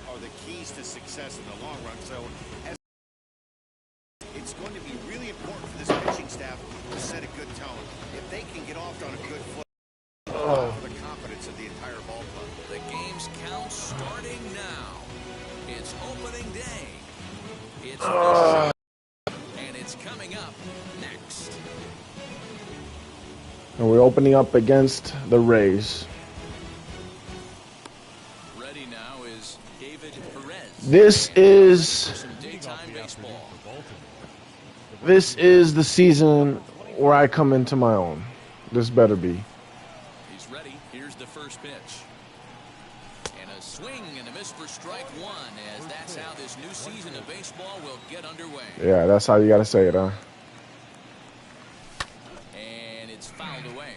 are the keys to success in the long run. So it's going to be really important for this pitching staff to set a good tone. If they can get off on a good foot, for the confidence of the entire ball club. The game's count starting now. It's opening day. It's and it's coming up next. And we're opening up against the Rays. Ready now is David Perez. This is the season where I come into my own. This better be. He's ready. Here's the first pitch. And a swing and a miss for strike one, as that's how this new season of baseball will get underway. Yeah, that's how you gotta say it, huh? And it's fouled away.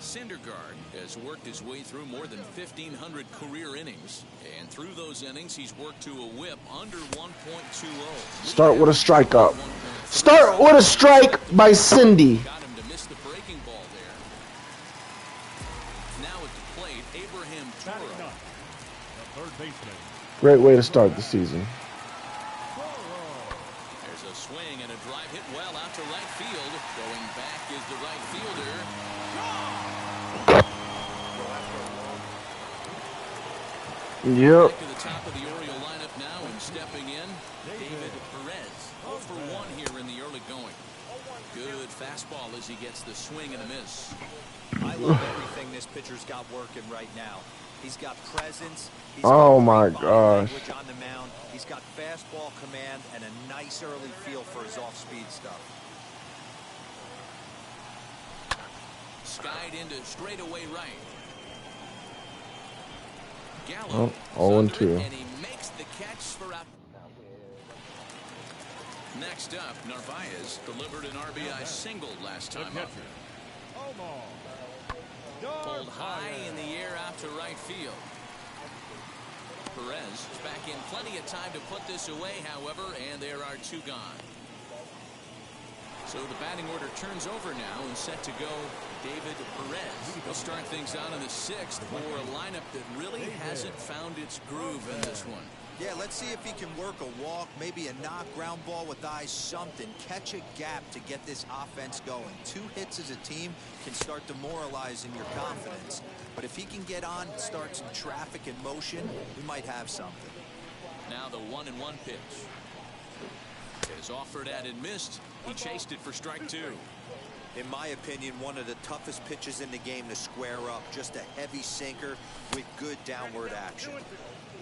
Syndergaard has worked his way through more than 1,500 career innings. And through those innings, he's worked to a whip under 1.20. Start with a strikeout. Start with a strike by Cindy. Got him to miss the breaking ball there. Now at the plate, Abraham Toro. Great way to start the season. There's a swing and a drive hit well out to right field. Going back is the right fielder. Yep. To the top of the Oriole lineup now, and stepping in, David Perez. 0 for 1 here in the early going. Good fastball as he gets the swing and a miss. I love everything this pitcher's got working right now. He's got presence. He's Oh got my great body gosh. language on the mound. He's got fastball command and a nice early feel for his off-speed stuff. Skied into straightaway right. Gallo. Oh, 0-2. And he makes the catch for out. Next up, Narvaez delivered an RBI single last time up. Pulled high in the air out to right field. Perez is back in plenty of time to put this away, however, and there are 2 gone. So the batting order turns over now, and set to go David Perez. He'll start things out in the 6th for a lineup that really hasn't found its groove in this one. Yeah, let's see if he can work a walk, maybe a knock, ground ball with eyes, something. Catch a gap to get this offense going. 2 hits as a team can start demoralizing your confidence. But if he can get on, start some traffic in motion, we might have something. Now the 1-1 pitch. Is offered at and missed. He chased it for strike 2. In my opinion, one of the toughest pitches in the game to square up. Just a heavy sinker with good downward action.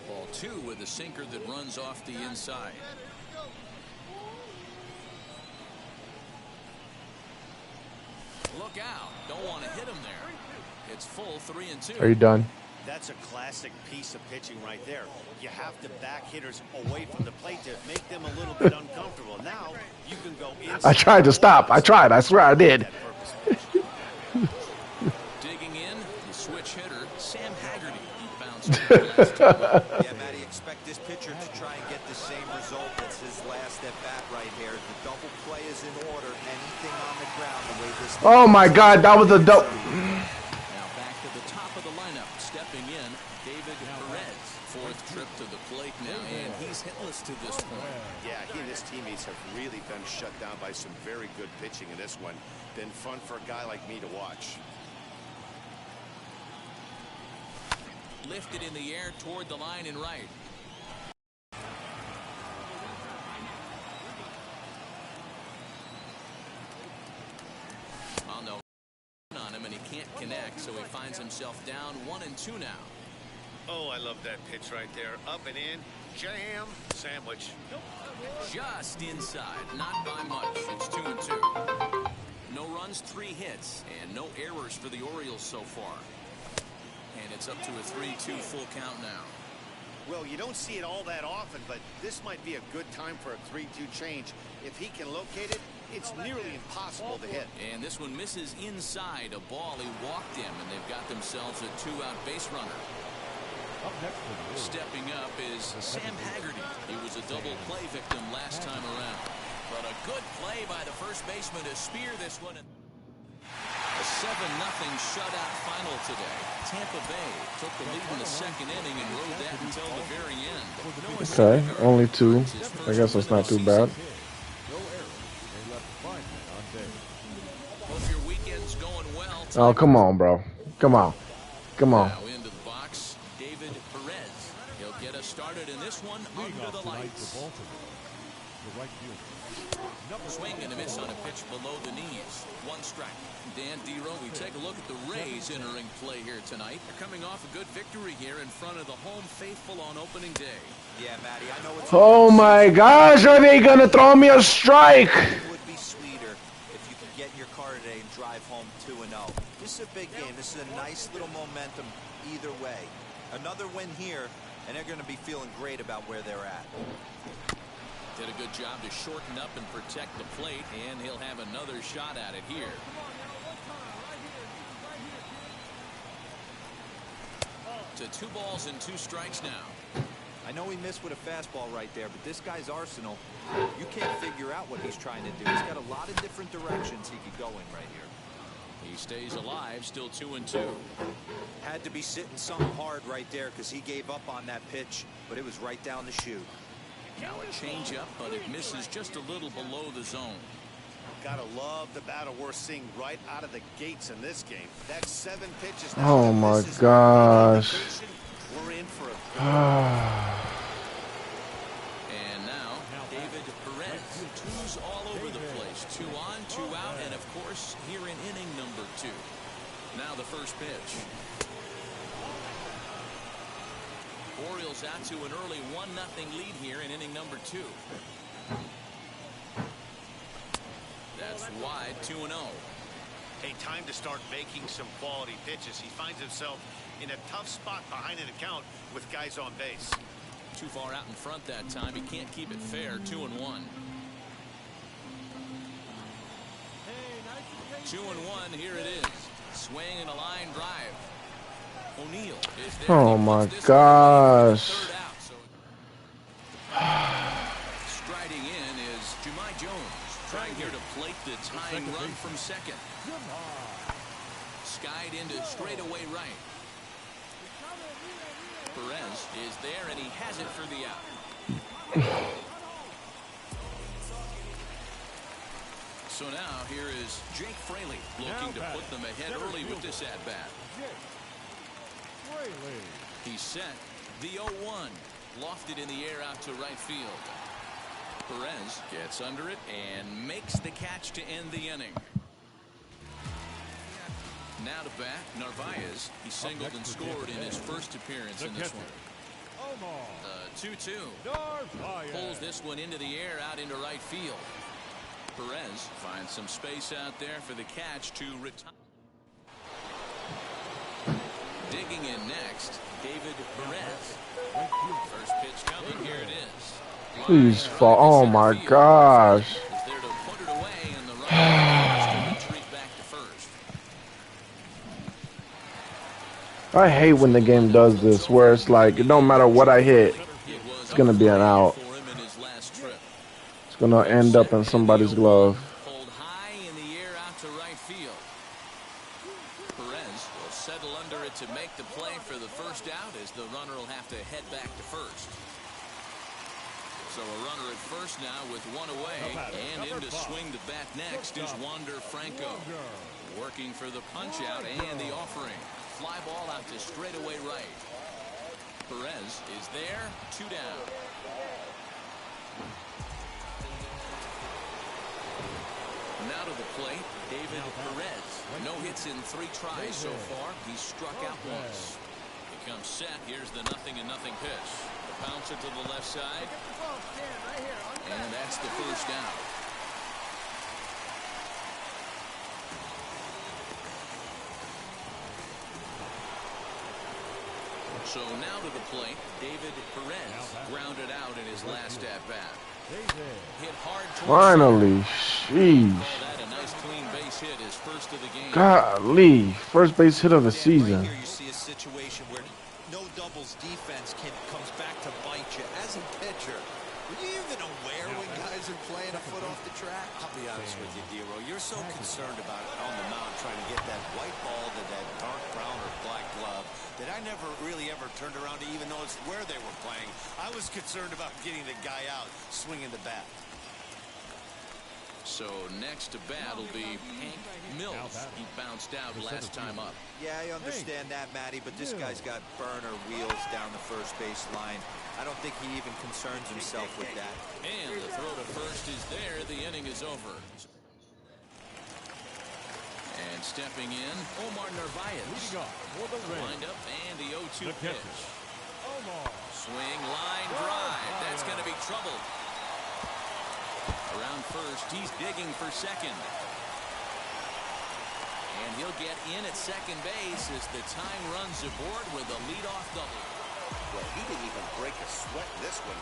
Ball 2 with a sinker that runs off the inside. Look out. Don't want to hit him there. It's full 3-2. Are you done? That's a classic piece of pitching right there. You have to back hitters away from the plate to make them a little bit uncomfortable. Now you can go inside. I tried to stop. I tried. I swear I did. Digging in, the switch hitter, Sam Haggerty. He bounced last time. Yeah, Matty, expect this pitcher to try and get the same result as his last at bat right here. The double play is in order. Anything on the ground, the way this. Oh my God, that was a dope. Now back to the top of the lineup, stepping in, David Perez. 4th trip to the plate now, and he's hitless to this point. Yeah, he and his teammates have really been shut down by some very good pitching in this one. Been fun for a guy like me to watch. Lifted in the air toward the line and right. Oh no, on him, and he can't connect, so he finds himself down 1-2 now. Oh, I love that pitch right there. Up and in, jam, sandwich. Just inside, not by much. It's 2-2. No runs, 3 hits, and no errors for the Orioles so far. And it's up to a 3-2 full count now. Well, you don't see it all that often, but this might be a good time for a 3-2 change. If he can locate it, it's nearly impossible to hit. And this one misses inside a ball he walked him, and they've got themselves a 2-out base runner. Stepping up is Sam Haggerty. He was a double play victim last time around. But a good play by the first baseman to spear this one. A 7-0 shutout final today. Tampa Bay took the lead in the 2nd inning and rode that until the very Okay, only 2. I guess that's not too bad. Hope your weekend's going well. Oh, come on, bro. Come on. Come on. Now into the box, David Perez. He'll get us started in this one under the lights. Swing and a miss on a pitch below the knees. 1 strike. Dan Dero, we take a look at the Rays entering play here tonight. They're coming off a good victory here in front of the home faithful on opening day. Yeah, Matty, I know it's... Oh my gosh, are they gonna throw me a strike? It would be sweeter if you could get in your car today and drive home 2-0. This is a big game. This is a nice little momentum either way. Another win here, and they're going to be feeling great about where they're at. Did a good job to shorten up and protect the plate, and he'll have another shot at it here. To 2 balls and 2 strikes now. I know he missed with a fastball right there, but this guy's arsenal, you can't figure out what he's trying to do. He's got a lot of different directions he could go in right here. He stays alive, still 2-2. Had to be sitting something hard right there because he gave up on that pitch, but it was right down the chute. Now a changeup, but it misses just a little below the zone. Gotta love the battle we're seeing right out of the gates in this game. That's 7 pitches. Oh my gosh. We're in for a And now David Perez. 2s all over the place. 2 on, 2 out, and of course here in inning number 2. Now the first pitch. Orioles out to an early 1-0 lead here in inning number 2. That's wide, 2-0. Hey, time to start making some quality pitches. He finds himself in a tough spot behind an account with guys on base. Too far out in front that time. He can't keep it fair. 2-1. 2-1. Here it is. Swing and a line drive. O'Neal is there. Oh my gosh. Striding in is Jahmai Jones, trying here to plate the tying run from second. Skied into straightaway right. Perez is there, and he has it for the out. So now here is Jake Fraley looking to put them ahead early with this at-bat. He's set. The 0-1. Lofted in the air out to right field. Perez gets under it and makes the catch to end the inning. Now to bat, Narvaez. He singled and scored in his first appearance in this one. 2-2. Pulls this one into the air out into right field. Perez finds some space out there for the catch to retire. Digging in next, David Perez. First pitch coming. Here it is. Please fall. Oh my gosh. Is there to put it away, and the runner to retreat back to first. I hate when the game does this, where it's like, it don't matter what I hit, it's going to be an out. It's going to end up in somebody's glove. Pulled high in the air out to right field. Perez will settle under it to make the play for the first out, as the runner will have to head back to first. So a runner at first now with one away, and in to swing the bat next is Wander Franco. Working for the punch out and the offering. Fly ball out to straightaway right. Perez is there, 2 down. Now to the plate, David Perez. No hits in 3 tries so far. He's struck out once. He comes set. Here's the 0-0 pitch. The bouncer to the left side. And that's the first out. So now to the plate, David Perez grounded out in his last at-bat. Hit hard. Finally, sheesh. That a nice clean base hit, his first of the game. Golly, first base hit of the season. Right here you see a situation where no doubles defense comes back to bite you. As a pitcher, Were you even aware when guys are playing a foot off the track? I'll be honest with you, Dero. You're so concerned about on the mound trying to get that white ball to that dark brown or black glove that I never really ever turned around to even notice where they were playing. I was concerned about getting the guy out swinging the bat. So next to bat will be Hank Mills. He bounced out last time up. Yeah, I understand that, Matty, but this guy's got burner wheels down the first base line. I don't think he even concerns himself with that. And the throw to first is there. The inning is over. And stepping in, Omar Narvaez. Lined up and the 0-2 pitch. Swing, line drive. That's going to be trouble. Around first, he's digging for second. And he'll get in at second base as the time runs aboard with a leadoff double. Well, he didn't even break a sweat in this one.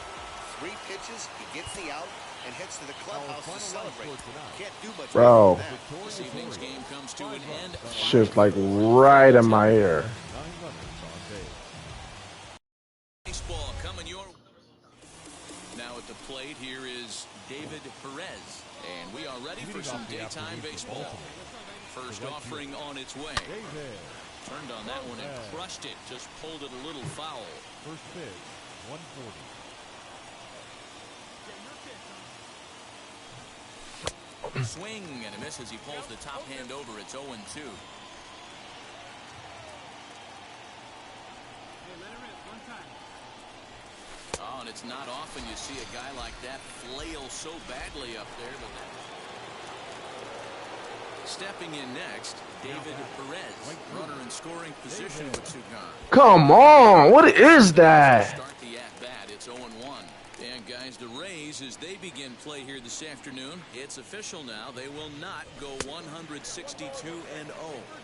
3 pitches, he gets the out, and heads to the clubhouse to celebrate. Can't do much Bro, better than that. This evening's game comes to an end. shit's like right in my ear. Baseball coming your way. Now at the plate, here is David Perez. And we are ready for some daytime baseball. First offering on its way. Turned on that one and crushed it. Just pulled it a little foul. First pitch, 140. Swing and a miss as he pulls the top hand over. It's 0-2. Oh, and it's not often you see a guy like that flail so badly up there. But stepping in next, David Perez, runner in scoring position with 2 gone. Come on, what is that? Start the at-bat. It's 0-1. And guys, the Rays, as they begin play here this afternoon, it's official now. They will not go 162-0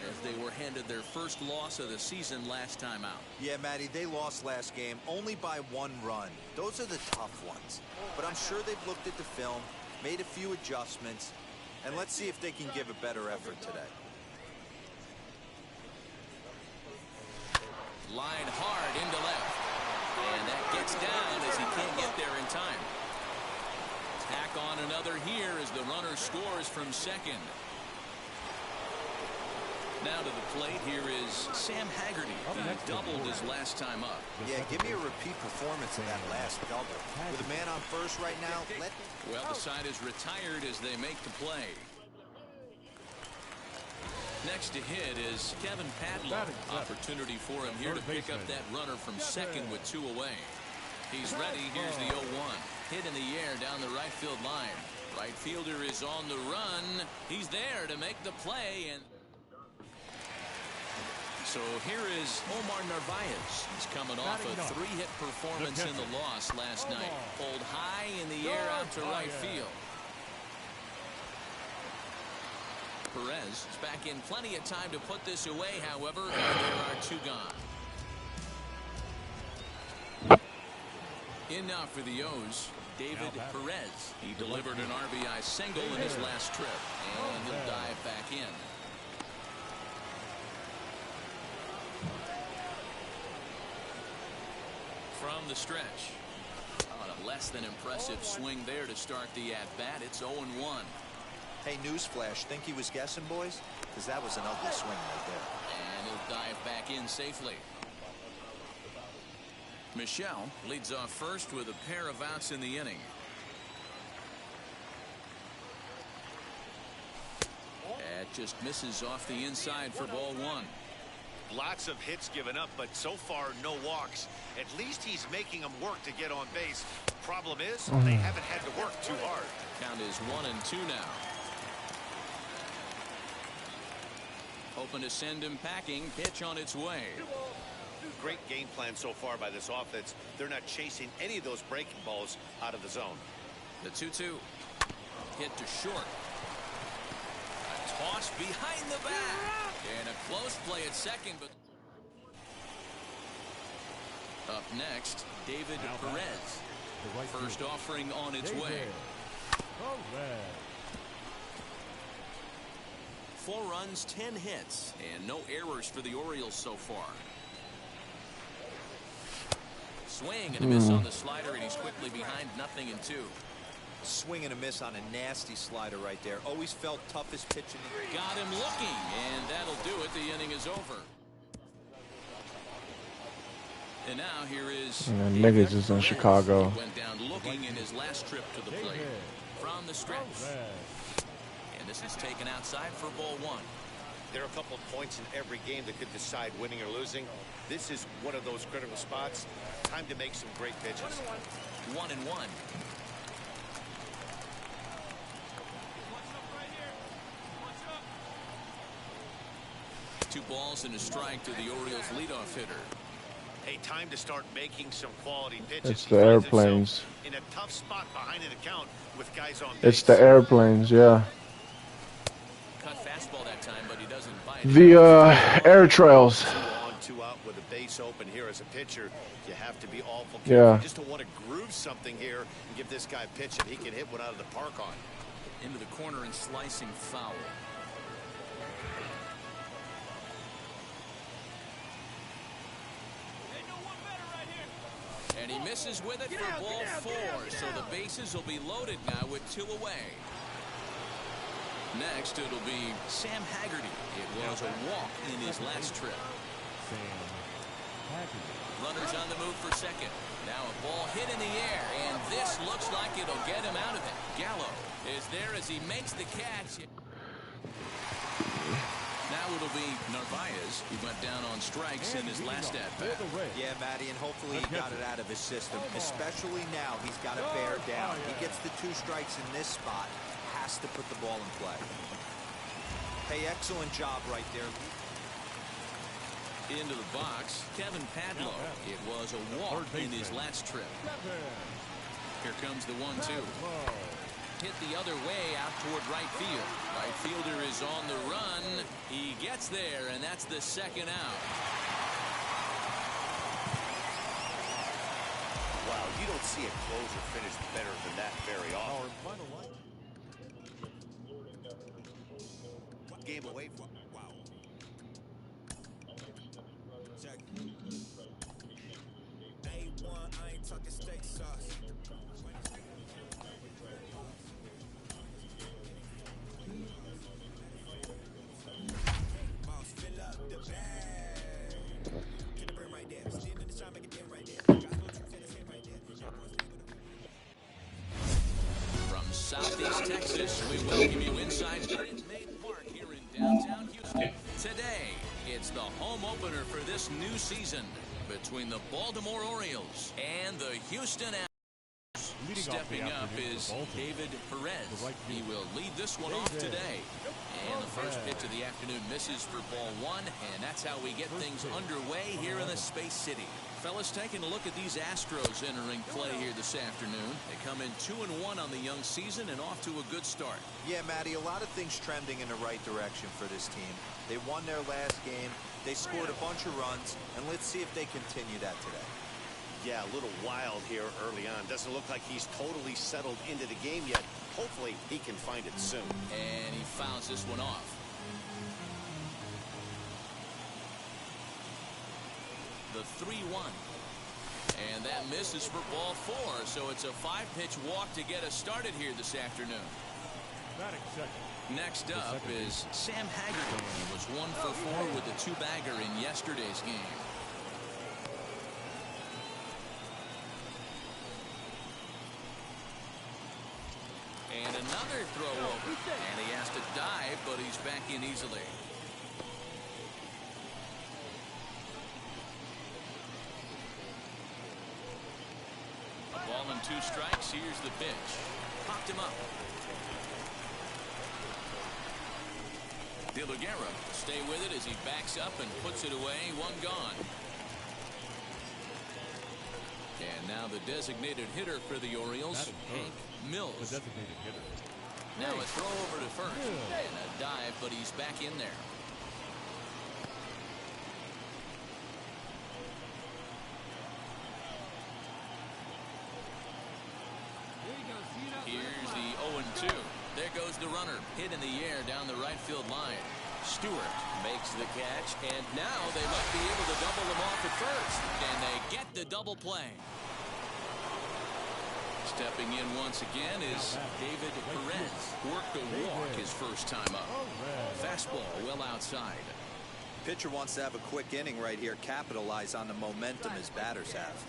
as they were handed their first loss of the season last time out. Yeah, Matty, they lost last game only by 1 run. Those are the tough ones. But I'm sure they've looked at the film, made a few adjustments, and let's see if they can give a better effort today. Line hard into left. And that gets down as he can't get there in time. Tack on another here as the runner scores from second. Now to the plate, here is Sam Haggerty. He doubled his last time up. Yeah, give me a repeat performance of that last double. With a man on first right now, well, the side is retired as they make the play. Next to hit is Kevin Padlock. Opportunity for him here to pick up that runner from second with 2 away. He's ready. Here's the 0-1. Hit in the air down the right field line. Right fielder is on the run. He's there to make the play. And so here is Omar Narvaez. He's coming off a 3-hit performance in the loss last night. Pulled high in the air out to right field. Perez is back in plenty of time to put this away, however, and there are 2 gone. In now for the O's, David Perez. He delivered an RBI single in his last trip, and he'll dive back in. From the stretch. On a less than impressive swing there to start the at-bat. It's 0-1. Hey, newsflash, think he was guessing, boys? Because that was an ugly swing right there. And he'll dive back in safely. Michelle leads off first with a pair of outs in the inning. That just misses off the inside for ball 1. Lots of hits given up, but so far no walks. At least he's making them work to get on base. Problem is, they haven't had to work too hard. Count is 1-2 now. Hoping to send him packing. Pitch on its way. Great game plan so far by this offense. They're not chasing any of those breaking balls out of the zone. The 2-2. Hit to short. A toss behind the back. And a close play at second. But up next, David Perez. First offering on its way. 4 runs, 10 hits, and no errors for the Orioles so far. swing and a miss on the slider, and he's quickly behind 0-2. Swing and a miss on a nasty slider right there. Always felt toughest pitch in the... Got him looking, and that'll do it. The inning is over. And now here is... niggas is in Chicago. He went down looking in his last trip to the plate. From the stretch. And this is taken outside for ball 1. There are a couple of points in every game that could decide winning or losing. This is one of those critical spots. Time to make some great pitches. 1-1. 2 balls and a strike to the Orioles leadoff hitter. Hey, time to start making some quality pitches. It's the airplanes. In a tough spot behind an account with guys on base. It's the airplanes, yeah. Cut fastball that time, but he doesn't bite. The air trails. 2 on, 2 out with a base open here as a pitcher. You have to be awful careful. Yeah. Just to want to groove something here and give this guy a pitch that he can hit one out of the park on. Into the corner and slicing foul. And he misses with it for ball 4. So the bases will be loaded now with 2 away. Next, it'll be Sam Haggerty. It was a walk in his last trip. Runners on the move for second. Now a ball hit in the air, and this looks like it'll get him out of it. Gallo is there as he makes the catch. Now it'll be Narvaez, who went down on strikes in his last at-bat. Yeah, Matty, and hopefully he got it out of his system. Especially now, he's got to bear down. He gets the 2 strikes in this spot. Has to put the ball in play. Hey, excellent job right there. Into the box, Kevin Padlo. It was a walk in his last trip. Here comes the 1-2. Hit the other way out toward right field. Right fielder is on the run. He gets there, and that's the second out. Wow, you don't see a closer finish better than that very often. Game away from wow. A1, I ain't talking steak sauce. From Southeast Texas, we welcome you inside Main Park here in downtown Houston. Today, it's the home opener for this new season between the Baltimore Orioles and the Houston Astros. Stepping up is David Perez. He will lead this one off today. And the first pitch of the afternoon misses for ball 1, and that's how we get things underway here in the Space City. Fellas, taking a look at these Astros entering play here this afternoon. They come in 2-1 on the young season and off to a good start. Yeah, Matty, a lot of things trending in the right direction for this team. They won their last game. They scored a bunch of runs, and let's see if they continue that today. Yeah, a little wild here early on. Doesn't look like he's totally settled into the game yet. Hopefully, he can find it soon. And he fouls this one off. The 3-1. And that misses for ball 4. So it's a 5-pitch walk to get us started here this afternoon. Next up is Sam Haggerty. He was 1 for 4 with the 2-bagger in yesterday's game. And another throw over. And he has to dive, but he's back in easily. A ball and 2 strikes. Here's the pitch. Popped him up. De La Guerra stay with it as he backs up and puts it away. 1 gone. And now the designated hitter for the Orioles, Hank Mills. The designated hitter. Now a throw over to first and a dive, but he's back in there. Here's the 0-2. There goes the runner. Hit in the air down the right field line. Stewart makes the catch, and now they might be able to double him off at first, and they get the double play. Stepping in once again is David Perez. Worked a walk his first time up. Fastball well outside. Pitcher wants to have a quick inning right here, capitalize on the momentum his batters have.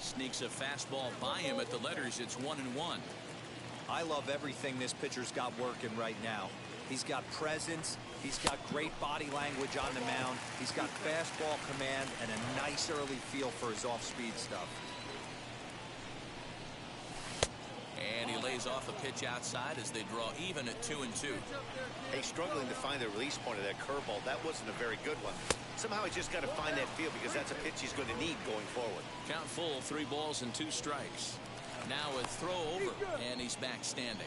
Sneaks a fastball by him at the letters. It's 1-1. I love everything this pitcher's got working right now. He's got presence. He's got great body language on the mound. He's got fastball command and a nice early feel for his off-speed stuff. And he lays off a pitch outside as they draw even at 2-2. Hey, struggling to find the release point of that curveball. That wasn't a very good one. Somehow he just got to find that feel because that's a pitch he's going to need going forward. Count full, 3 balls and 2 strikes. Now a throw over, and he's back standing.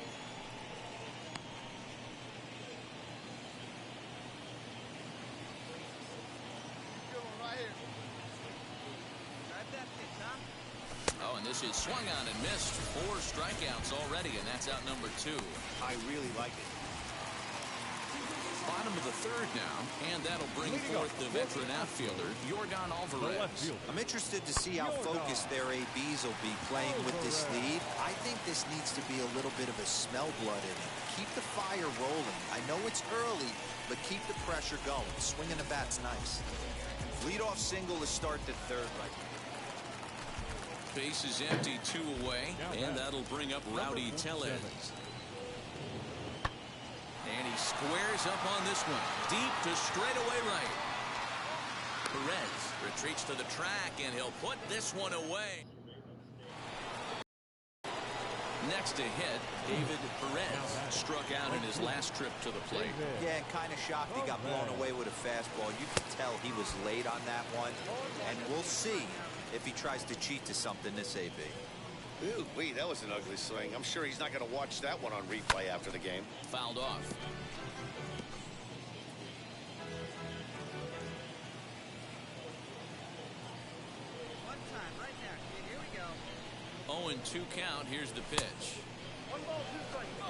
Oh, and this is swung on and missed. 4 strikeouts already, and that's out number 2. I really like it. Bottom of the 3rd now, and that'll bring forth the veteran outfielder, Yordan Alvarez. I'm interested to see how focused their ABs will be playing with this lead. I think this needs to be a little bit of a smell blood inning. Keep the fire rolling. I know it's early, but keep the pressure going. Swinging the bat's nice. Leadoff single to start the 3rd right now. Base is empty, 2 away, and that'll bring up Rowdy Tellez. And he squares up on this one. Deep to straightaway right. Perez retreats to the track, and he'll put this one away. Next to hit, David Perez struck out in his last trip to the plate. Yeah, kind of shocked he got blown away with a fastball. You can tell he was late on that one, and we'll see if he tries to cheat to something this AB. Ooh, wait, that was an ugly swing. I'm sure he's not going to watch that one on replay after the game. Fouled off. One time, right now, kid. Here we go. 0-2 count. Here's the pitch.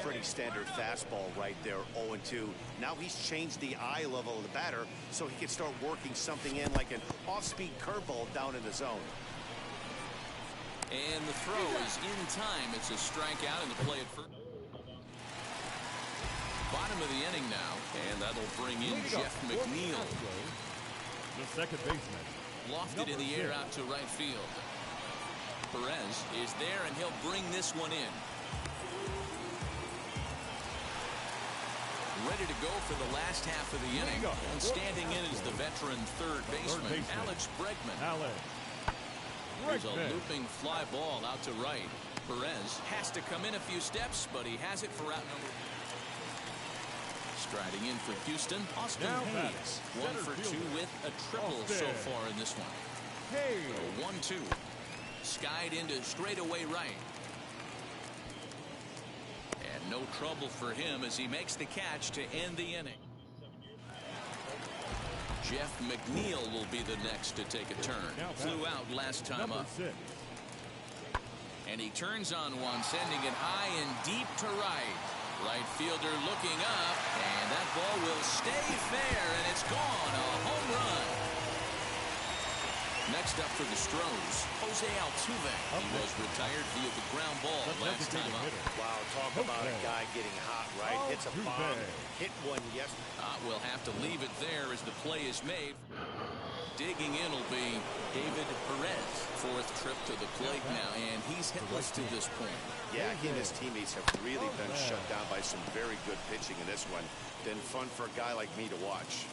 Pretty standard fastball right there, 0-2. Now he's changed the eye level of the batter so he can start working something in like an off-speed curveball down in the zone. And the throw is in time. It's a strikeout in the play at first. Bottom of the inning now, and that'll bring in Jeff McNeil. The second baseman. Lofted in the air out to right field. Perez is there, and he'll bring this one in. Ready to go for the last half of the inning. And standing in is the veteran third baseman, Alex Bregman. There's a looping fly ball out to right. Perez has to come in a few steps, but he has it for out number. Striding in for Houston, Austin Hayes. 1 for 2 with a triple so far in this one. So 1-2. Skied into straightaway right. And no trouble for him as he makes the catch to end the inning. Jeff McNeil will be the next to take a turn. Flew out last time up. And he turns on one, sending it high and deep to right. Right fielder looking up, and that ball will stay fair, and it's gone. A home run. Next up for the Stros, Jose Altuve. He was retired via the ground ball last time up. Wow, talk about a guy getting hot, right? Hits a bomb, hit one yesterday. We'll have to leave it there as the play is made. Digging in will be David Perez. 4th trip to the plate now, and he's hitless to this point. Yeah, he and his teammates have really been shut down by some very good pitching in this one. Been fun for a guy like me to watch.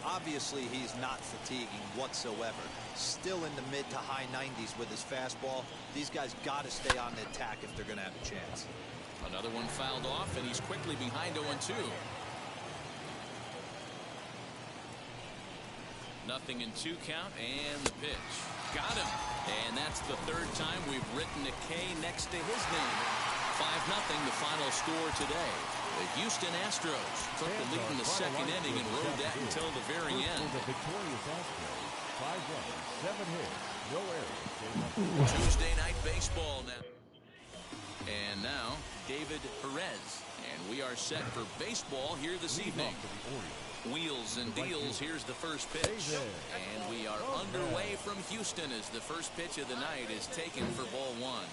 Obviously, he's not fatiguing whatsoever. Still in the mid to high 90s with his fastball. These guys got to stay on the attack if they're going to have a chance. Another one fouled off, and he's quickly behind 0-2. Nothing in 2 count, and the pitch. Got him. And that's the 3rd time we've written a K next to his name. 5-0 the final score today. The Houston Astros took the lead in the 2nd inning and rode that until the very end. The victorious Astros. 5 runs, 7 hits, no errors. Tuesday night baseball now. And now, David Perez. And we are set for baseball here this evening. Wheels and deals. Here's the first pitch. And we are underway from Houston as the first pitch of the night is taken for ball one.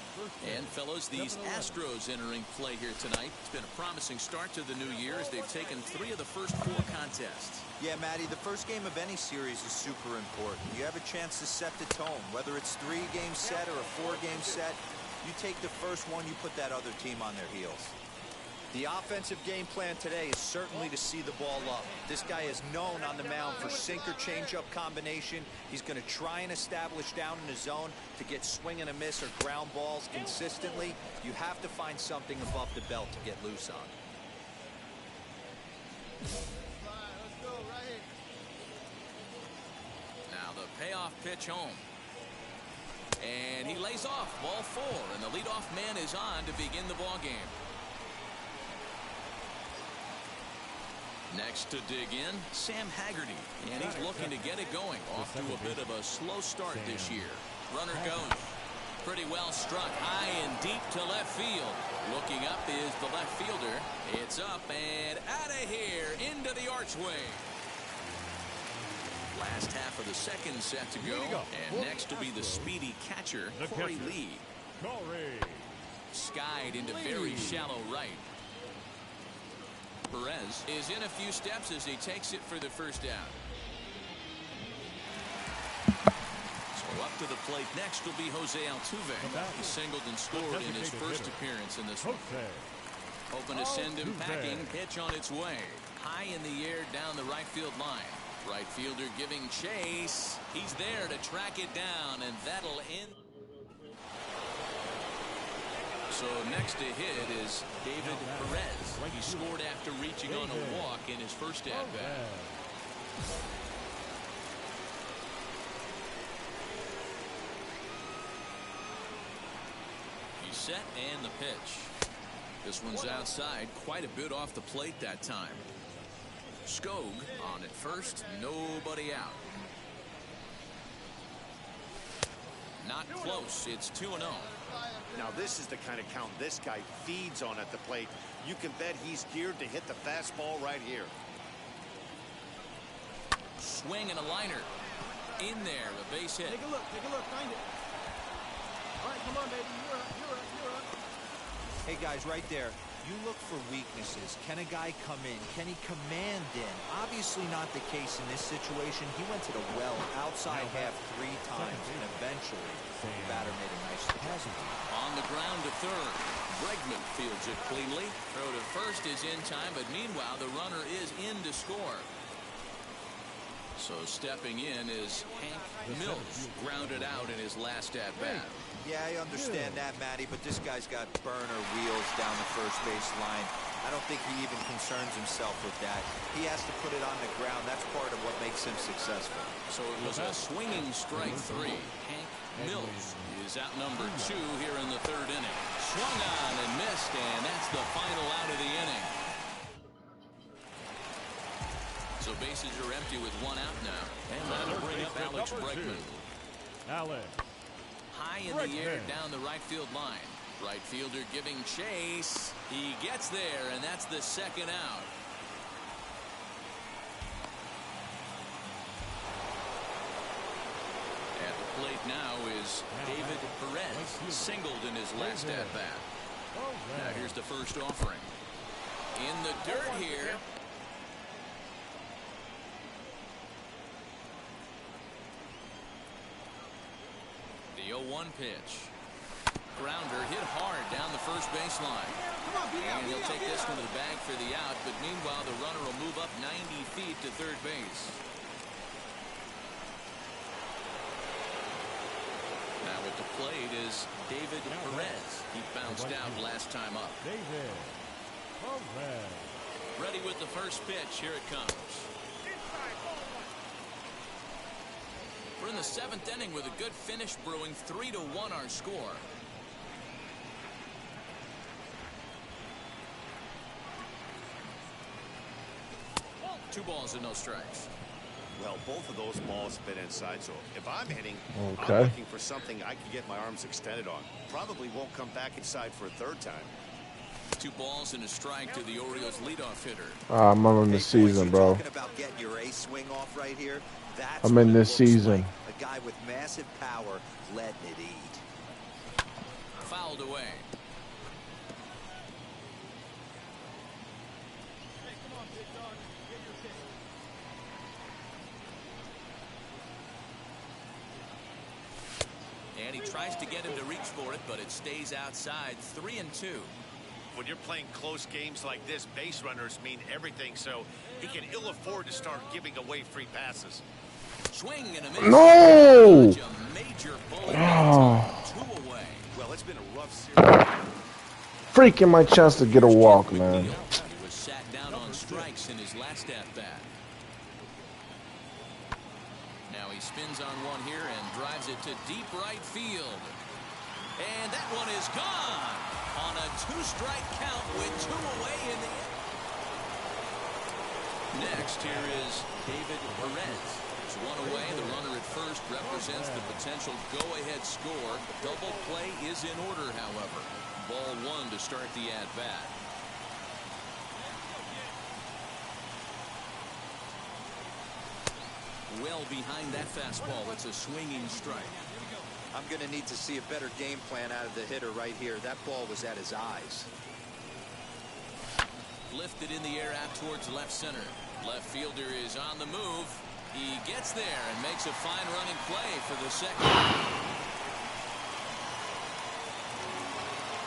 And fellows, these Astros entering play here tonight. It's been a promising start to the new year as they've taken 3 of the first 4 contests. Yeah, Matty, the first game of any series is super important. You have a chance to set the tone, whether it's 3-game set or a 4-game set. You take the first one, you put that other team on their heels. The offensive game plan today is certainly to see the ball up. This guy is known on the mound for sinker changeup combination. He's going to try and establish down in the zone to get swing and a miss or ground balls consistently. You have to find something above the belt to get loose on. Now the payoff pitch home. And he lays off ball 4, and the leadoff man is on to begin the ball game. Next to dig in, Sam Haggerty, and he's looking to get it going. Off to a bit of a slow start this year. Runner goes. Pretty well struck high and deep to left field. Looking up is the left fielder. It's up and out of here into the archway. Last half of the second set to go. And next will be the speedy catcher, Corey Lee. Skied into very shallow right. Perez is in a few steps as he takes it for the first down. So up to the plate next will be Jose Altuve. He singled and scored in his first appearance in this one. Hoping to send him packing. Pitch on its way. High in the air down the right field line. Right fielder giving chase. He's there to track it down, and that'll end. So next to hit is David Perez. He scored after reaching on a walk in his first at-bat. He's set and the pitch. This one's outside, quite a bit off the plate that time. Skog on at first, nobody out. Not close, it's 2-0. Now this is the kind of count this guy feeds on at the plate. You can bet he's geared to hit the fastball right here. Swing and a liner. In there, a base hit. Take a look, find it. All right, come on, baby, you're up. Hey, guys, right there. You look for weaknesses. Can a guy come in? Can he command in? Obviously not the case in this situation. He went to the well outside half 3 times, and eventually the batter made a nice adjustment. On the ground to third. Bregman fields it cleanly. Throw to first is in time, but meanwhile the runner is in to score. So stepping in is Hank Mills, grounded out in his last at-bat. Yeah, I understand that, Matty, but this guy's got burner wheels down the first base line. I don't think he even concerns himself with that. He has to put it on the ground. That's part of what makes him successful. So it was a swinging strike 3. Hank Mills is out number 2 here in the 3rd inning. Swung on and missed, and that's the final out of the inning. So bases are empty with 1 out now. And that'll bring up Alex Bregman. High in the air down the right field line. Right fielder giving chase. He gets there, and that's the 2nd out. At the plate now is David Perez, singled in his last at-bat. Now here's the first offering. In the dirt here. The 0-1 pitch. Grounder hit hard down the first baseline. And he'll take this one to the bag for the out, but meanwhile the runner will move up 90 feet to third base. Now at the plate is David Perez. He bounced out last time up. Ready with the first pitch. Here it comes. We're in the 7th inning with a good finish brewing. 3-1 our score. Two balls and no strikes. Well, both of those balls have been inside, so if I'm hitting, okay, I'm looking for something I can get my arms extended on. Probably won't come back inside for a 3rd time. 2 balls and a strike to the Orioles leadoff hitter. I'm in the season, bro. Talking about getting your ace swing off right here. That's I'm in what it this looks season. like. A guy with massive power letting it eat. Fouled away. And he tries to get him to reach for it, but it stays outside. 3-2. When you're playing close games like this, base runners mean everything, so he can ill afford to start giving away free passes. Swing and a miss. No! Such a major bullet. Oh. 2 away. Well, it's been a rough series. Freaking my chance to get a walk, man. He was sat down on strikes in his last at-bat. Now he spins on one here and drives it to deep right field. And that one is gone on a 2-strike count with 2 away in the end. Next, here is David Perez. It's 1 away. The runner at first represents the potential go-ahead score. Double play is in order, however. Ball 1 to start the at-bat. Well behind that fastball. It's a swinging strike. I'm going to need to see a better game plan out of the hitter right here. That ball was at his eyes. Lifted in the air out towards left center. Left fielder is on the move. He gets there and makes a fine running play for the second.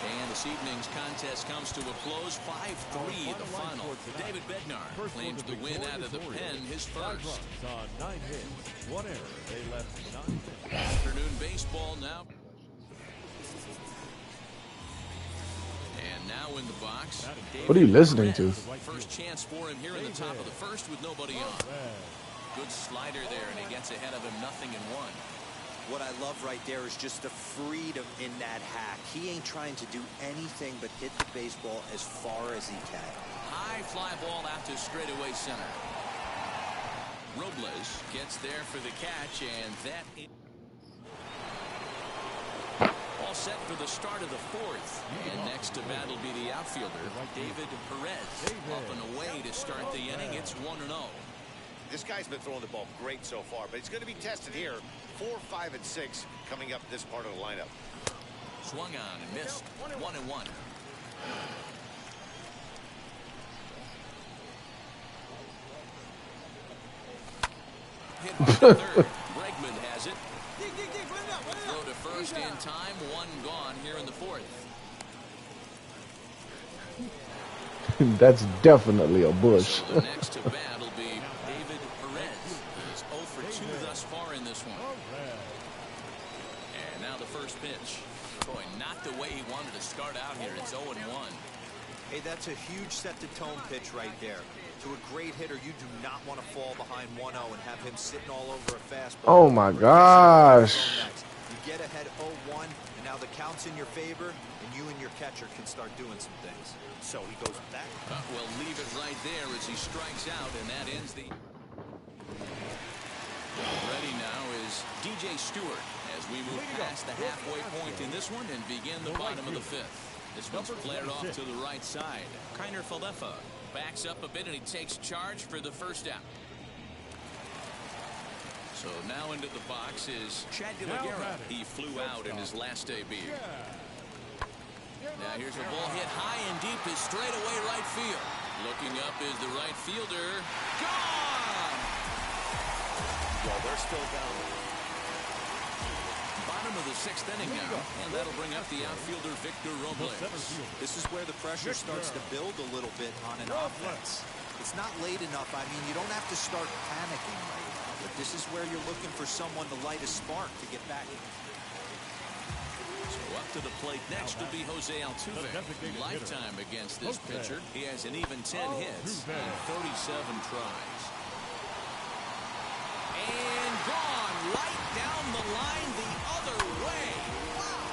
And this evening's contest comes to a close. 5-3 the final. David Bednar claims the win out of the pen, his first. On 9 hits, 1 error. They left 9. Afternoon baseball now. And now in the box. What are you listening to? First chance for him here in the top of the first with nobody on. Good slider there, and he gets ahead of him, 0-1. What I love right there is just the freedom in that hack. He ain't trying to do anything but hit the baseball as far as he can. High fly ball out to straightaway center. Robles gets there for the catch, and that is all set for the start of the 4th. And next to bat will be the outfielder, David Perez. Up and away to start the inning. It's 1-0. This guy's been throwing the ball great so far, but he's going to be tested here. 4, 5, and 6 coming up this part of the lineup. Swung on and missed. 1-1. Hit by the third. Bregman has it. Throw to first in time. 1 gone here in the 4th. That's definitely a bush. So the next to bat will be David Perez. He's 0 for 2 thus far in this one. And now the first pitch. Boy, not the way he wanted to start out here. It's 0-1. Hey, that's a huge set-the-tone pitch right there. To a great hitter, you do not want to fall behind 1-0 and have him sitting all over a fastball. Oh, my gosh. You get ahead 0-1, and now the count's in your favor, and you and your catcher can start doing some things. So he goes back. Well, leave it right there as he strikes out, and that ends the... Ready now is DJ Stewart as we move past the halfway point in this one and begin the bottom of the 5th. This one's flared off to the right side. Kiner Falefa backs up a bit and he takes charge for the first out. So now into the box is Chad De La Guerra. He flew out in his last AB. Now here's a ball hit high and deep to straightaway right field. Looking up is the right fielder. Gone! Well, they're still down. Bottom of the 6th inning now, and that'll bring up the outfielder Victor Robles. This is where the pressure starts to build a little bit on an offense. It's not late enough. I mean, you don't have to start panicking right now, but this is where you're looking for someone to light a spark to get back. So up to the plate next will be Jose Altuve. Lifetime against this pitcher. He has an even 10 hits in 37 tries. And gone right down the line the other way. Wow.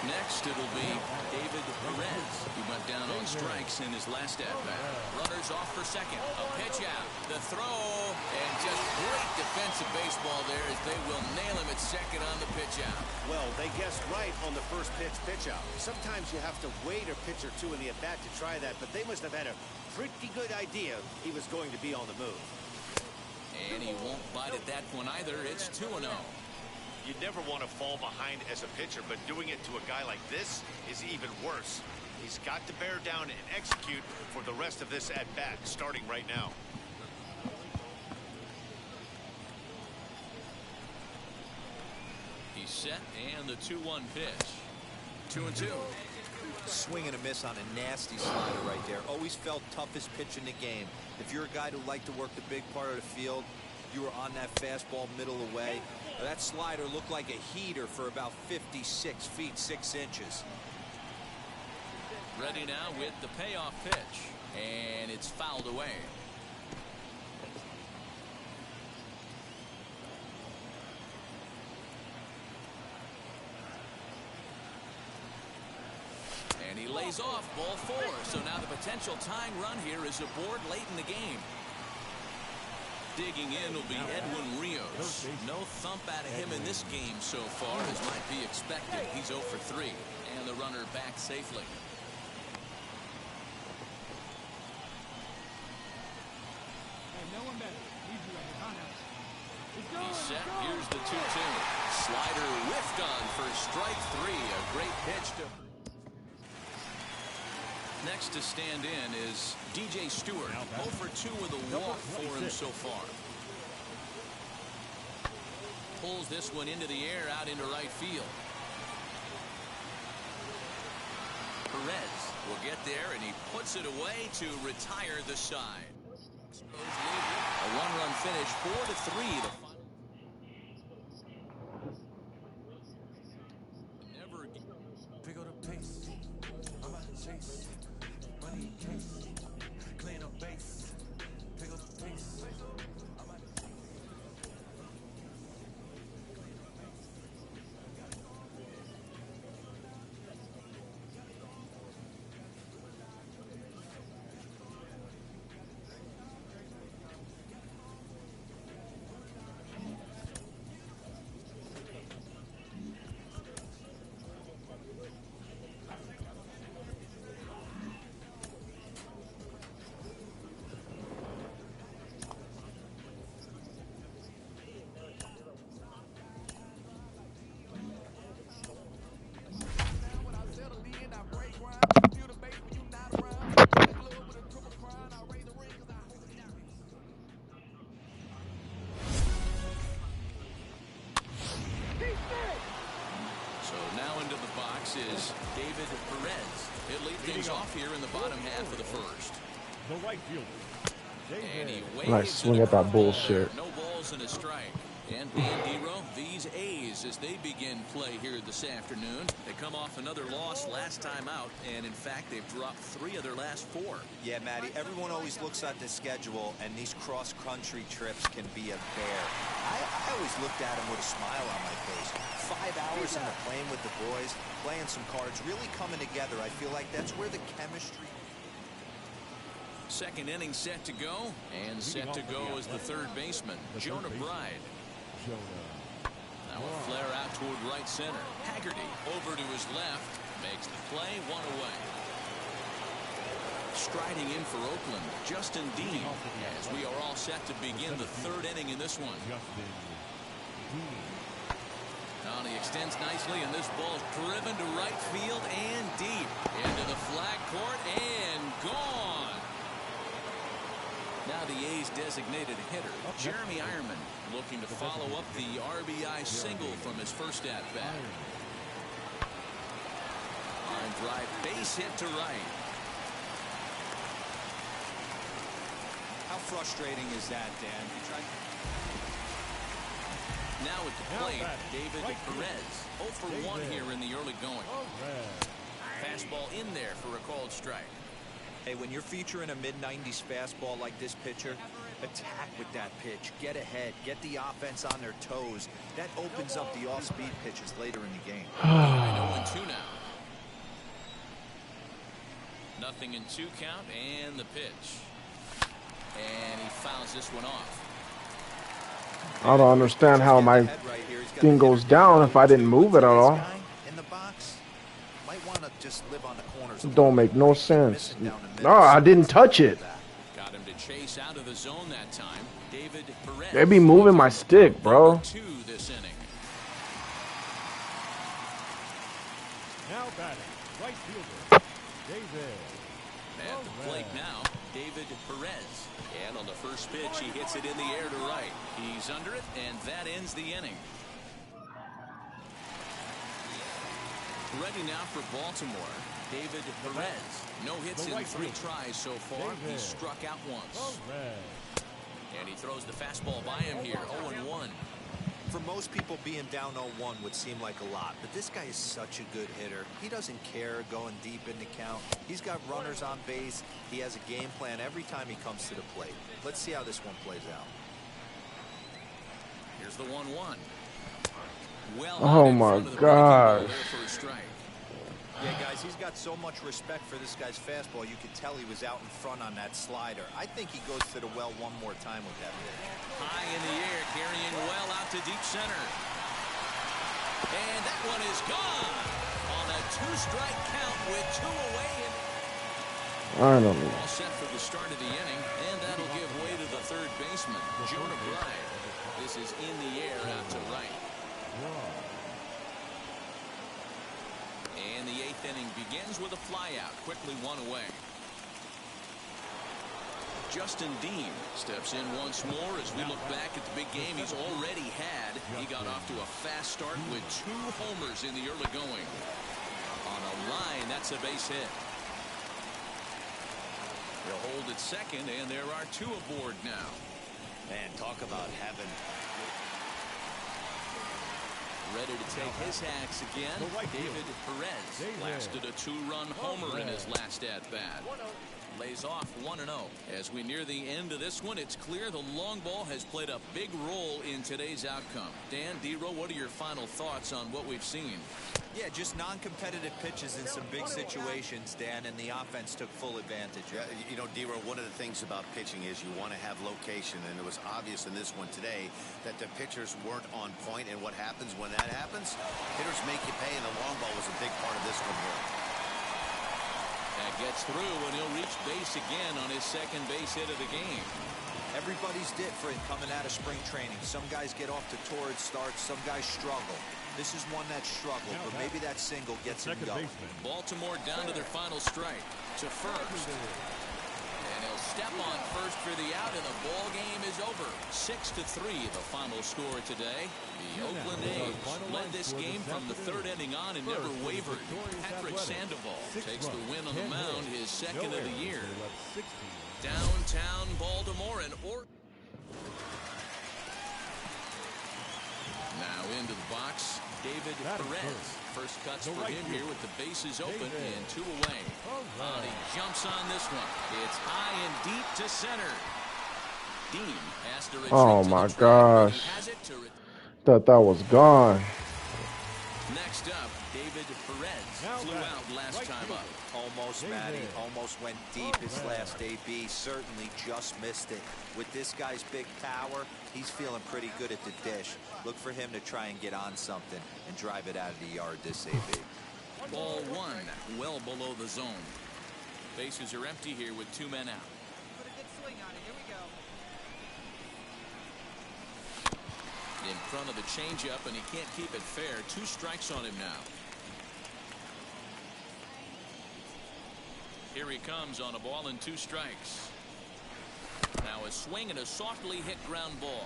Next Next, it'll be David Perez. He went down on strikes in his last at-bat. Runners off for second. A pitch out. The throw. And just great defensive baseball there as they will nail him at second on the pitch out. Well, they guessed right on the first pitch out. Sometimes you have to wait a pitch or two in the at-bat to try that, but they must have had a pretty good idea he was going to be on the move. And he won't bite at that one either. It's 2-0. You never want to fall behind as a pitcher, but doing it to a guy like this is even worse. He's got to bear down and execute for the rest of this at-bat, starting right now. He's set, and the 2-1 pitch. 2-2. Swing and a miss on a nasty slider right there. Always felt toughest pitch in the game. If you're a guy who liked to work the big part of the field, you were on that fastball middle away. That slider looked like a heater for about 56 feet 6 inches. Ready now with the payoff pitch, and it's fouled away. And he lays off ball 4. So now the potential tying run here is aboard late in the game. Digging in will be Edwin Rios. No thump out of him in this game so far, as might be expected. He's 0 for 3, and the runner back safely. He's set. Here's the 2-2. Slider whiffed on for strike 3. A great pitch to... Next to stand in is DJ Stewart. 0 for 2 with a walk for him so far. Pulls this one into the air out into right field. Perez will get there, and he puts it away to retire the side. A one-run finish, 4-3. The final. Never. Pick up the pace. I'm about to chase. Money case. Clean up base. Pick up the pace. Is David Perez. He'll lead things off here in the bottom half of the first. The right fielder. And he Nice waves swing at that bullshit. No balls and a strike. And Dan Dero, these A's as they begin play here this afternoon. They come off another loss last time out, and in fact they've dropped 3 of their last 4. Yeah, Matty, everyone always looks at the schedule, and these cross-country trips can be a bear. I always looked at them with a smile on my face. 5 hours in the plane with the boys, playing some cards, really coming together. I feel like that's where the chemistry... Second inning set to go, and set to go is the third baseman, Jonah Bride. Now a flare out toward right center. Haggerty over to his left, makes the play, 1 away. Striding in for Oakland, Justin Dean, as we are all set to begin the third inning in this one. Now he extends nicely, and this ball's driven to right field and deep into the flag court and gone. Now the A's designated hitter, Jeremy Ironman, looking to follow up the RBI single from his first at-bat. Line drive, base hit to right. How frustrating is that, Dan? Now at the plate, David Perez. 0 for 1 here in the early going. Fastball in there for a called strike. Hey, when you're featuring a mid-90s fastball like this pitcher, attack with that pitch. Get ahead. Get the offense on their toes. That opens up the off-speed pitches later in the game. 0-2 now. 0-2 count, and the pitch. And he fouls this one off. I don't understand how my thing goes down if I didn't move it at all. In the box, might want to just live on the corners. It don't make no sense. No, I didn't touch it. Got him to chase out of the zone that time. David Perez. They be moving my stick, bro. Two this inning. Now batting, right fielder, David. At the plate now, David Perez. And on the first pitch, he hits it in the air to right. He's under it, and that ends the inning. Ready now for Baltimore, David Perez. No hits in 3 tries so far. He's struck out once. And he throws the fastball by him here, 0-1. For most people, being down 0-1 would seem like a lot, but this guy is such a good hitter. He doesn't care going deep in the count. He's got runners on base. He has a game plan every time he comes to the plate. Let's see how this one plays out. Here's the 1-1. Well, oh my gosh. Yeah, guys, he's got so much respect for this guy's fastball. You could tell he was out in front on that slider. I think he goes to the well one more time with that pitch. High in the air, carrying well out to deep center. And that one is gone on a 2-strike count with 2 away. I don't know. All set for the start of the inning, and that'll give way to the third baseman, Jonah Bride. This is in the air out to right. And the 8th inning begins with a flyout, quickly 1 away. Justin Dean steps in once more as we look back at the big game he's already had. He got off to a fast start with 2 homers in the early going. On a line, that's a base hit. He'll hold at second, and there are 2 aboard now. Man, talk about having... Ready to take his hacks again, David Perez blasted a 2-run homer in his last at-bat. Lays off 1-0. As we near the end of this one, it's clear the long ball has played a big role in today's outcome. Dan, D-Row, what are your final thoughts on what we've seen? Yeah, just non-competitive pitches in some big situations, Dan, and the offense took full advantage. Yeah, you know, D-Row, one of the things about pitching is you want to have location, and it was obvious in this one today that the pitchers weren't on point, and what happens when that happens? Hitters make you pay, and the long ball was a big part of this one here. That gets through, and he'll reach base again on his second base hit of the game. Everybody's different coming out of spring training. Some guys get off to torrid starts, some guys struggle. This is one that struggled, but maybe that single gets him going. Baltimore down to their final strike to first. And he'll step on first for the out, and the ball game is over. 6-3, the final score today. The Oakland A's led this game from the 3rd inning on and never wavered. Patrick Sandoval takes the win on the mound, his 2nd of the year. Downtown Baltimore and now into the box, David Perez. First cuts for him here with the bases open and 2 away. He jumps on this one. It's high and deep to center. Dean has to retreat. Oh my gosh. Thought that was gone. Next up, David Perez flew out last time up. Almost, Matty. Almost went deep his last AB. Certainly just missed it. With this guy's big power, he's feeling pretty good at the dish. Look for him to try and get on something and drive it out of the yard this AB. Ball 1, well below the zone. Bases are empty here with 2 men out. Put a good swing on it. Here we go. In front of the changeup, and he can't keep it fair. 2 strikes on him now. Here he comes on a ball and 2 strikes. Now a swing and a softly hit ground ball.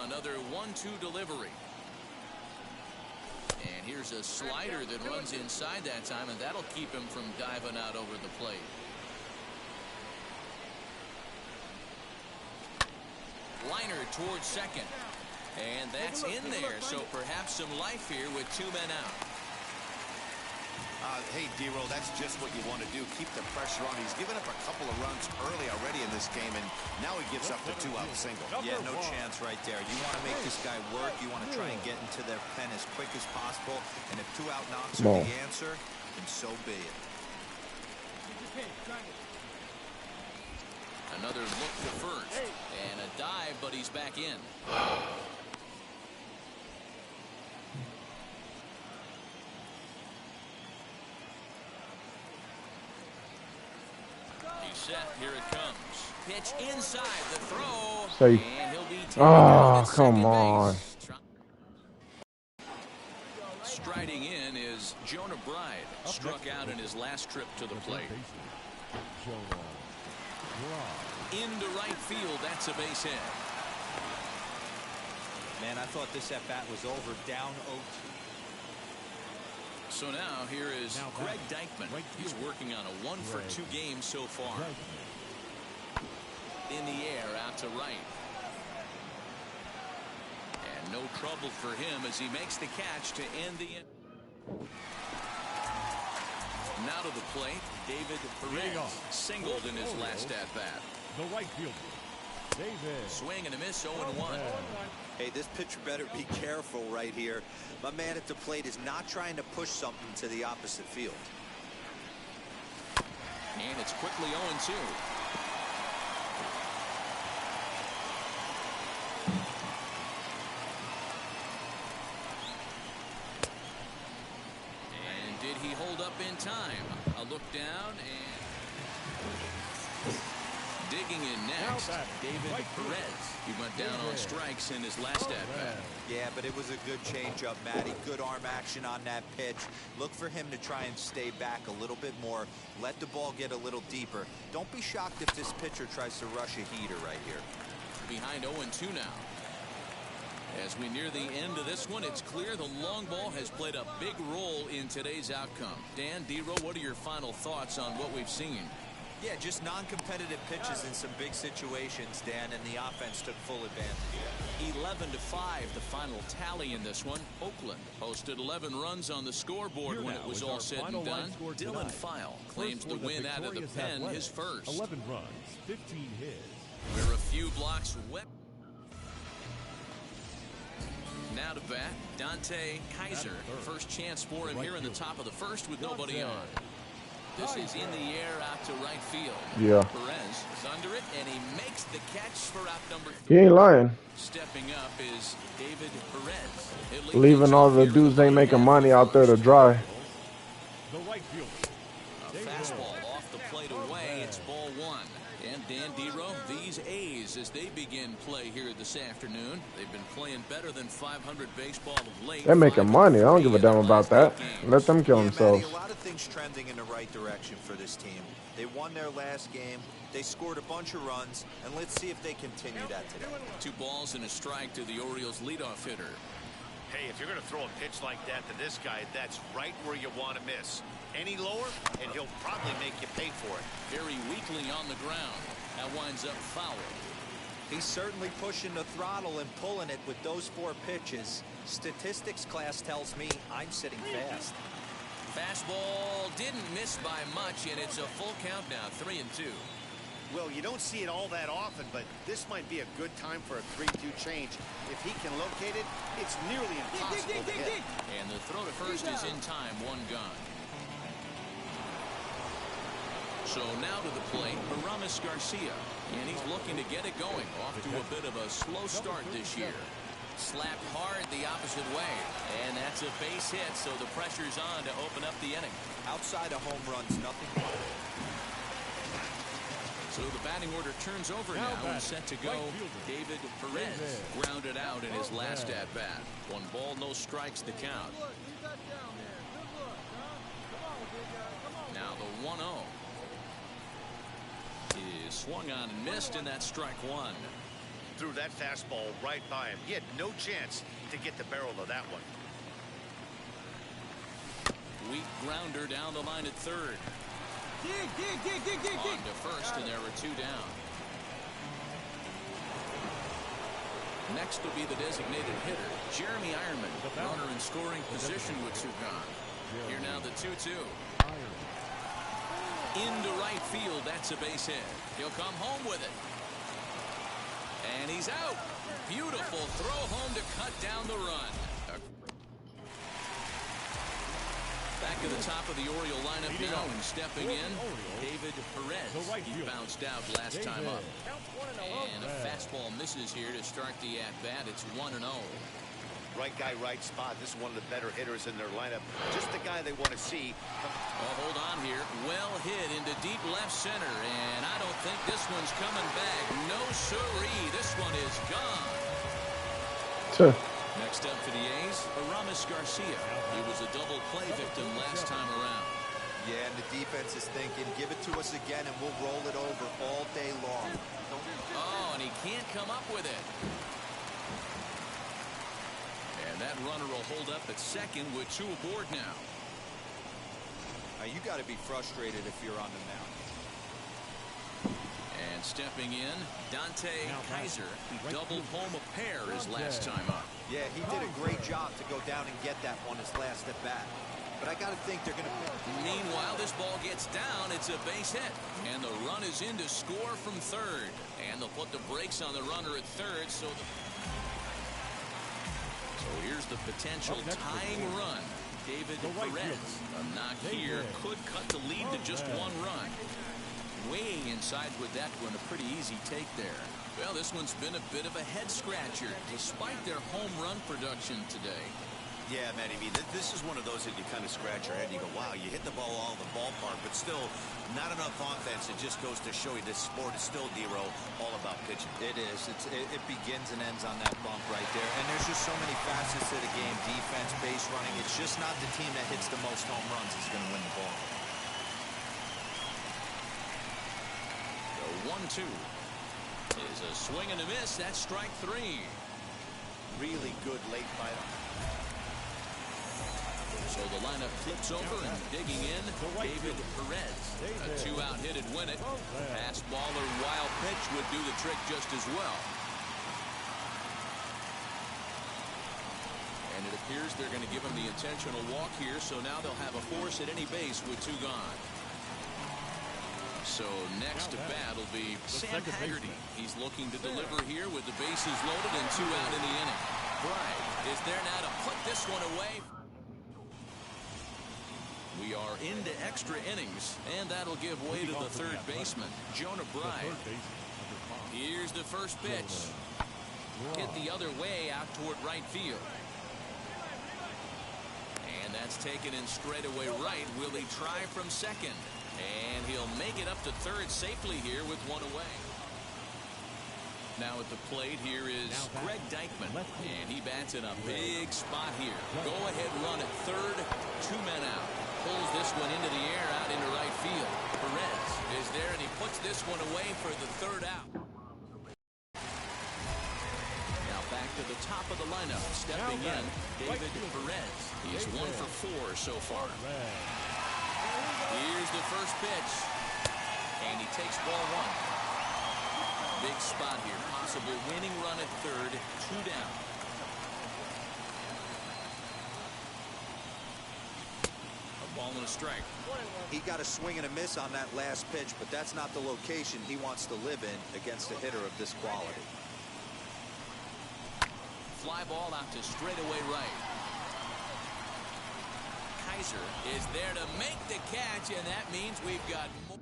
Another 1-2 delivery. And here's a slider that runs inside that time, and that'll keep him from diving out over the plate. Liner towards second. And that's in there, so perhaps some life here with 2 men out. Hey, D-Roll, that's just what you want to do. Keep the pressure on. He's given up a couple of runs early already in this game, and now he gives up the 2-out single. Yeah, no chance right there. You want to make this guy work. You want to try and get into their pen as quick as possible. And if 2-out knocks are the answer, then so be it. Another look to first. And a dive, but he's back in. Set. Here it comes. Pitch inside the throw. Safe. And he'll be oh, come on. Striding in is Jonah Bride. Struck out in his last trip to the plate. Into right field. That's a base hit. Man, I thought this at-bat was over. Down 0-2. So now here is Greg Deichmann. He's working on a 1-for-2 game so far. In the air out to right. And no trouble for him as he makes the catch to end the inning. Now to the plate, David Perez singled in his last at-bat. The right fielder, David. Swing and a miss, 0-1. Hey, this pitcher better be careful right here. My man at the plate is not trying to push something to the opposite field. And it's quickly 0-2. And did he hold up in time? A look down and digging in next, David Perez. He went down on strikes in his last at-bat. Yeah, but it was a good changeup, Matty. Good arm action on that pitch. Look for him to try and stay back a little bit more. Let the ball get a little deeper. Don't be shocked if this pitcher tries to rush a heater right here. Behind 0-2 now. As we near the end of this one, it's clear the long ball has played a big role in today's outcome. Dan, D-Row, what are your final thoughts on what we've seen? Yeah, just non-competitive pitches in some big situations, Dan, and the offense took full advantage. 11-5, the final tally in this one. Oakland posted 11 runs on the scoreboard when it was all said and done. Dylan File claims the win out of the pen, his first. 11 runs, 15 hits. We're a few blocks wet. Now to bat, Dante Kaiser. First chance for him here in the top of the first with nobody on. This is in the air out to right field. Yeah. Perez is under it, and he makes the catch for out number 3. He ain't lying. Stepping up is David Perez. Leaving all the dudes ain't making money out there to dry. The right fielder. A fastball off the plate away. It's ball 1. And Dan D-Row, these A's, as they begin play here this afternoon, they've been playing better than 500 baseball of late. They're making money. I don't give a damn about that. Let them kill themselves. Matty, a lot of things trending in the right direction for this team. They won their last game. They scored a bunch of runs, and let's see if they continue that today. 2 balls and a strike to the Orioles leadoff hitter. Hey, if you're going to throw a pitch like that to this guy, that's right where you want to miss. Any lower, and he'll probably make you pay for it. Very weakly on the ground. That winds up foul. He's certainly pushing the throttle and pulling it with those 4 pitches. Statistics class tells me I'm sitting fast. Fastball didn't miss by much, and it's a full count now, 3-2. Well, you don't see it all that often, but this might be a good time for a 3-2 change. If he can locate it, it's nearly impossible to hit. And the throw to first is in time, 1 gone. So now to the plate, Aramis Garcia. And he's looking to get it going. Off to a bit of a slow start this year. Slapped hard the opposite way. And that's a base hit, so the pressure's on to open up the inning. Outside of home runs, nothing more. So the batting order turns over now and set to go. David Perez grounded out in his last at-bat. 1 ball, no strikes to count. Now the 1-0 is swung on and missed, and that's strike 1. Threw that fastball right by him. He had no chance to get the barrel of that one. Weak grounder down the line at third. On to first, and there are 2 down. Next will be the designated hitter, Jeremy Ironman. Runner in scoring position with 2 gone. Here now the 2-2. Into right field. That's a base hit. He'll come home with it. And he's out. Beautiful throw home to cut down the run. Back to the top of the Oriole lineup now, and stepping in, David Perez. He bounced out last time up. And a fastball misses here to start the at-bat. It's 1-0. Right guy, right spot. This is one of the better hitters in their lineup. Just the guy they want to see. Oh, hold on here. Well hit into deep left center, and I don't think this one's coming back. No siree. This one is gone. Next up for the A's, Aramis Garcia. He was a double play victim last time around. Yeah, and the defense is thinking, give it to us again and we'll roll it over all day long. Oh, and he can't come up with it. And that runner will hold up at second with 2 aboard now. Now you got to be frustrated if you're on the mound. And stepping in, Dante Kaiser. He doubled home a pair his last time up. Yeah, he did a great job to go down and get that one his last at bat. But I got to think they're going to... Meanwhile, this ball gets down. It's a base hit. And the run is in to score from third. And they'll put the brakes on the runner at third. So here's the potential tying run. David Perez. A knock here could cut the lead to just 1 run. Weighing inside with that one, a pretty easy take there. Well, this one's been a bit of a head scratcher despite their home run production today. Yeah, Matty B, this is one of those that you kind of scratch your head and you go, wow, you hit the ball all the ballpark, but still not enough offense. It just goes to show you this sport is still, D-Row, all about pitching. It is. It begins and ends on that bump right there. And there's just so many facets to the game. Defense, base running. It's just not the team that hits the most home runs is going to win the ball. 1-2 is a swing and a miss. That's strike 3. Really good late fighter. So the lineup flips over and digging in, David Perez. A 2-out hit would win it. Fastball or wild pitch would do the trick just as well. And it appears they're going to give him the intentional walk here, so now they'll have a force at any base with 2 gone. So next to bat will be Sam Haggerty. He's looking to deliver here with the bases loaded and 2 out in the inning. Bride is there now to put this one away. We are into extra innings, and that'll give way to the third baseman, Jonah Bride. Here's the first pitch. Hit the other way out toward right field. And that's taken in straightaway right. Will he try from second? And he'll make it up to third safely here with 1 away. Now at the plate here is Greg Deichmann, and he bats in a big spot here. Go ahead run at third, 2 men out. Pulls this one into the air out into right field. Perez is there, and he puts this one away for the 3rd out. Now back to the top of the lineup. Stepping in, David Perez. He's 1 for 4 so far. Here's the first pitch, and he takes ball 1. Big spot here, possible winning run at third, 2 down. A ball and a strike. He got a swing and a miss on that last pitch, but that's not the location he wants to live in against a hitter of this quality. Fly ball out to straightaway right. Kaiser is there to make the catch, and that means we've got more.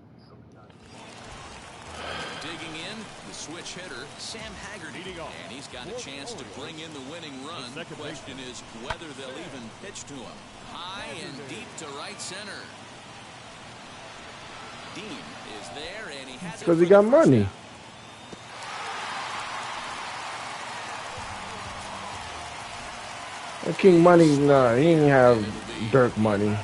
Digging in, the switch hitter, Sam Haggerty, and he's got a chance to bring in the winning run. The question is whether they'll even pitch to him. High and deep to right center. Dean is there, and he has it because he got money. King Money, nah, he didn't have Dirk money.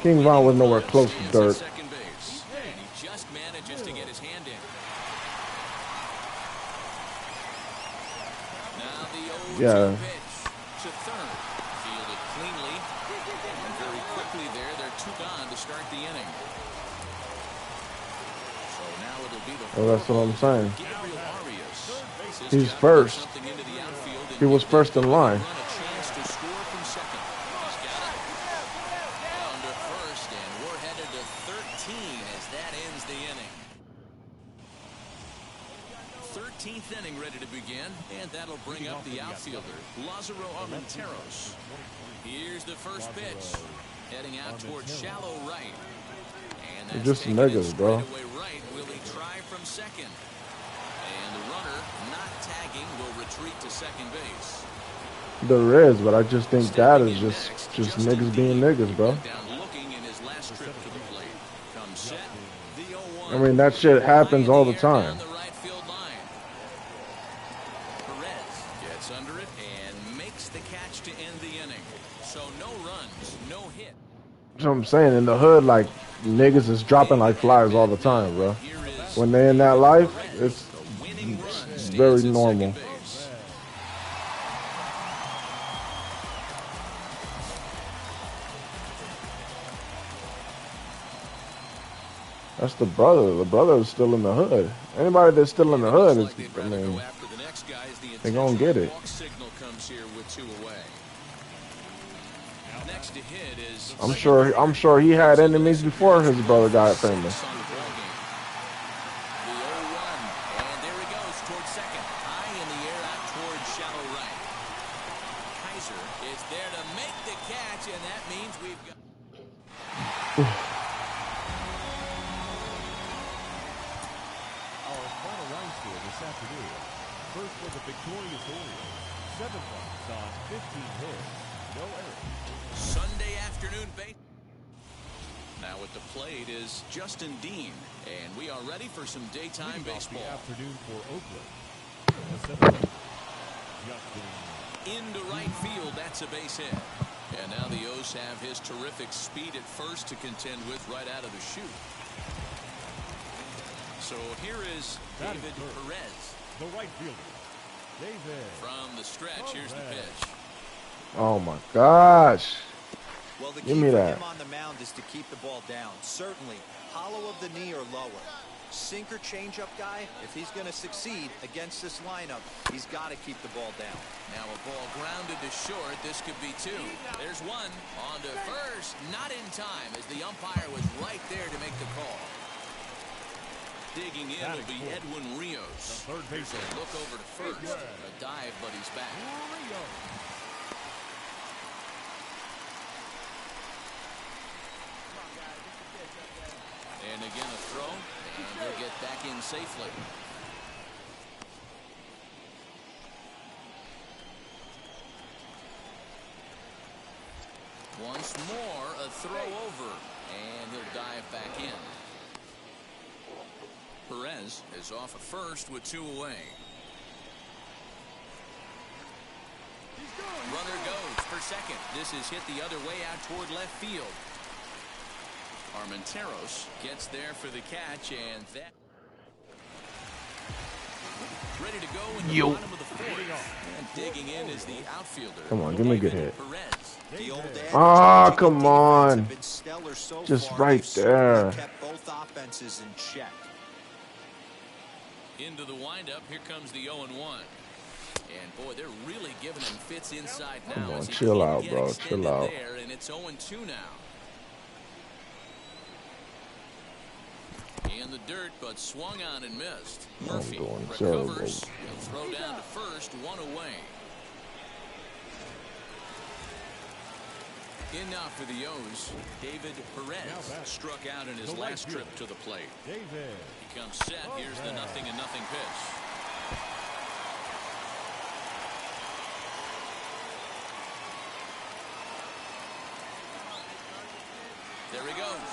King Von was nowhere close to Dirk. Second base, and he just manages to get his hand in. Now the 0-2 pitch to third, fielded cleanly, and very quickly there. They're 2 gone to start the inning. So now it'll be the. Well, that's what I'm saying. Gabriel Arias. He's first. He was first in line. and that'll bring up the outfielder, Lázaro Armenteros. Here's the first pitch, heading out towards shallow right. And that's just taken niggas, it bro. straightaway right. Will he try from second? And the runner, not tagging, will retreat to second base. There is, but I just think that is just niggas being niggas, bro. Down looking in his last trip to the plate. Comes set. The 0-1. I mean, that shit happens all the time. Down the right field line. Perez gets under it and makes the catch to end the inning. So no runs, no hit. That's what I'm saying. In the hood, like, niggas is dropping like flies all the time, bro. When they in that life, it's very normal. That's the brother. The brother is still in the hood. Anybody that's still in the hood is, I mean, they gonna get it. I'm sure he had enemies before his brother got famous. First for the victorious Orioles, 7 runs on 15 hits, no errors. Sunday afternoon base. Now at the plate is Justin Dean, and we are ready for some daytime baseball. Afternoon for Oakland. Justin. Into right field, that's a base hit. And now the O's have his terrific speed at first to contend with right out of the chute. So here is David Perez. The right fielder, David. From the stretch, here's the pitch. Oh my gosh. Well, the Give key me for that. him on the mound is to keep the ball down. Certainly, hollow of the knee or lower. Sinker changeup guy, if he's going to succeed against this lineup, he's got to keep the ball down. Now a ball grounded to short. This could be two. There's one. On to first. Not in time as the umpire was right there to make the call. Digging in will be Edwin Rios. Third base. Look over to first. A dive, but he's back. And again a throw. And he'll get back in safely. Once more, a throw over. And he'll dive back in. Perez is off at first with 2 away. Runner goes for second. This is hit the other way out toward left field. Armenteros gets there for the catch, and that ready to go in the bottom of the 4th. And digging in is the outfielder. Come on, give me a good hit. Ah, come on. Just right there. Kept both offenses in check. Into the windup, here comes the 0-1. And boy, they're really giving him fits inside now. Come on, chill out, bro. Chill out. There, and it's 0-2 now. In the dirt, but swung on and missed. Murphy recovers. He'll throw down to first, 1 away. In now for the O's, David Perez struck out in his last trip to the plate. David. He comes set. Here's the 0-0 pitch. There he goes.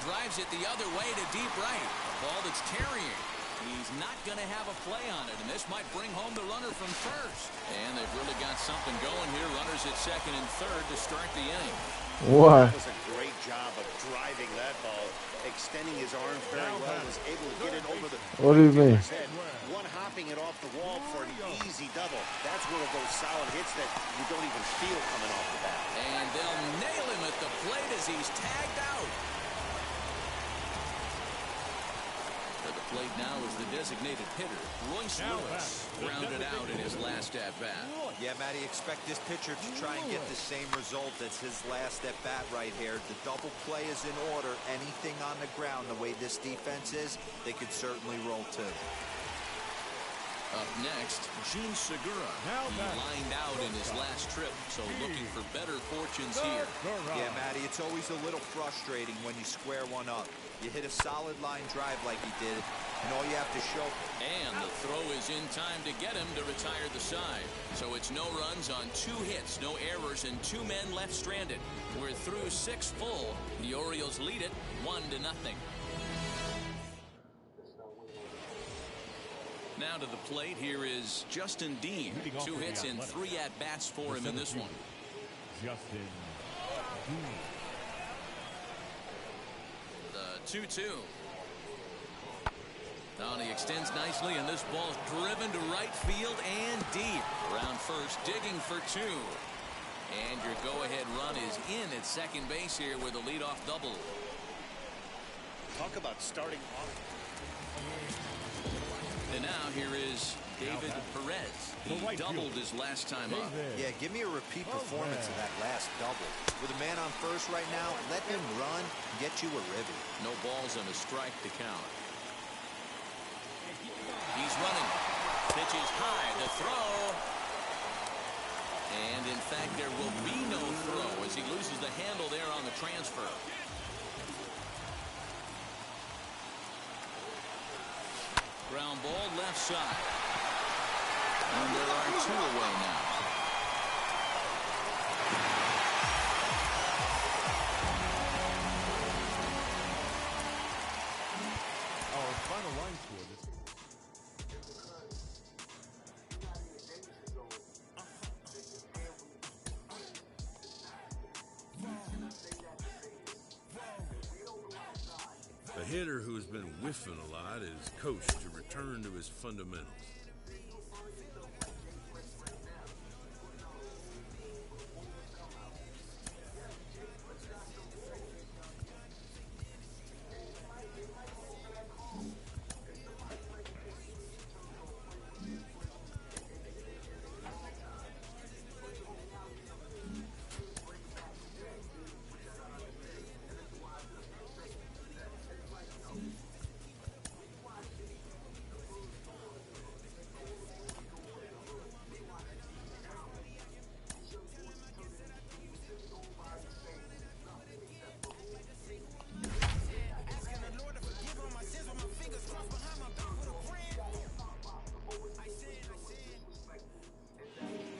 Drives it the other way to deep right. A ball that's carrying. He's not going to have a play on it, and this might bring home the runner from first. And they've really got something going here. Runners at second and third to start the inning. What? That was a great job of driving that ball, extending his arms very well, was able to get it over the What do you mean? head, one hopping it off the wall for an easy double. That's one of those solid hits that you don't even feel coming off the bat. And they'll nail him at the plate as he's tagged out. For the plate now is the designated hitter, Royce Lewis, grounded out in his last at-bat. Yeah, Matty, expect this pitcher to try and get the same result as his last at-bat right here. The double play is in order. Anything on the ground, the way this defense is, they could certainly roll too. Up next, Jun Segura. He lined out in his last trip, so looking for better fortunes here. Yeah, Matty, it's always a little frustrating when you square one up. You hit a solid line drive like he did, and all you have to show. And the throw is in time to get him to retire the side. So it's no runs on 2 hits, no errors, and 2 men left stranded. We're through 6 full. The Orioles lead it 1-0. Now to the plate, here is Justin Dean. 2 hits and 3 at-bats for him in this one. Justin Dean. The 2-2. Now he extends nicely, and this ball's driven to right field and deep. Around first, digging for 2. And your go-ahead run is in at second base here with a leadoff double. Talk about starting off. And now here is David Perez. He doubled his last time up. Yeah, give me a repeat performance of that last double. With a man on first right now, let him run and get you a ribby. No balls and a strike to count. He's running. Pitches high. The throw. And in fact, there will be no throw as he loses the handle there on the transfer. Ground ball left side. And there are 2 away now. Our final line score this A hitter who's been whiffing a lot is coached to return to his fundamentals.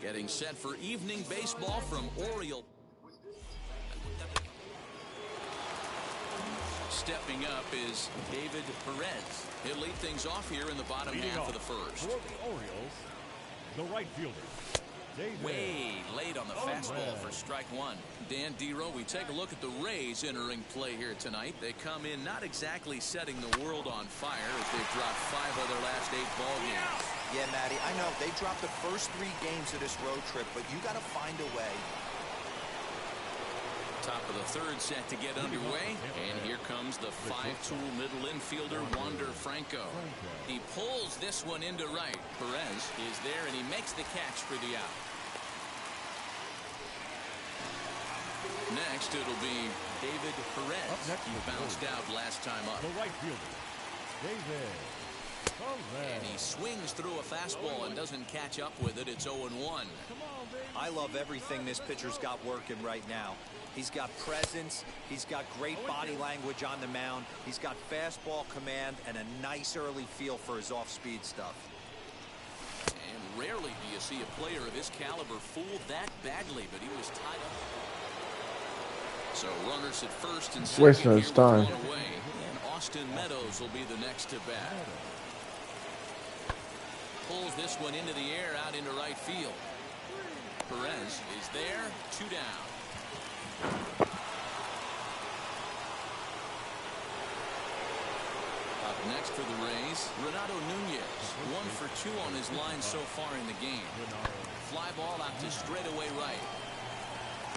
Getting set for evening baseball from Oriole. Stepping up is David Perez. He'll lead things off here in the bottom half of the first. for the Orioles, the right fielder, David. Way late on the fastball for strike 1. Dan Dero, we take a look at the Rays entering play here tonight. They come in not exactly setting the world on fire as they've dropped 5 of their last 8 ball games. Yeah, Matty, I know they dropped the first 3 games of this road trip, but you got to find a way. Top of the 3rd set to get underway, and here comes the 5-tool middle infielder Wander Franco. He pulls this one into right. Perez is there, and he makes the catch for the out. Next, it'll be David Perez. He bounced out last time up. The right fielder, David. And he swings through a fastball and doesn't catch up with it. It's 0-1. I love everything this pitcher's got working right now. He's got presence. He's got great body language on the mound. He's got fastball command and a nice early feel for his off-speed stuff. And rarely do you see a player of his caliber fooled that badly, but he was tied up. So runners at first and second wasting his time. Away, and Austin Meadows will be the next to bat. Pulls this one into the air out into right field. Perez is there, 2 down. Up next for the Rays, Renato Nunez, 1 for 2 on his line so far in the game. Fly ball out to straightaway right.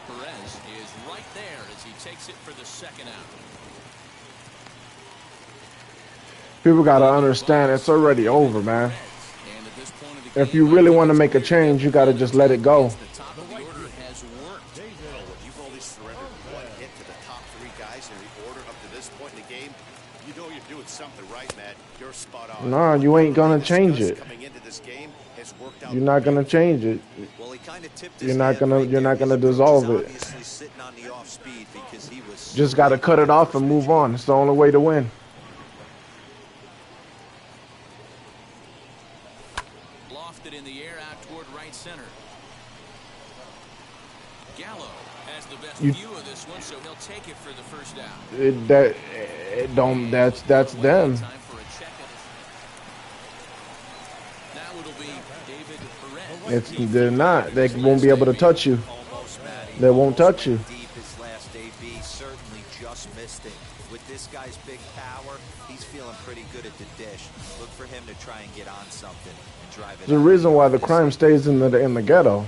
Perez is right there as he takes it for the 2nd out. People got to understand it's already over, man. If you really want to make a change, you got to just let it go. You've only surrendered 1 hit to the top 3 guys in the order up to this point in the game. You know you're doing something right, Matt. You're spot on. Nah, you ain't going to change it. Coming into this game, has worked out. You're not gonna change it. Well, he kind of tipped You're his not hand gonna. right You're there. not gonna His approach dissolve is it. obviously sitting on the off speed because he was Just got to cut it off and move on. It's the only way to win. Lofted in the air out toward right center. Gallo has the best view of this one, so he'll take it for the first down. It don't. That's them. Time for a check. Now it'll be David Perez. They're not. They won't be able to touch you. almost, Matty. They won't touch you. Deep his last AB, certainly just missed it. With this guy's big power, he's feeling pretty good at the dish. Look for him to try and get on something and drive it. There's a reason why the crime stays in the ghetto.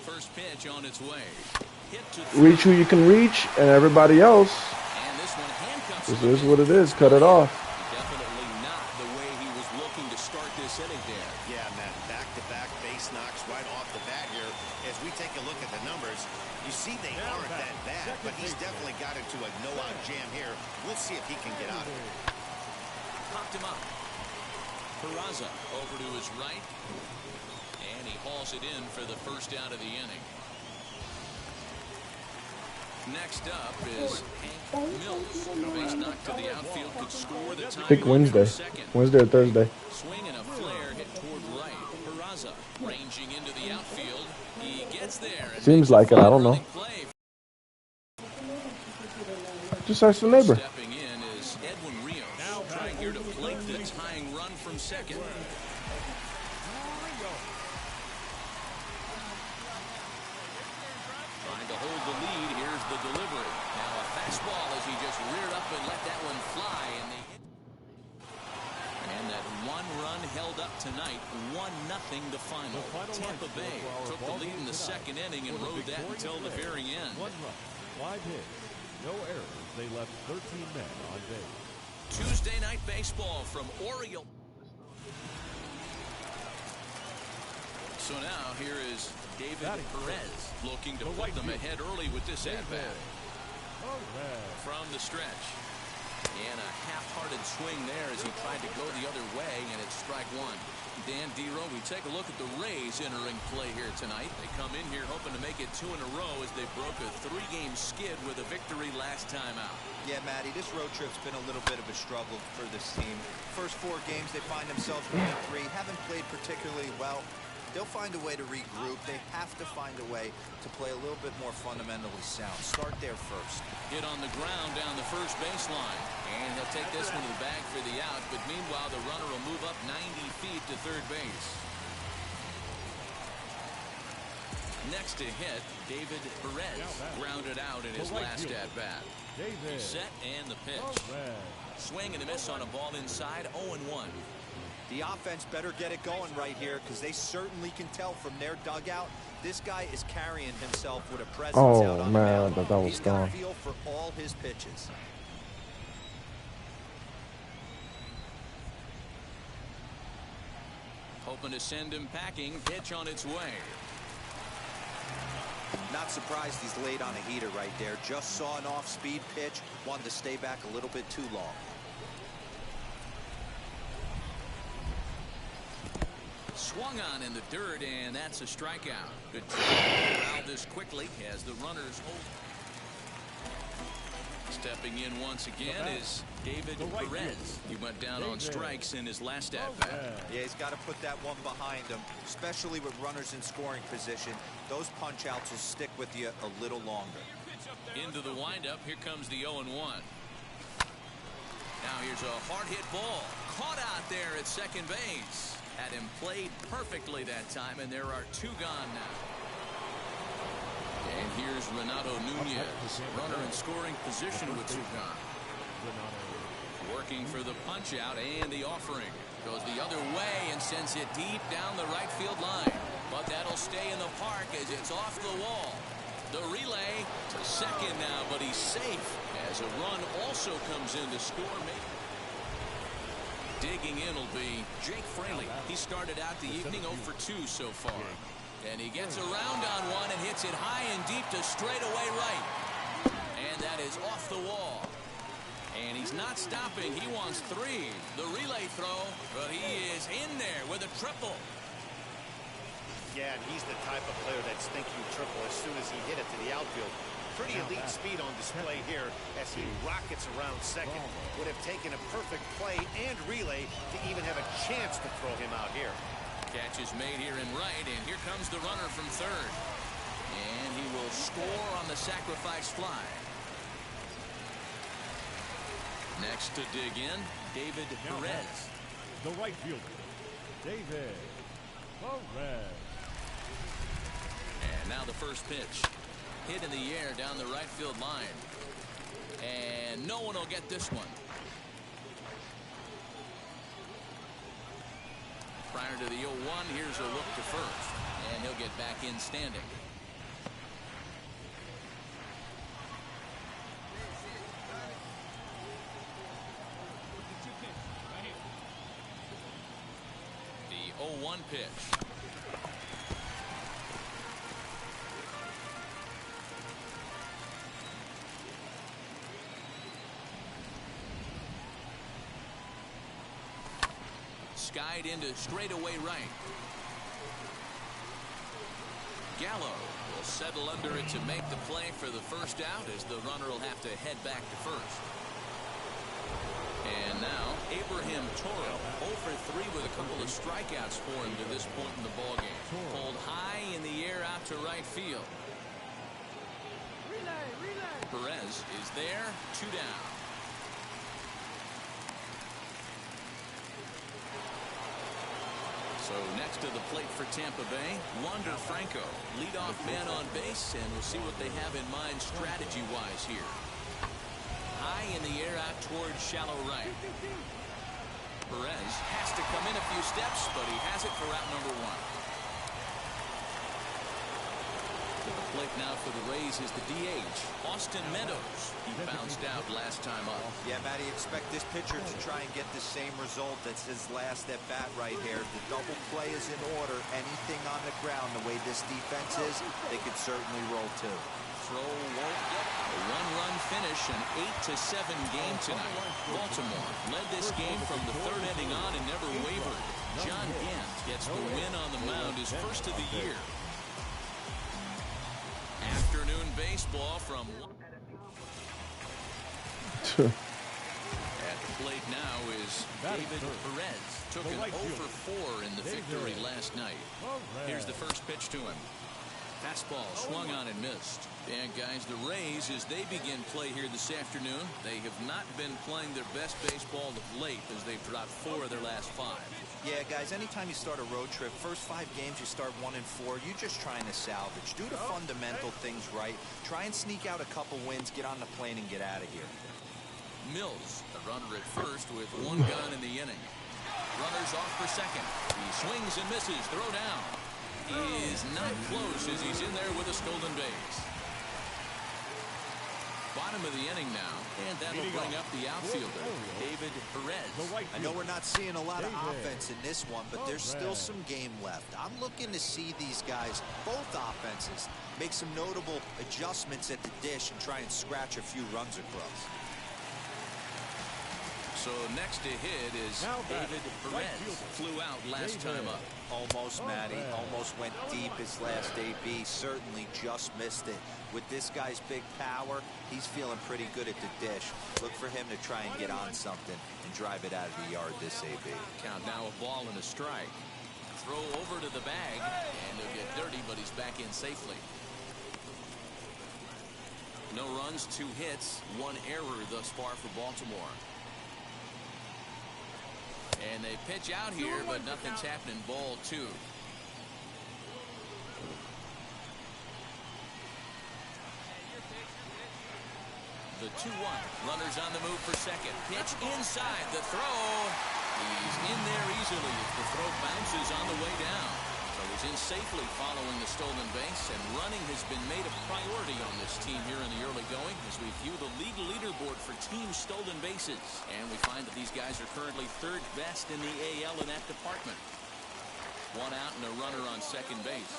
First pitch on its way. Hit to Reach who you can reach, and everybody else. and this one handcuffs This him. is what it is. Cut it off. Definitely not the way he was looking to start this inning there. Yeah, Matt, back-to-back base knocks right off the bat here. As we take a look at the numbers, you see they aren't that bad, but he's definitely got into a no-out jam here. We'll see if he can get out of it. Popped him up. Peraza over to his right. And he hauls it in for the first out of the inning. Next up is Hank Mills. Base knock to the outfield could score the time. Pick Wednesday. Wednesday or Thursday. Swing and a flare hit toward right. Peraza ranging into the outfield. He gets there. And Seems makes a like it. I don't know. fine running play. Just ask the neighbor. Stepping in is Edwin Rios, trying here to plate the tying run from second. Trying to hold the lead. Here's the delivery. Now a fastball as he just reared up and let that one fly. And that one run held up tonight. 1-0 the final. Tampa Bay took the lead in the second inning and rode that until the very end. 1 run, 5 hits, no errors. They left 13 men on base. Tuesday night baseball from Oriole. So now here is David Perez looking to put them ahead early with this at-bat. From the stretch. And a half-hearted swing there as he tried to go the other way, and it's strike one. Dan Dero, we take a look at the Rays entering play here tonight. They come in here hoping to make it 2 in a row as they broke a 3-game skid with a victory last time out. Yeah, Matty, this road trip's been a little bit of a struggle for this team. First 4 games, they find themselves 1-3, haven't played particularly well. They'll find a way to regroup. They have to find a way to play a little bit more fundamentally sound. Start there first. Hit on the ground down the first baseline. And he'll take this one to the bag for the out. But meanwhile, the runner will move up 90 feet to third base. Next to hit, David Perez grounded out in his last at-bat. He's set and the pitch. Swing and a miss on a ball inside, 0-1. The offense better get it going right here because they certainly can tell from their dugout this guy is carrying himself with a presence out on the mound. that was He's got a gone. feel for all his pitches. Hoping to send him packing. Pitch on its way. Not surprised he's laid on a heater right there. Just saw an off-speed pitch. Wanted to stay back a little bit too long. Swung on in the dirt, and that's a strikeout. Good job to corral this quickly as the runners hold. Stepping in once again is David Perez. He went down on strikes in his last at-bat. Yeah, he's got to put that one behind him, especially with runners in scoring position. Those punch-outs will stick with you a little longer. Into the windup, here comes the 0-1. Now here's a hard-hit ball. Caught out there at second base. Had him played perfectly that time, and there are 2 gone now. And here's Renato Nunez, runner in scoring position with 2 gone. Working for the punch-out and the offering. Goes the other way and sends it deep down the right field line. But that'll stay in the park as it's off the wall. The relay to second now, but he's safe as a run also comes in to score. Digging in will be Jake Fraley. He started out the evening 0 for 2 so far. And he gets around on one and hits it high and deep to straightaway right. And that is off the wall. And he's not stopping. He wants 3. The relay throw, but he is in there with a triple. Yeah, and he's the type of player that's thinking triple as soon as he hit it to the outfield. Pretty elite speed on display here as he rockets around second. Would have taken a perfect play and relay to even have a chance to throw him out here. Catch is made here in right, and here comes the runner from third. And he will score on the sacrifice fly. Next to dig in, David Perez. The right fielder, David Perez. And now the first pitch. Hit in the air down the right field line. And no one will get this one. Prior to the 0-1, here's a look to first. And he'll get back in standing. The 0-1 pitch. Skied into straightaway right. Gallo will settle under it to make the play for the first out as the runner will have to head back to first. And now Abraham Toro 0 for 3 with a couple of strikeouts for him to this point in the ballgame. Pulled high in the air out to right field. Perez is there, 2 down. So next to the plate for Tampa Bay, Wander Franco, leadoff man on base, and we'll see what they have in mind strategy-wise here. High in the air out towards shallow right. Perez has to come in a few steps, but he has it for out number 1. To the plate now for the Rays is the DH, Austin Meadows. He bounced out last time up. Yeah, Matty, expect this pitcher to try and get the same result as his last at bat right here. The double play is in order. Anything on the ground, the way this defense is, they could certainly roll too. Throw won't get a 1-run finish, an 8-7 game tonight. Baltimore led this game from the 3rd inning on and never wavered. John Gant gets the win on the mound, his first of the year. Afternoon baseball from at the plate now is David Perez. Took an 0 for 4 in the victory last night. Here's the first pitch to him. Fastball swung on and missed. And guys, the Rays, as they begin play here this afternoon, they have not been playing their best baseball of late as they've dropped 4 of their last 5. Yeah, guys, anytime you start a road trip, first 5 games you start 1-4, you're just trying to salvage. Do the fundamental things right. Try and sneak out a couple wins, get on the plane, and get out of here. Mills, the runner at first with 1 gone in the inning. Runners off for second. He swings and misses. Throw down. He is not close as he's in there with a stolen base. Bottom of the inning now, and that'll bring up the outfielder, David Perez. I know we're not seeing a lot of offense in this one, but there's still some game left. I'm looking to see these guys, both offenses, make some notable adjustments at the dish and try and scratch a few runs across. So next to hit is David Perez. Flew out last time up. Almost, Matty. Almost went deep his last AB. Certainly just missed it. With this guy's big power, he's feeling pretty good at the dish. Look for him to try and get on something and drive it out of the yard this AB. Count now a ball and a strike. Throw over to the bag, and he'll get dirty, but he's back in safely. No runs, 2 hits, 1 error thus far for Baltimore. And they pitch out here, but nothing's happening. Ball 2. The 2-1. Runners on the move for second. Pitch inside. The throw. He's in there easily as the throw bounces on the way down. So he's in safely following the stolen base, and running has been made a priority on this team here in the early going as we view the league leaderboard for team stolen bases. And we find that these guys are currently 3rd best in the AL in that department. 1 out and a runner on second base.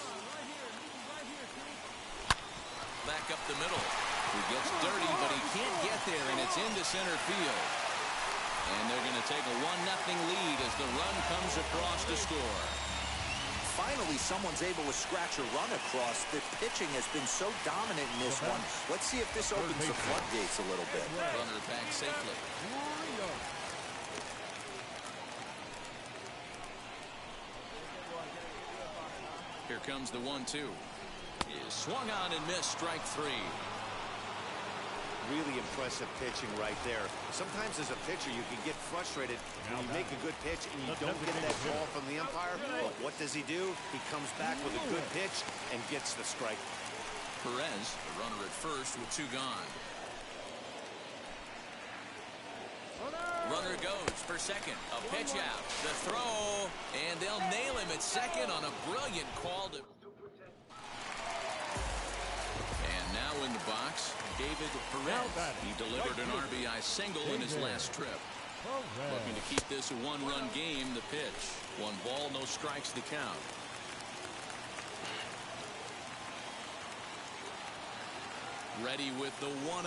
back up the middle. He gets dirty, but he can't get there, and it's into center field. And they're going to take a 1-0 lead as the run comes across to score. Finally, someone's able to scratch a run across. The pitching has been so dominant in this one. Let's see if this opens the floodgates a little bit. Runner back safely. Here comes the 1-2. Is swung on and missed, strike 3. Really impressive pitching right there. Sometimes as a pitcher you can get frustrated when you make a good pitch and you don't get that call from the umpire. But what does he do? He comes back with a good pitch and gets the strike. Perez, the runner at first with 2 gone. Runner goes for second. A pitch out. The throw. And they'll nail him at second on a brilliant call to... And now in the box, David Perez. He delivered an RBI single in his last trip. Looking to keep this a 1-run game. The pitch. 1 ball, no strikes to count. Ready with the 1-0.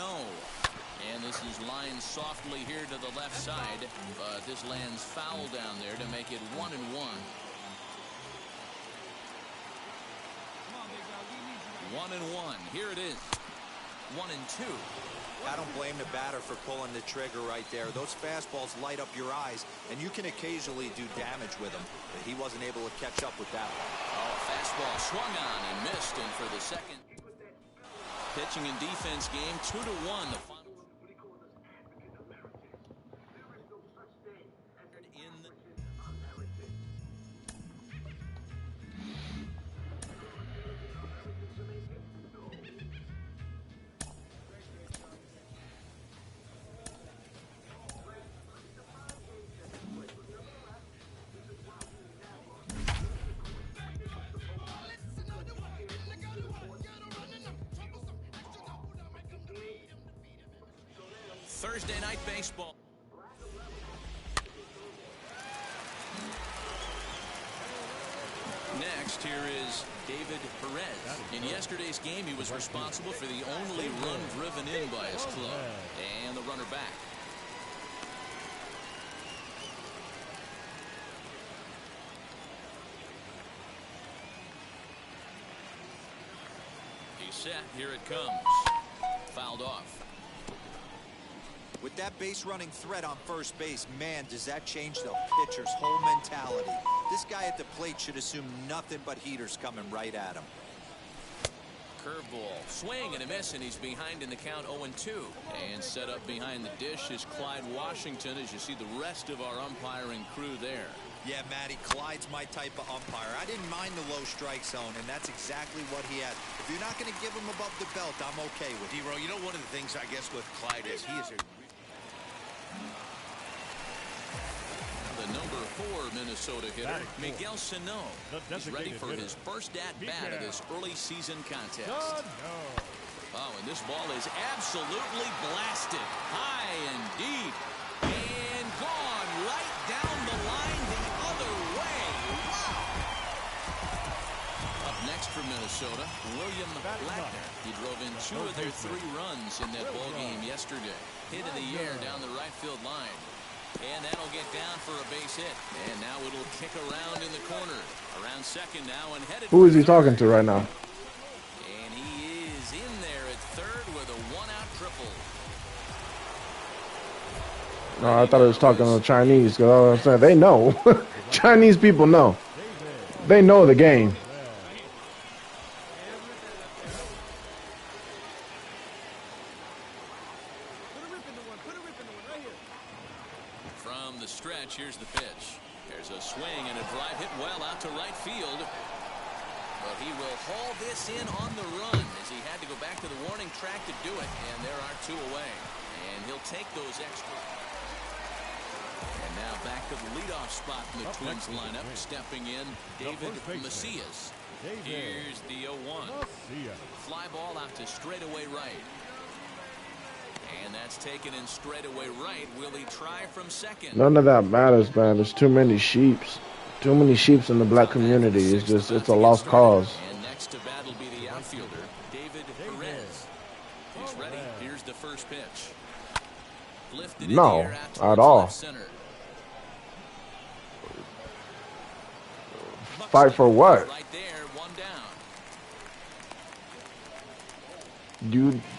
And this is lined softly here to the left side. But this lands foul down there to make it 1-1. One and one. Here it is. 1-2. I don't blame the batter for pulling the trigger right there. Those fastballs light up your eyes, and you can occasionally do damage with them. But he wasn't able to catch up with that one. Oh, fastball swung on and missed. And for the second pitching and defense game, 2-1. The final in the Thursday night baseball. Next, here is David Perez. In yesterday's game, he was responsible for the only run driven in by his club. And the runner back. He's set. Here it comes. Fouled off. With that base running threat on first base, man, does that change the pitcher's whole mentality. This guy at the plate should assume nothing but heaters coming right at him. Curveball, swing and a miss, and he's behind in the count 0-2. And set up behind the dish is Clyde Washington, as you see the rest of our umpiring crew there. Yeah, Matty, Clyde's my type of umpire. I didn't mind the low strike zone, and that's exactly what he had. If you're not going to give him above the belt, I'm okay with it. D-Row, you know, one of the things I guess with Clyde is he is a... The number 4 Minnesota hitter, Miguel Sano. He's ready for his first at-bat of this early season contest. Oh, and this ball is absolutely blasted. High and deep. And gone right down the line the other way. Wow. Up next for Minnesota, William Blackner. He drove in 2 of their 3 runs in that ball game yesterday. Hit in the air down the right field line. And that'll get down for a base hit. And now it'll kick around in the corner. Around second now and headed. Who is he talking to right now? And he is in there at third with a 1-out triple. No, I thought he was talking to Chinese. Because I was saying they know. Chinese people know. They know the game. From the stretch, here's the pitch. There's a swing and a drive hit well out to right field. But he will haul this in on the run as he had to go back to the warning track to do it. And there are 2 away. And he'll take those extra. And now back to the leadoff spot in the Twins lineup. Stepping in, David Macias. Here's the 0-1. Fly ball out to straightaway right. And that's taken in straightaway right. Will he try from second? None of that matters, man. There's too many sheeps. Too many sheeps in the black community. It's a lost cause. And next to bat will be the outfielder, David Perez. No, at all. Fight for what?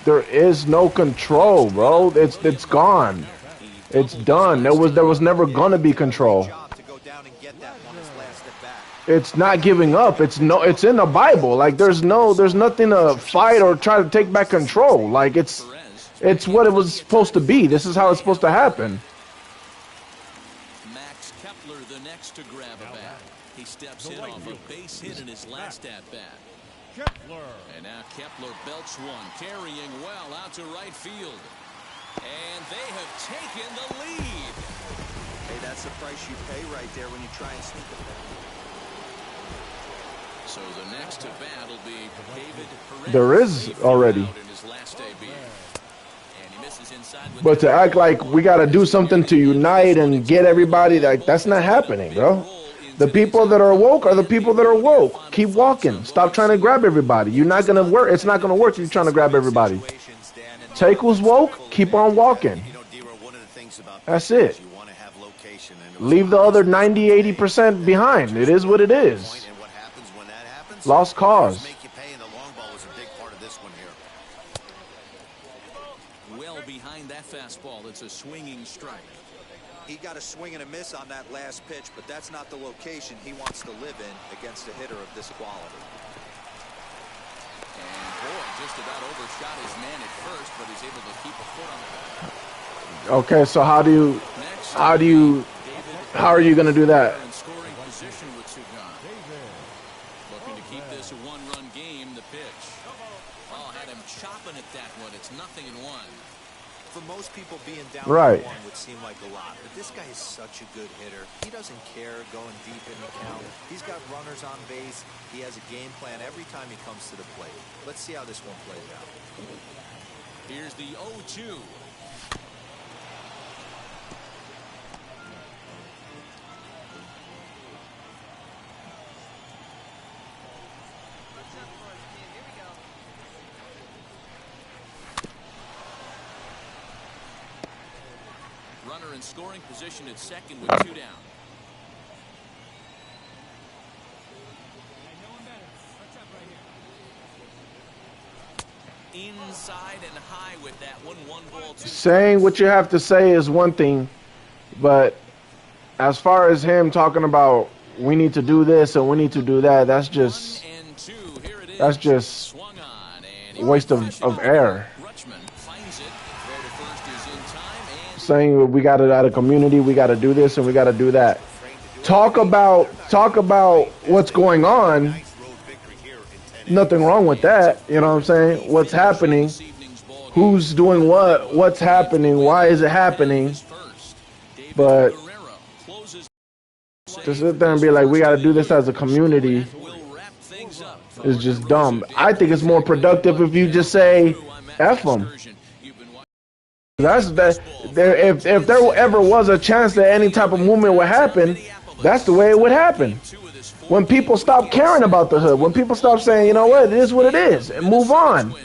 There is no control, bro. It's gone. It's done. There was never gonna be control. It's not giving up. It's in the Bible. Like there's nothing to fight or try to take back control. Like it's what it was supposed to be. This is how it's supposed to happen. Max Kepler, the next to grab a bat. He steps in off a base hit in his last at bat. And now Kepler belts one, carrying well out to right field. And they have taken the lead. Hey, that's the price you pay right there when you try and sneak it back. So the next to bat will be David Perez. There is already. In his last debut. And he misses inside with But to act like we got to do something to unite and get everybody, like that's not happening, bro. The people that are woke are the people that are woke. Keep walking. Stop trying to grab everybody. You're not gonna work. It's not gonna work if you're trying to grab everybody. Take who's woke. Keep on walking. That's it. Leave the other 90, 80% behind. It is what it is. Lost cause. Well behind that fastball. It's a swinging strike. He got a swing and a miss on that last pitch, but that's not the location he wants to live in against a hitter of this quality. And boy, just about overshot his man at first, but he's able to keep a foot on the ball. Okay, so how are you gonna do that? In scoring position with two gone. Looking to keep this a one-run game. The pitch. Oh, had him chopping at that one. It's 0-1. For most people, being down right. 1 would seem like a lot, but this guy is such a good hitter. He doesn't care going deep in the count. He's got runners on base. He has a game plan every time he comes to the plate. Let's see how this one plays out. Here's the 0-2. Runner in scoring position at second with 2 down. Inside and high with that one. 1-2. Saying what you have to say is one thing, but as far as him talking about we need to do this and we need to do that, that's just a waste of air. Saying we got it out of community, we got to do this and we got to do that. Talk about what's going on. Nothing wrong with that. You know what I'm saying? What's happening? Who's doing what? What's happening? Why is it happening? But to sit there and be like, we got to do this as a community is just dumb. I think it's more productive if you just say, F them. If there ever was a chance that any type of movement would happen, that's the way it would happen. When people stop caring about the hood, when people stop saying, you know what, it is what it is, and move on.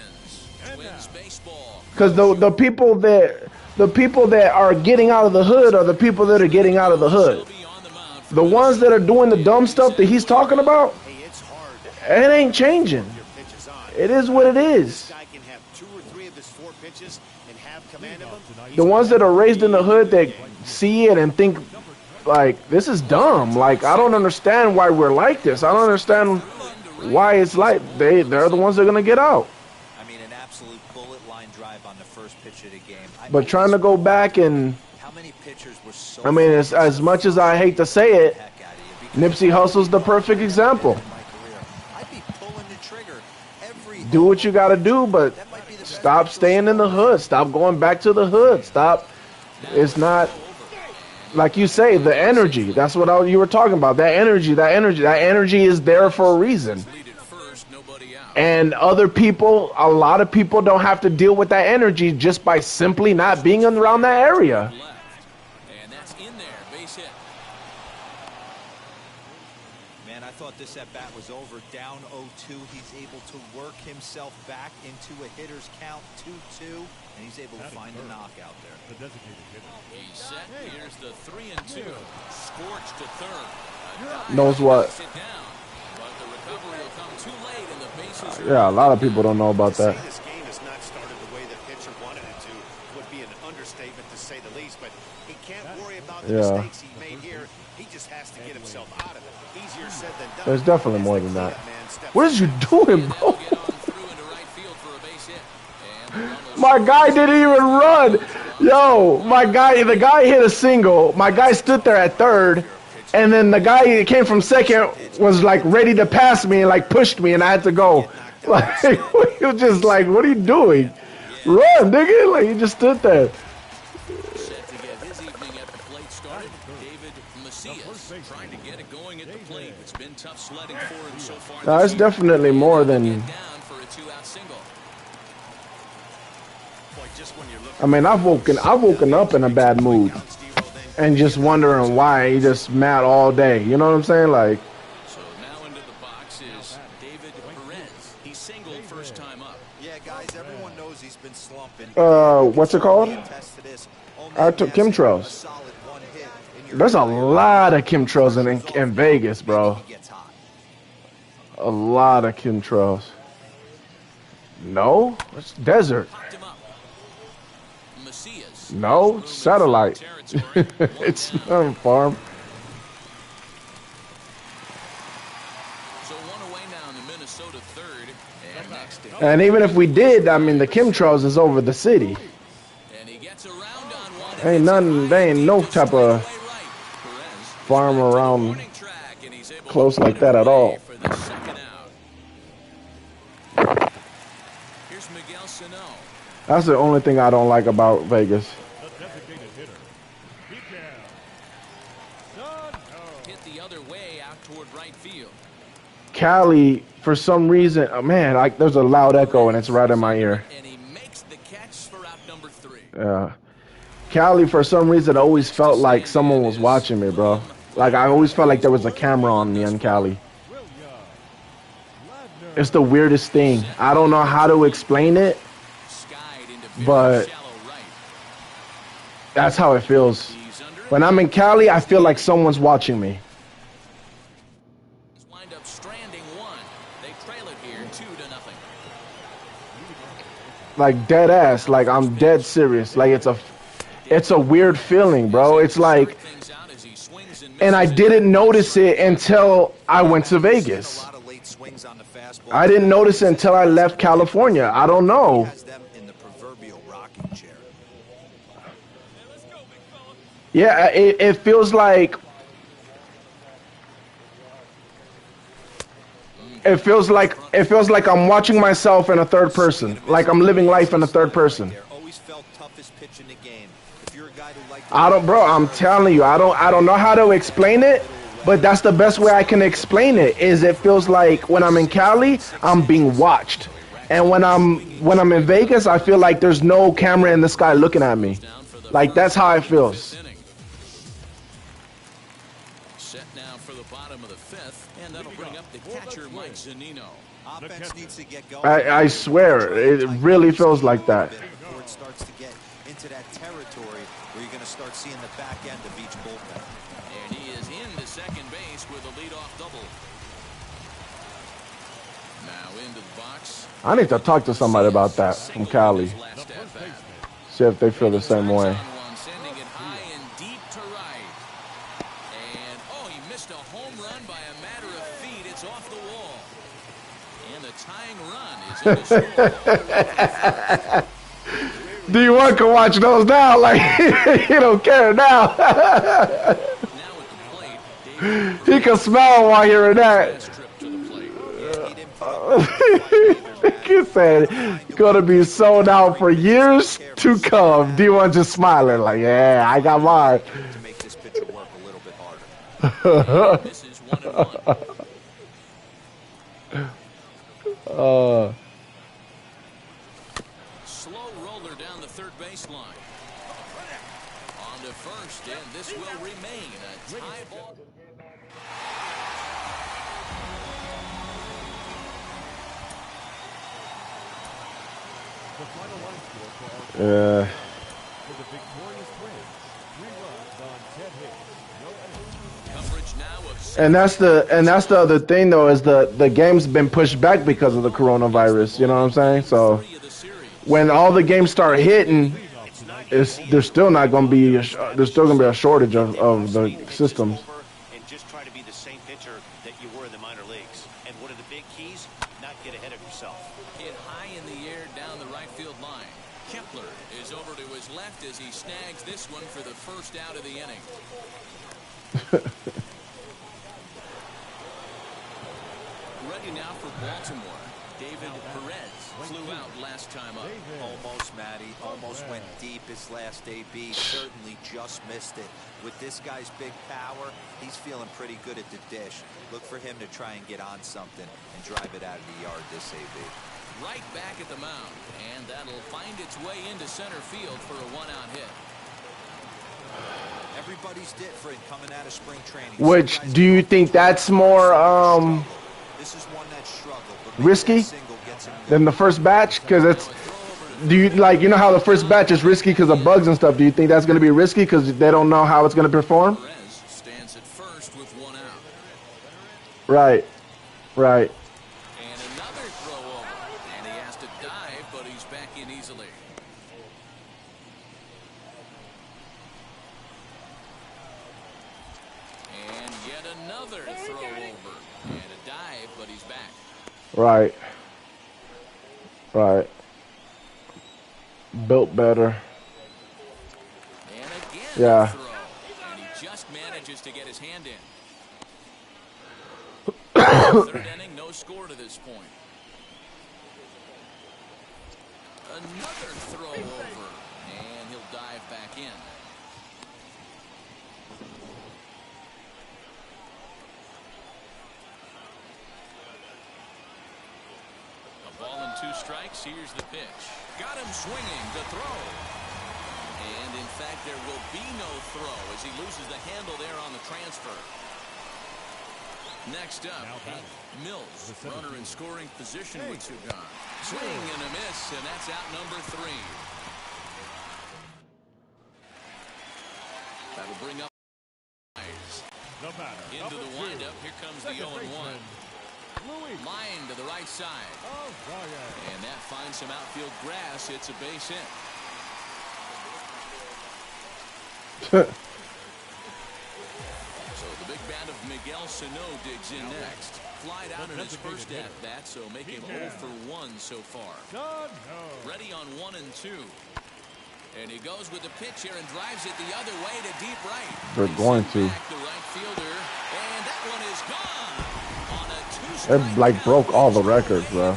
Because the people that are getting out of the hood are the people that are getting out of the hood. The ones that are doing the dumb stuff that he's talking about, it ain't changing. It is what it is. The ones that are raised in the hood that see it and think, like, this is dumb. Like, I don't understand why we're like this. I don't understand why it's like they're the ones that are going to get out. I mean, an absolute bullet line drive on the first pitch of the game. But trying to go back and, how many pitchers were so, I mean, as much as I hate to say it, Nipsey Hussle's the perfect example. Do what you got to do, but stop staying in the hood. Stop going back to the hood. Stop. It's not, like you say, the energy. That's what you were talking about. That energy is there for a reason. And other people, a lot of people don't have to deal with that energy just by simply not being around that area. And that's in there, base hit. Man, I thought this at-bat was over. Down 0-2. He's able to work himself back into a hitter's count, 2-2, and he's able to find the knockout there. The designated hitter. He's set. Here's the 3-2. Scorched to third. Knows what? Sit down, but the recovery will come too late, and the bases are Yeah, a lot of people don't know about that. This game has not started the way the pitcher wanted it to would be an understatement to say the least, but he can't worry about the mistakes he made here. He just has to get himself out of it. Easier said than done. There's definitely more than that. What is you doing, bro? My guy didn't even run. Yo, the guy hit a single. My guy stood there at third, and then the guy that came from second was like ready to pass me and like pushed me, and I had to go. Like, he was just like, what are you doing? Run, nigga. Like, he just stood there. Set to get his evening at the plate started. David Macias trying to get it going at the plate. It's been tough sledding for him so far. No, it's definitely more than. Down for a 2-out single. I mean, I've woken up in a bad mood, and just wondering why he just mad all day. You know what I'm saying? Like. So now into the box is David Perez. He singled first time up. Yeah, guys, everyone knows he's been slumping. What's it called? I took chemtrails. There's a lot of chemtrails in Vegas, bro. A lot of chemtrails. No, it's desert. No, satellite. It's not farm. So one away now in the Minnesota third. And next And even if we did, I mean, the chemtrails is over the city. and he gets around on one. Ain't nothing. There ain't no type of farm around Warning track, and he's able close to like put that it at away all. for the second out. Here's Miguel Sano. That's the only thing I don't like about Vegas. The designated hitter. Hit the other way out toward right field. Cali, for some reason, oh, man, like there's a loud echo and it's right in my ear. And he makes the catch for out number 3. Yeah. Cali, for some reason, always felt like someone was watching me, bro. Like, I always felt like there was a camera on me in Cali. It's the weirdest thing. I don't know how to explain it, but that's how it feels. When I'm in Cali, I feel like someone's watching me. Wind up stranding one. They trail it here 2-0. Like, dead ass. Like, I'm dead serious. Like, it's a weird feeling, bro. It's like, and I didn't notice it until I went to Vegas. I didn't notice it until I left California. I don't know. Yeah, it feels like I'm watching myself in a third person. Like I'm living life in a third person. I'm telling you, I don't know how to explain it, but that's the best way I can explain it. Is it feels like when I'm in Cali, I'm being watched, and when I'm in Vegas, I feel like there's no camera in the sky looking at me. Like that's how it feels. Set now for the bottom of the 5th, and that'll bring up the catcher Mike Zunino. Offense needs to get going. I swear, it really feels like that. Before it starts to get into that territory where you're going to start seeing the back end of each bullpen. And he is into second base with a leadoff double. Now into the box. I need to talk to somebody about that from Cali. See if they feel the same way. Sending it high and deep to right. And he missed a home run by a matter of feet. It's off the wall. And the tying run is in the score. D1 can watch those now, like he don't care now. He can smile while hearing that. He said gonna be sold out for years to come. D1 just smiling like, yeah, I got mine. To make this pitcher work a little bit harder. This is 1-1. Slow roller down the third baseline. On to first, and this will remain a tie ball. The final line score for our Yeah. for the victorious Twins. 3 runs on 10 hits, no errors. Coverage now of And that's the other thing though, is the game's been pushed back because of the coronavirus. You know what I'm saying? So when all the games start hitting, there's still not going to be a shortage of the systems. And just try to be the same pitcher that you were in the minor leagues. And one of the big keys, not get ahead of yourself. Hit high in the air down the right field line. Kepler is over to his left as he snags this one for the first out of the inning. Ready now for Baltimore. David Perez flew out last time up. Almost, Matty. Almost went deep his last AB. Certainly just missed it. With this guy's big power, he's feeling pretty good at the dish. Look for him to try and get on something and drive it out of the yard this AB. Right back at the mound, and that'll find its way into center field for a one-out hit. Everybody's different coming out of spring training. Which do you think that's more This is one that struggled, but risky than the first batch? Because it's you know how the first batch is risky because of bugs and stuff. Do you think that's going to be risky because they don't know how it's going to perform? Perez stands at first with one out. Right. And another throw over, and he has to dive, but he's back in easily. And yet another throw over, and a dive, but he's back. Right. Built better. And again, Yeah. throw, and he just manages to get his hand in. Third inning, no score to this point. Another throw over, and he'll dive back in. A ball and 2 strikes. Here's the pitch. Got him swinging. The throw. And in fact, there will be no throw as he loses the handle there on the transfer. Next up, Mills, runner in scoring position with 2 gone. Swing and a miss, and that's out number 3. That'll bring up into the windup. Here comes the 0-1. Line to the right side. And that finds some outfield grass. It's a base hit. So the big bat of Miguel Sano digs in next. Flied out in his first at-bat, so make him 0 for 1 so far. Ready on 1 and 2. And he goes with the pitch here and drives it the other way to deep right. They're going to. Back the right fielder, and that one is gone. On a 2-strike It like broke all the records, bro.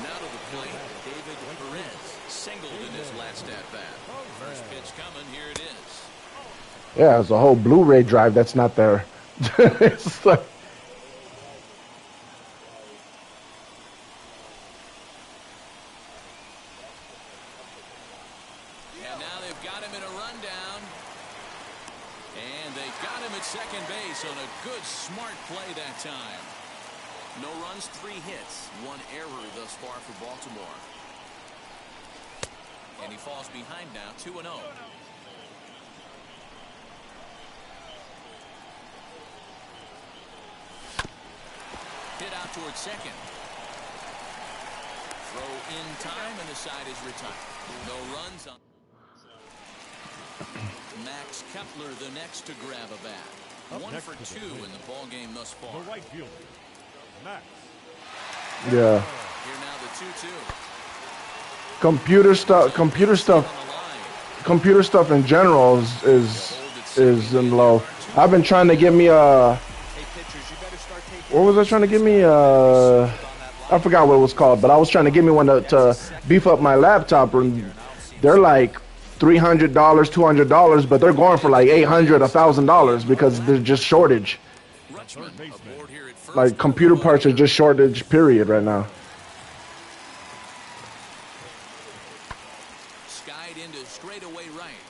Now to the plate, David Perez singled in his last at-bat. First pitch coming, here it is. Yeah, it's a whole Blu-ray drive that's not there. It's like, And now they've got him in a rundown. And they got him at second base on a good, smart play that time. No runs, 3 hits, 1 error thus far for Baltimore. And he falls behind now, 2-0. Hit out towards second. Throw in time, and the side is retired. No runs on. Max Kepler the next to grab a bat. 1 for 2 in the ball game thus far. The right fielder, Max. yeah. Here now the 2-2. Computer stuff in general is in low. I've been trying to get me what was I trying to get me? I forgot what it was called, but I was trying to get me one to beef up my laptop, and they're like $300, $200, but they're going for like $800, $1,000 because there's just shortage. Like computer parts are just shortage, period, right now. Skied into straightaway right.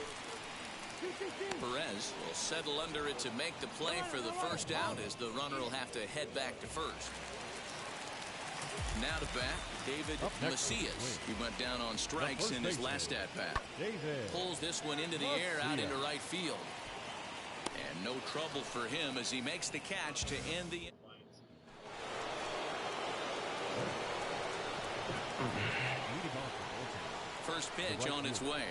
Perez will settle under it to make the play for the first out as the runner will have to head back to first. Now to bat, David Macias. He went down on strikes in his last at-bat. Pulls this one into the air out into right field. And no trouble for him as he makes the catch to end the... First pitch on its way.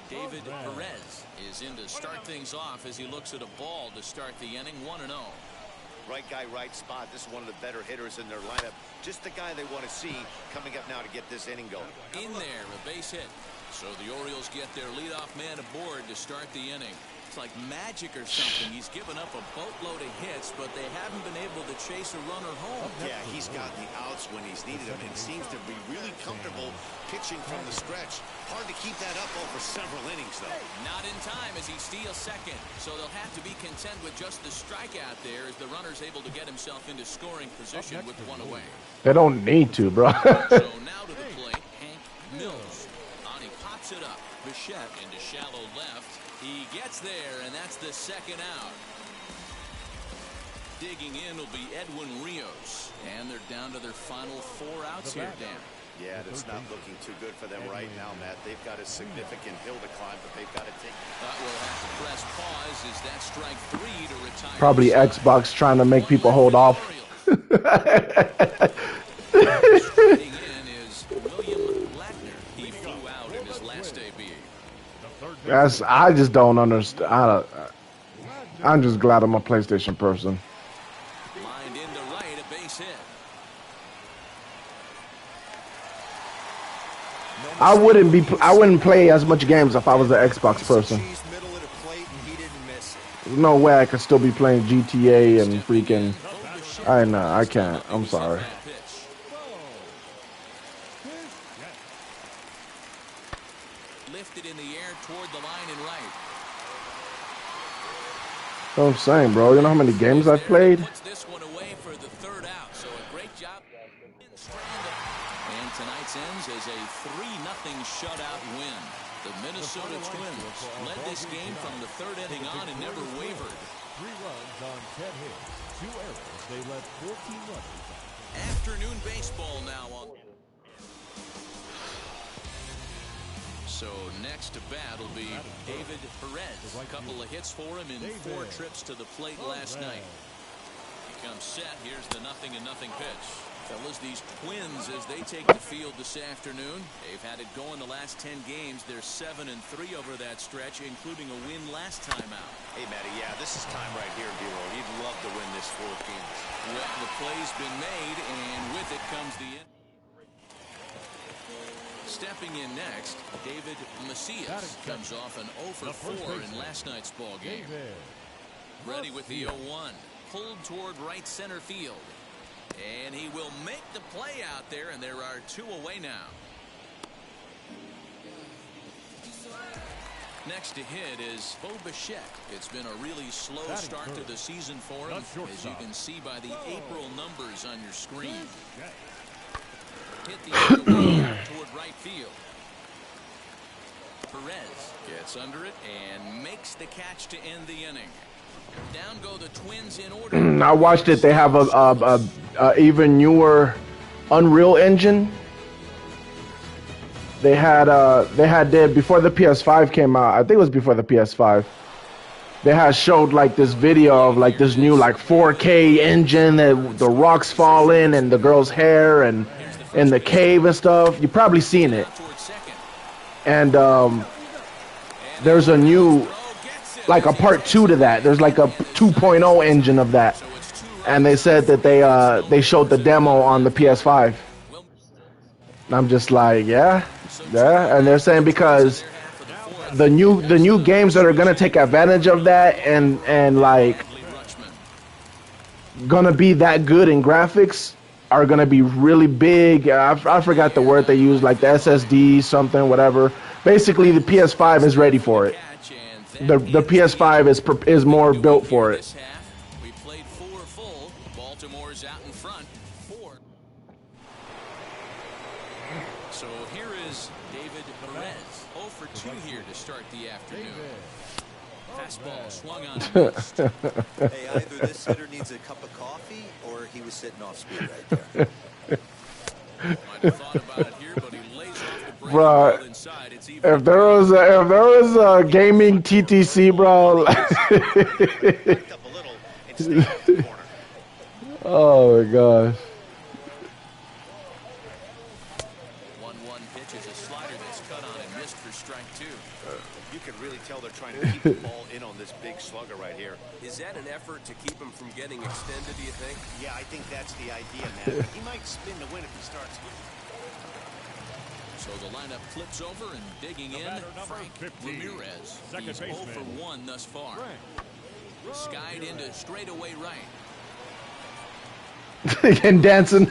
David Perez is in to start things off as he looks at a ball to start the inning. 1-0. Right guy, right spot. This is one of the better hitters in their lineup. Just the guy they want to see coming up now to get this inning going. In there, a base hit. So the Orioles get their leadoff man aboard to start the inning. It's like magic or something. He's given up a boatload of hits, but they haven't been able to chase a runner home. Yeah, he's gotten the outs when he's needed them and seems to be really comfortable pitching from the stretch. Hard to keep that up over several innings, though. Not in time as he steals second. So they'll have to be content with just the strikeout there as the runner's able to get himself into scoring position with one away. They don't need to, bro. So now to the plate, Hank Mills. On he pops it up. Bichette into shallow left. He gets there, and that's the second out. Digging in will be Edwin Rios. And they're down to their final 4 outs here, Dan. Yeah, it's not looking too good for them right now, Matt. They've got a significant hill to climb, but they've got to take... We'll have to press pause as that strike 3 to retire. Probably Xbox trying to make people hold off. Straighting in is William Lackner. He flew out in his last debut. I just don't understand. I'm just glad I'm a PlayStation person. Lined into right, a base hit. I wouldn't play as much games if I was an Xbox person. There's no way I could still be playing GTA and freaking. I can't. I'm sorry. Lifted in the air toward the line and right. That's what I'm saying, bro. You know how many games I've played? Puts this one away for the third out. So a great job. And tonight's ends as a 3-0 shutout win. The Minnesota Twins led this game from the third inning on and never wavered. 3 runs on 10 hits, 2 errors. They led 14 runners. Afternoon baseball now on. So next to bat will be David Perez. A couple of hits for him in 4 trips to the plate last night. He comes set. Here's the 0-0 pitch. Fellas, these Twins, as they take the field this afternoon, they've had it going the last 10 games. They're 7-3 over that stretch, including a win last time out. Hey, Matty, yeah, this is time right here, D-Roll. He'd love to win this 4th game. Well, the play's been made, and with it comes the in. Stepping in next, David Macias comes off an 0-for-4 in last night's ball game. Ready with the 0-1. Pulled toward right center field. And he will make the play out there, and there are 2 away now. Next to hit is Bo Bichette. It's been a really slow start to the season for him, as you can see by the April numbers on your screen. Hit the other way toward right field. Perez gets under it and makes the catch to end the inning. Down go the Twins in order. I watched it. They have a even newer Unreal Engine. They had before the PS5 came out. I think it was before the PS5. They had showed like this video of like this new like 4K engine that the rocks fall in and the girl's hair and in the cave and stuff. You probably seen it. And there's a new, like a part 2 to that. There's like a 2.0 engine of that. And they said that they showed the demo on the PS5. And I'm just like, yeah. And they're saying because the new games that are gonna take advantage of that and like gonna be that good in graphics are gonna be really big. I forgot the word they use, like the SSD something, whatever. Basically, the PS5 is ready for it. The PS5 is more built for it. We played 4 full. Baltimore's out in front. 4. So here is David Perez. 0 for 2 here to start the afternoon. Fastball swung on and missed. Hey, either this hitter needs a cup of coffee or he was sitting off speed right there. Might have thought about it here, but he lays off the breaking Bro, ball inside. It's even. if there was a gaming TTC, bro. Backed up a little and stayed off the corner. Oh my gosh. 1-1 pitch is a slider that's cut on and missed for strike 2. You can really tell they're trying to keep the ball in on this big slugger right here. Is that an effort to keep him from getting extended, do you think? Yeah, I think that's the idea, man. But he might spin to win if he starts. So the lineup flips over and digging in, Frank 15, Ramirez. second He's 0 baseman. for 1 thus far. Skied into straightaway right. And dancing.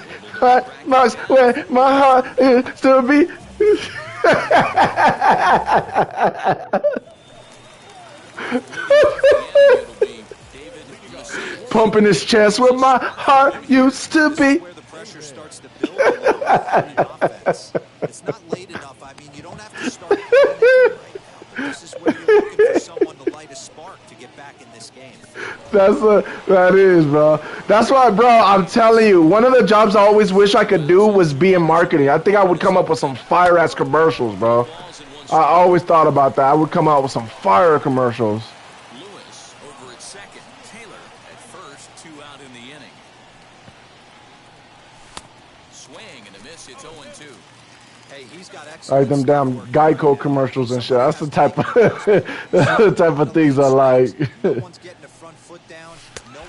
Max, where my heart is to be. Pumping his chest where my heart used to be. Where the pressure starts to build a little bit on the offense. It's not late enough. I mean, you don't have to start panicking right now. But this is where you're looking for someone to light a spark to get back in this game. That is, bro. That's why, bro, I'm telling you, one of the jobs I always wish I could do was be in marketing. I think I would come up with some fire-ass commercials, bro. I always thought about that. I would come out with some fire commercials. Lewis over at second. Taylor at first. 2 out in the inning. Swing and a miss. It's 0-2. Hey, he's got Like them damn Geico commercials and shit. That's the type of the type of things I like. No one's getting the front foot down. No one.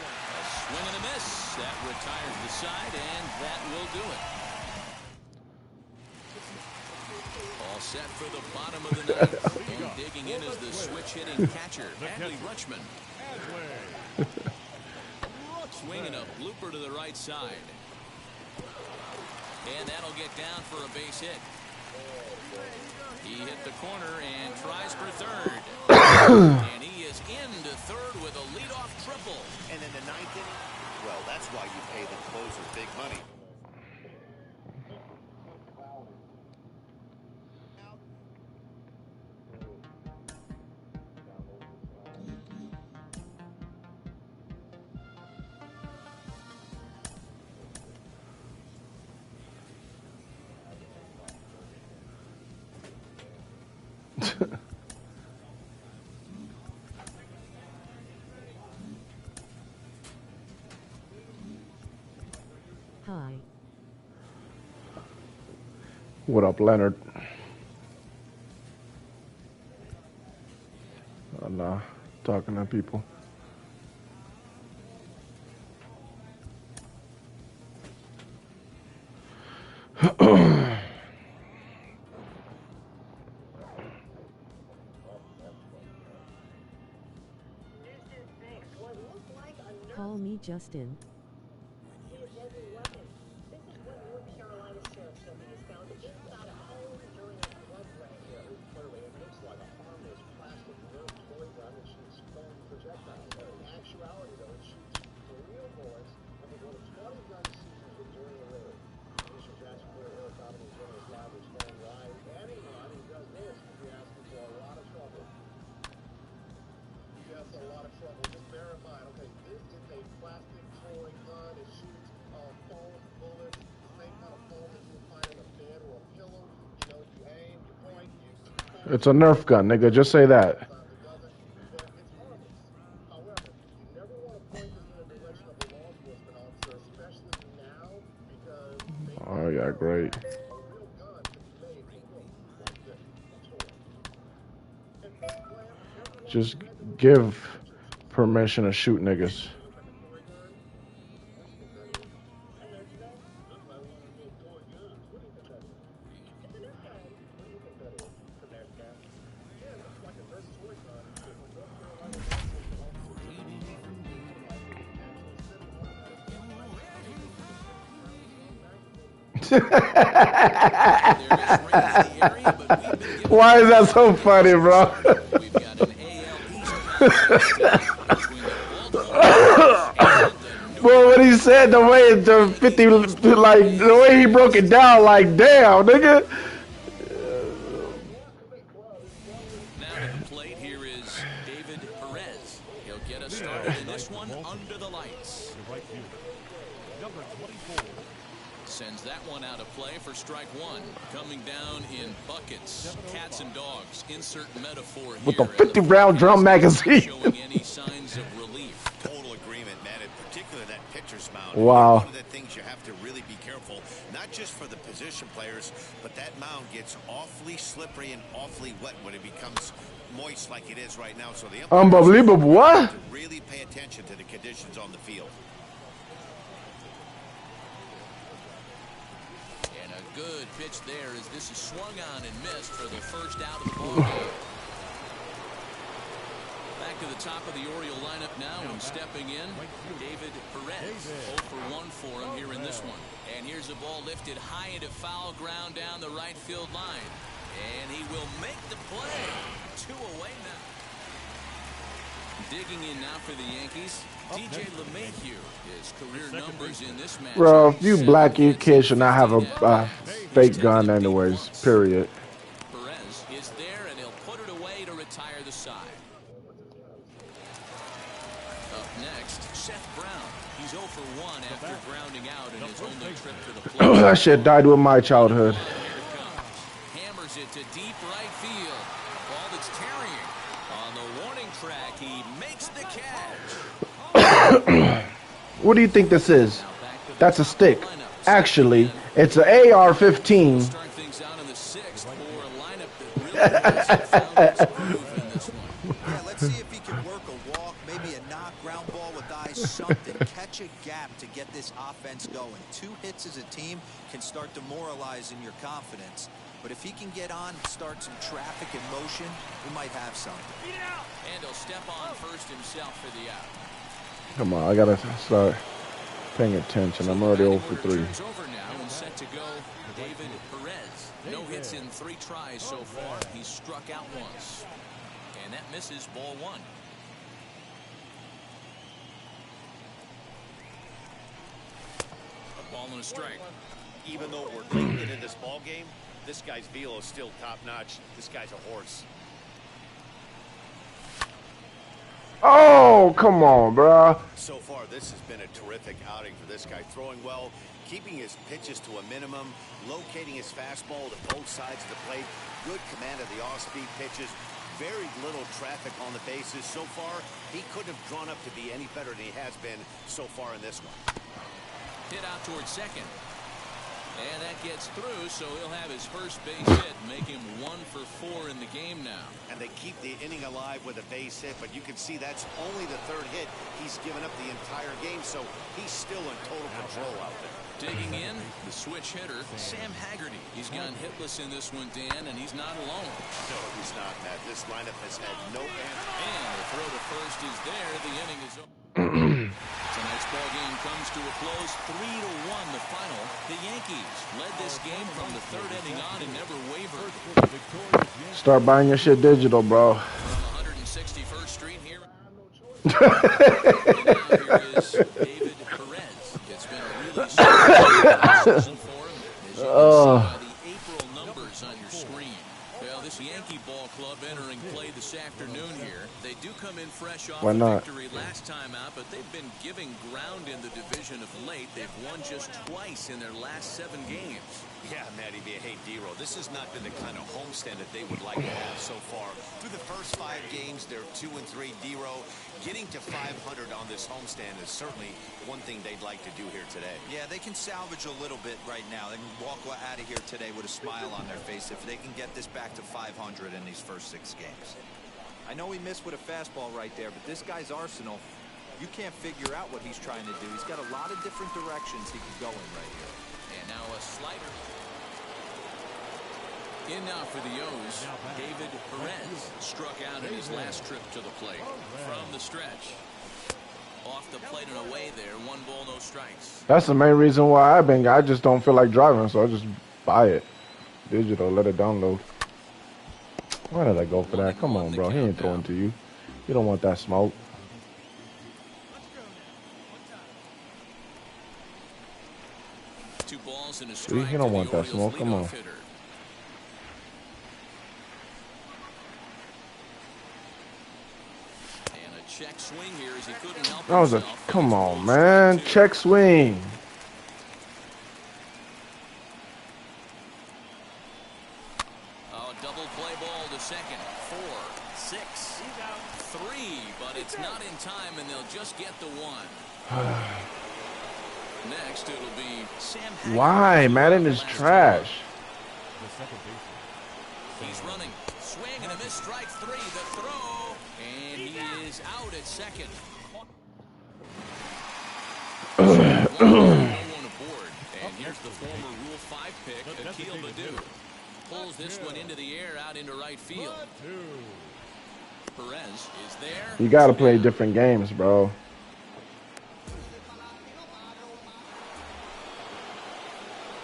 Swing and a miss. That retires the side, and that will do it. All set for the bottom of the ninth. And digging in is the switch-hitting catcher, Adley Rutschman. Swinging a blooper to the right side. And that'll get down for a base hit. He hit the corner and tries for third. And he is into third with a leadoff triple. And in the 9th inning, well, that's why you pay the closer big money. Hi. What up, Leonard? Oh, nah, talking to people. Call me Justin. It's a Nerf gun, nigga. Just say that. Oh, yeah, great. Just give permission to shoot niggas. Why is that so funny, bro? Bro, what he said, the way the 50, like the way he broke it down, like damn, nigga. Now to the plate here is David Perez. He'll get us started in this one under the lights. Number 24. Sends that one out of play for strike one. Coming down in buckets, cats and dogs. Insert metaphor With here. the 50-round drum magazine. Showing any signs of relief. Total agreement, man. In particular, that pitcher's mound. Wow. One of the things you have to really be careful, not just for the position players, but that mound gets awfully slippery and awfully wet when it becomes moist like it is right now. So the umpires Unbelievable. What? have to really pay attention to the conditions on the field. And a good pitch there as this is swung on and missed for the first out of the ball game. Back to the top of the Oriole lineup now, and stepping in, David Perez. 0 for 1 for him here in this one. And here's the ball lifted high into foul ground down the right field line. And he will make the play. 2 away now. Digging in now for the Yankees, DJ LeMahieu. His career numbers in this match. Bro, if you black, you kids should not have a fake gun anyways, period. Perez is there, and he'll put it away to retire the side. Up next, Seth Brown. He's 0 for 1 after grounding out in his only trip to the plate. That shit died with my childhood. Hammers it to deep right field. Ball that's carrying. On the warning track, he makes the catch. What do you think this is? That's a stick. Actually, it's an AR-15. Start things out in the 6th for a lineup that really hasn't found its groove in this one. Yeah, let's see if he can work a walk, maybe a knock, ground ball with eyes, something. Catch a gap to get this offense going. 2 hits as a team can start demoralizing your confidence. But if he can get on, start some traffic in motion, we might have something. And he'll step on first himself for the out. Come on, I gotta start paying attention. I'm already 0 for 3. Turns over now and set to go David Perez. No hits in 3 tries so far. He's struck out once. And that misses ball 1. A ball and a strike. Even though we're late into this ball game, this guy's velo is still top-notch. This guy's a horse. Oh, come on, bro. So far, this has been a terrific outing for this guy. Throwing well, keeping his pitches to a minimum, locating his fastball to both sides of the plate, good command of the off-speed pitches, very little traffic on the bases. So far, he couldn't have drawn up to be any better than he has been so far in this one. Hit out towards second. And that gets through, so he'll have his first base hit, make him 1 for 4 in the game now. And they keep the inning alive with a base hit, but you can see that's only the 3rd hit he's given up the entire game, so he's still in total control out there. Digging in, the switch hitter, Sam Haggerty. He's gone hitless in this one, Dan, and he's not alone. No, he's not, Matt. This lineup has had no answer. And the throw to first is there. The inning is over. Tonight's ball game comes to a close, 3-1 the final. The Yankees led this game from the 3rd inning on and never wavered. Start buying your shit digital, bro. From 161st Street here. And now here is David Perez. It's been a really strong season for him. As you can see by the April numbers on your screen. Well, this Yankee ball club entering play this afternoon here. They do come in fresh off a victory last time out, but they've been giving ground in the division of late. They've won just twice in their last 7 games. Yeah, Matty B. Hey, D-Row, this has not been the kind of homestand that they would like to have so far. Through the first 5 games, they're 2-3. D-Row, getting to 500 on this homestand is certainly one thing they'd like to do here today. Yeah, they can salvage a little bit right now. They can walk out of here today with a smile on their face if they can get this back to 500 in these first 6 games. I know he missed with a fastball right there, but this guy's arsenal, you can't figure out what he's trying to do. He's got a lot of different directions he can go in right here. And now a slider. In now for the O's, David Perez struck out in his last trip to the plate. From the stretch. Off the plate and away there. 1 ball, no strikes. That's the main reason why I just don't feel like driving, so I just buy it. Digital, let it download. Why did I go for that? Come on, bro. He ain't throwing to you. You don't want that smoke. Two balls and a strike. You don't want that smoke. Come on. And a check swing here as he couldn't help That was a himself. come on, man. Check swing. just get the one. Next, it'll be Sam. Why? Madden is trash. The second baseman. He's running. Swing and a miss. Strike three. The throw. And he is out at second. No one aboard. And here's the former Rule 5 pick, Akil Baddoo. Pulls this one into the air out into right field. Perez is there. You got to play different games, bro.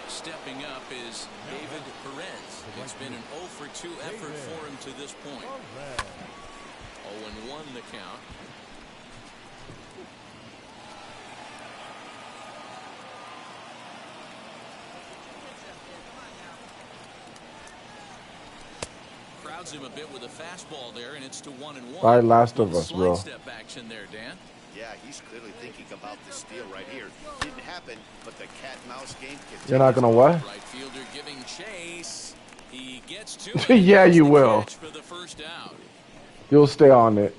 Stepping up is David Perez. It's been an 0 for 2 effort for him to this point. 0-1 the count. Crowds him a bit with a fastball there, and it's to 1-1. By Last of Us, bro. Step action there, Dan. Yeah, he's clearly thinking about the steal right here. Didn't happen, but the cat-mouse game continues. You're not gonna what? Right fielder giving chase. He gets to it. Yeah, you will. For the first out. You'll stay on it.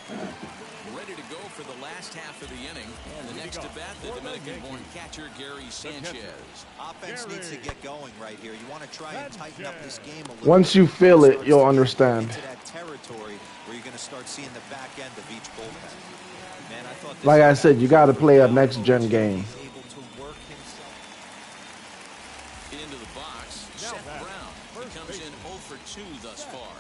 Ready to go for the last half of the inning. And the next at bat, the Dominican-born catcher Gary Sanchez. Offense needs to get going right here. You want to try and tighten up this game a little. Once you feel it, you'll understand. Into that territory where you're going to start seeing the back end of each bullpen. Man, I thought this Like I said, you got to play a next-gen game. able to work himself into the box. Seth Brown. He comes in 0 for 2 thus far.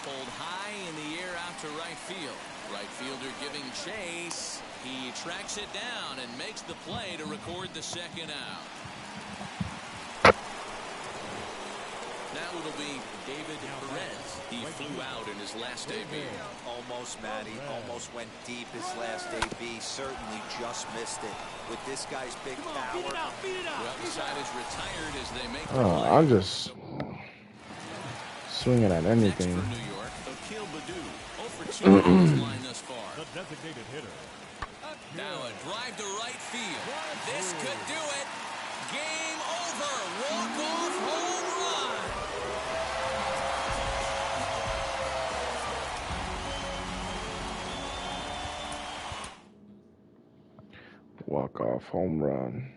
Pulled high in the air out to right field. Right fielder giving chase. He tracks it down and makes the play to record the second out. Now it'll be David Perez. He flew out in his last debut. Almost, Matty. Almost went deep his last debut. Certainly just missed it. With this guy's big power. Well, the side is retired as they make the Oh, play. I'm just swinging at anything. Next for New York, Akil Baddoo. 0 for 2 on his line thus far. The designated hitter. Now a drive to right field. This could do it. Game over. Walk-off home run. Walk-off home run.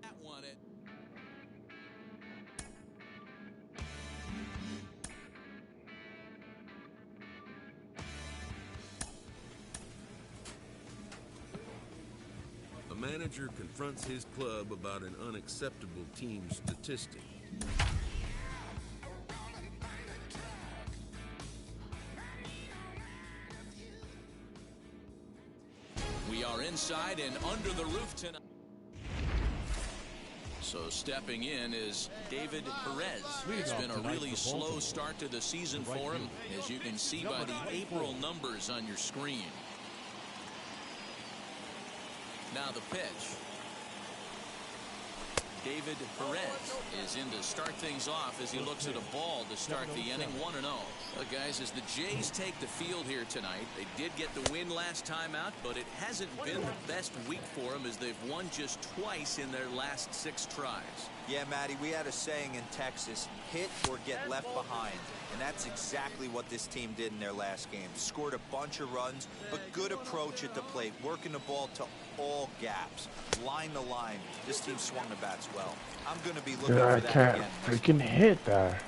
That won it. A manager confronts his club about an unacceptable team statistic. We are inside and under the roof tonight. So stepping in is David Perez. It's been a really slow start to the season for him, as you can see by the April numbers on your screen. Now the pitch. David Perez is in to start things off as he looks at a ball to start the inning. 1-0. Well, guys, as the Jays take the field here tonight, they did get the win last time out, but it hasn't been the best week for them as they've won just twice in their last 6 tries. Yeah, Matty, we had a saying in Texas, hit or get left behind. And that's exactly what this team did in their last game. Scored a bunch of runs, but good approach at the plate, working the ball to all gaps. Line to line. This team swung the bats well. I'm going to be looking Dude, for I that can't again. freaking hit that.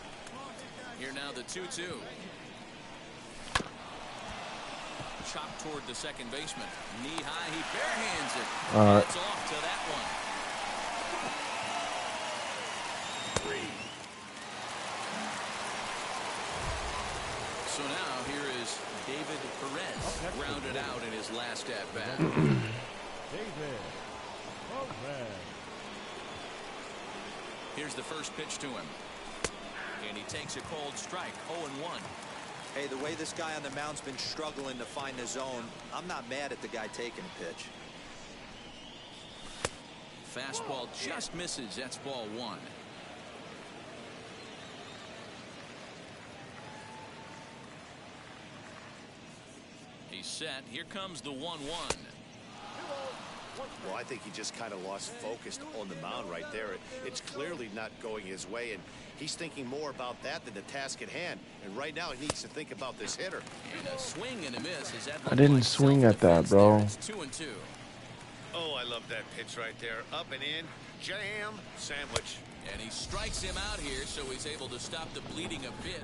Here now the 2-2. Chop toward the second baseman. Knee high, he barehands it. All right. It's off to that one. 3. So now here is David Perez, grounded out in his last at-bat. David Perez. Here's the first pitch to him. And he takes a cold strike, 0-1. Hey, the way this guy on the mound's been struggling to find the zone, I'm not mad at the guy taking a pitch. Fastball just misses. That's ball 1. He's set. Here comes the 1-1. Well, I think he just kind of lost focus on the mound right there. It's clearly not going his way, and he's thinking more about that than the task at hand. And right now, he needs to think about this hitter. And a swing and a miss. Is that I didn't swing at that, bro. It's 2-2. Oh, I love that pitch right there. Up and in, jam, sandwich. And he strikes him out here, so he's able to stop the bleeding a bit.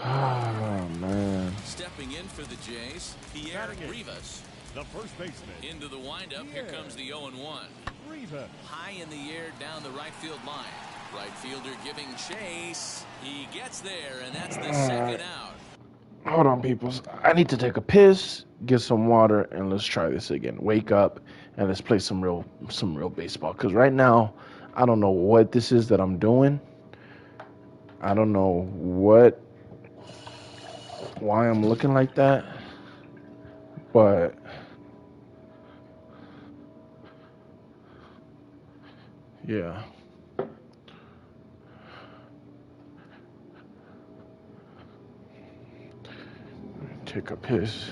Oh, man. Stepping in for the Jays, Pierre Rivas. The first baseman. Into the windup. Here comes the 0-1. Rivas. High in the air down the right field line. Right fielder giving chase. He gets there, and that's the second out. Hold on, peoples. I need to take a piss, get some water, and let's try this again. Wake up and let's play some real baseball. Because right now, I don't know what this is that I'm doing. I don't know why I'm looking like that. But yeah. Take a piss.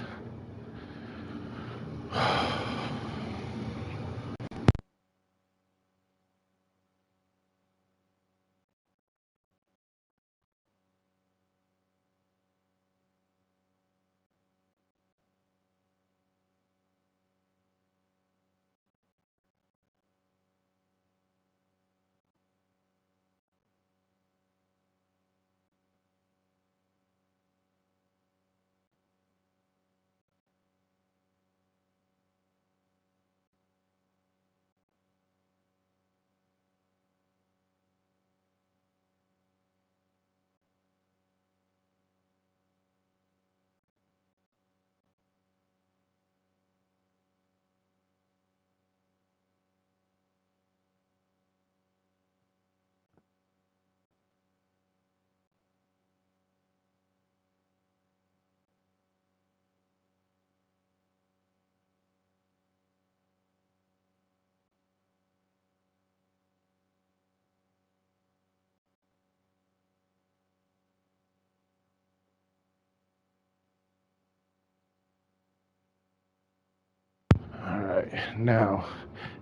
All right, now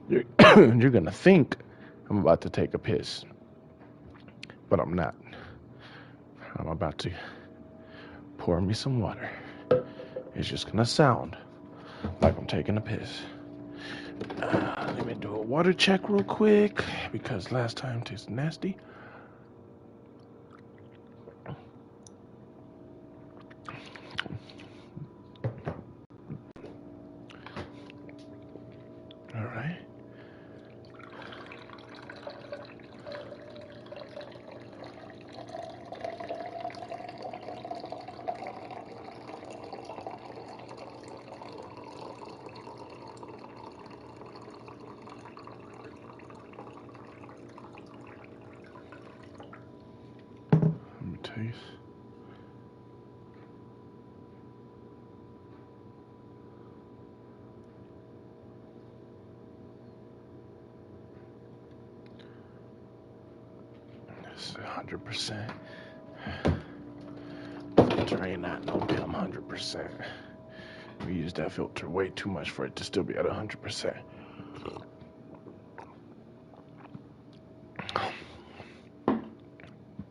you're gonna think I'm about to take a piss, but I'm not. I'm about to pour me some water. It's just gonna sound like I'm taking a piss. Let me do a water check real quick because last time it tasted nasty. All right. Let me taste. It's 100%. Filter ain't not no damn 100%. We use that filter way too much for it to still be at 100%.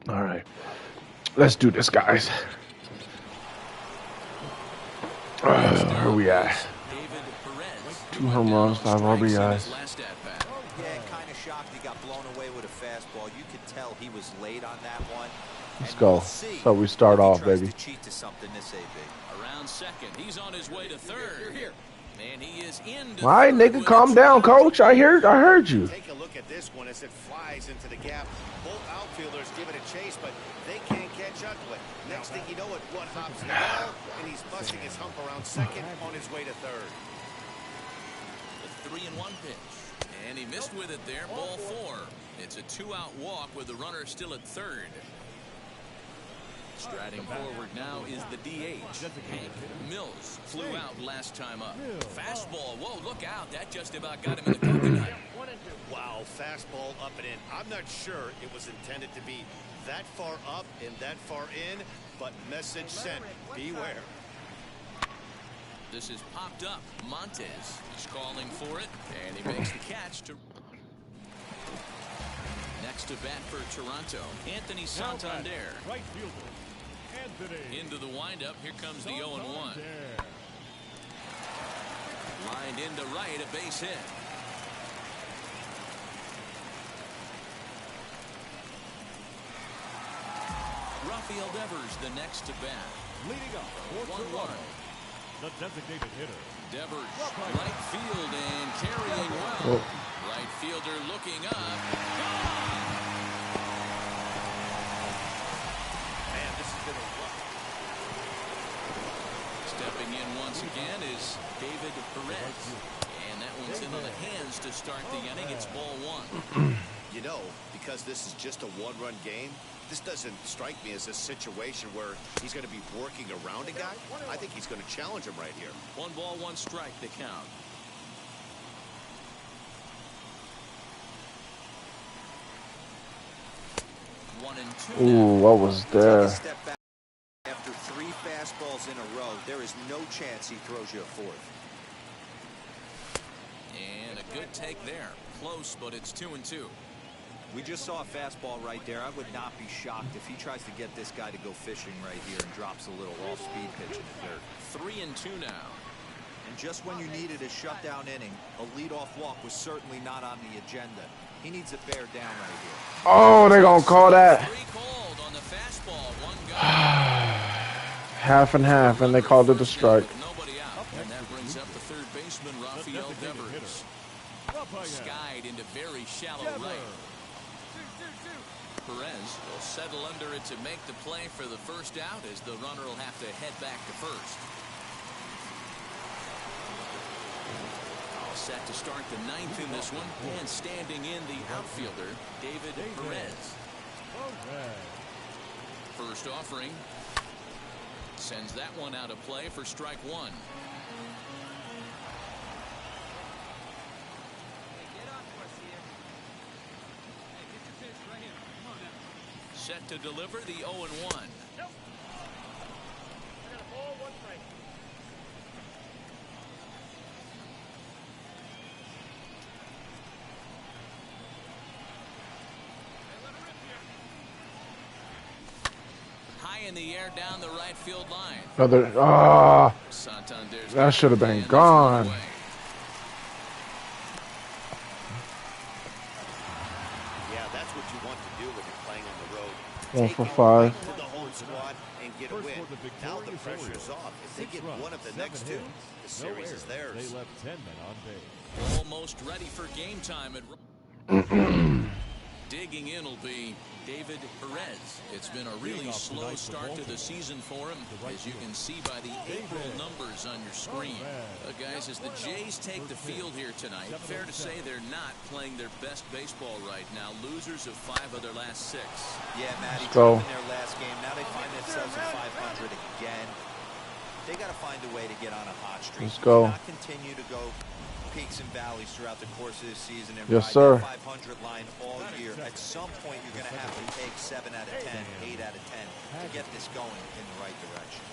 All right, let's do this, guys. Where we at? 2 home runs, 5 RBIs. Yeah, kind of shocked he got blown away with a fastball. You could tell he was late on that one. Let's go. That's how we start off, baby. Cheat to something this AB. Around second, he's on his way to third. And he is in. All right, nigga, calm down, coach. I heard you. Take a look at this one as it flies into the gap. Both outfielders give it a chase, but they can't catch up to it. Next thing you know it, one hops the ball, and he's busting his hump around second on his way to third. The 3-1 pitch. And he missed with it there, ball 4. It's a 2-out walk with the runner still at third. Striding forward now is the DH. Hank Mills flew out last time up. Fastball. Whoa, look out. That just about got him in the coconut. Wow, fastball up and in. I'm not sure it was intended to be that far up and that far in, but message sent. Beware. This is popped up. Montez is calling for it, and he makes the catch. Next to bat for Toronto, Anthony Santander. Right fielder, Anthony. Into the windup. Here comes the 0-1. Lined into right, a base hit. Rafael Devers, the next to bat. Leading up for 1-1. The designated hitter. Devers, right field and carrying well. Right fielder looking up. Gone! Man, this has been a rough. Stepping in once again is David Perez. And that one's into the hands to start the inning. It's ball 1. You know, because this is just a one-run game, this doesn't strike me as a situation where he's going to be working around a guy. I think he's going to challenge him right here. 1 ball, 1 strike, the count. One and two. Ooh, what was there? Step back after 3 fastballs in a row. There is no chance he throws you a 4th. And a good take there. Close, but it's 2-2. We just saw a fastball right there. I would not be shocked if he tries to get this guy to go fishing right here and drops a little off-speed pitch in the dirt. 3-2 now. And just when you needed a shutdown inning, a leadoff walk was certainly not on the agenda. He needs to bear down right here. Oh, they're going to call that. 3 called on the fastball. 1 go. Half and half, and they called it a strike. Nobody out. And that brings up the third baseman, Rafael Devers. Skied into very shallow right. Perez will settle under it to make the play for the first out, as the runner will have to head back to first. All set to start the 9th in this one, and standing in the outfielder, David Perez. First offering sends that one out of play for strike 1. Set to deliver the 0-1. High in the air down the right field line. Another, that should have been gone. Yeah, that's what you want to do when you're playing on the road. 1 for 5. To the home squad and get a win. Now the pressure's off. If they get one of the next 2, the series is theirs. They left 10 men on base. Almost ready for game time. Digging in will be David Perez. It's been a really slow start to the season for him, as you can see by the April numbers on your screen. Guys, as the Jays take the field here tonight, fair to say they're not playing their best baseball right now. Losers of 5 of their last 6. Yeah, Matty, go. in their last game. Now they find themselves at 500 again. They got to find a way to get on a hot streak. Let's go. Not continue to go peaks and valleys throughout the course of this season and yes, ride sir. that 500 line all year. At some point, you're going to have to take 7 out of 10, 8 out of 10 to get this going in the right direction.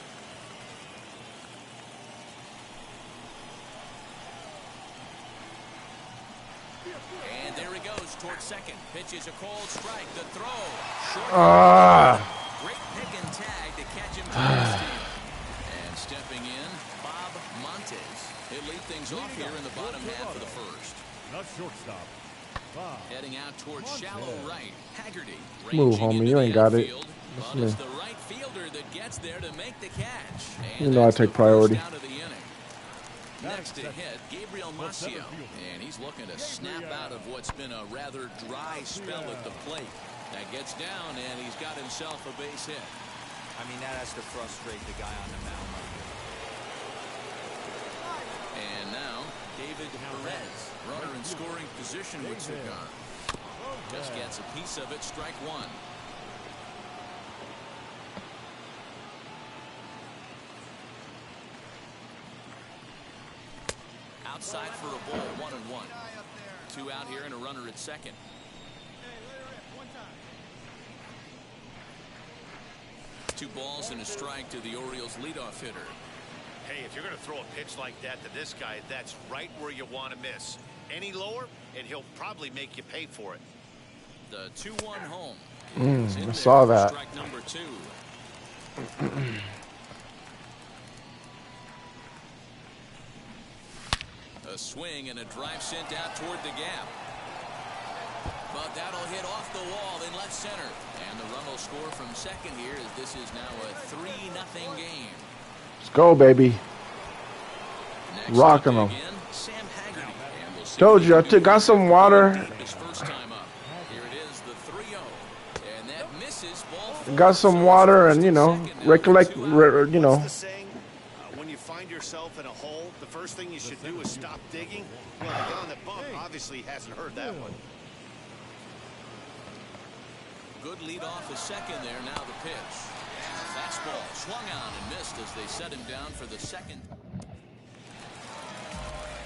And there he goes towards second. Pitch is a cold strike. The throw. Short. Great pick and tag to catch him to the steal. And stepping in, Bob Montez. He'll lead things off here in the bottom half of the first. Not shortstop. Heading out towards shallow right. Haggerty. Move, homie. You ain't got it. But it's the right fielder that gets there to make the catch. And you know I take priority. out of the inning. Next to hit, Gabriel Macio. And he's looking to snap out of what's been a rather dry spell at the plate. That gets down, and he's got himself a base hit. I mean, that has to frustrate the guy on the mound right there. And now, David Perez, runner in scoring position with Cigar. Just gets a piece of it, strike 1. Outside for a ball, 1-1. 2 out here and a runner at second. 2 balls and a strike to the Orioles leadoff hitter. Hey, if you're going to throw a pitch like that to this guy, that's right where you want to miss. Any lower, and he'll probably make you pay for it. The 2-1 home. I saw that. Strike number 2. A swing and a drive sent out toward the gap. But that'll hit off the wall in left center. And the run will score from second here as this is now a 3-0 game. Let's go, baby. Next Rocking them. Sam Haggerty. And we'll see Told you, I got some water. his first time up. Here it is, the 3-0. And that misses ball. Got some water and, you know, recollect, you know. What's the saying? When you find yourself in a hole, the first thing you should do is stop digging. Well, the guy on the bump obviously hasn't heard that one. Good lead off a second there. Now the pitch. Fastball swung on and missed as they set him down for the second.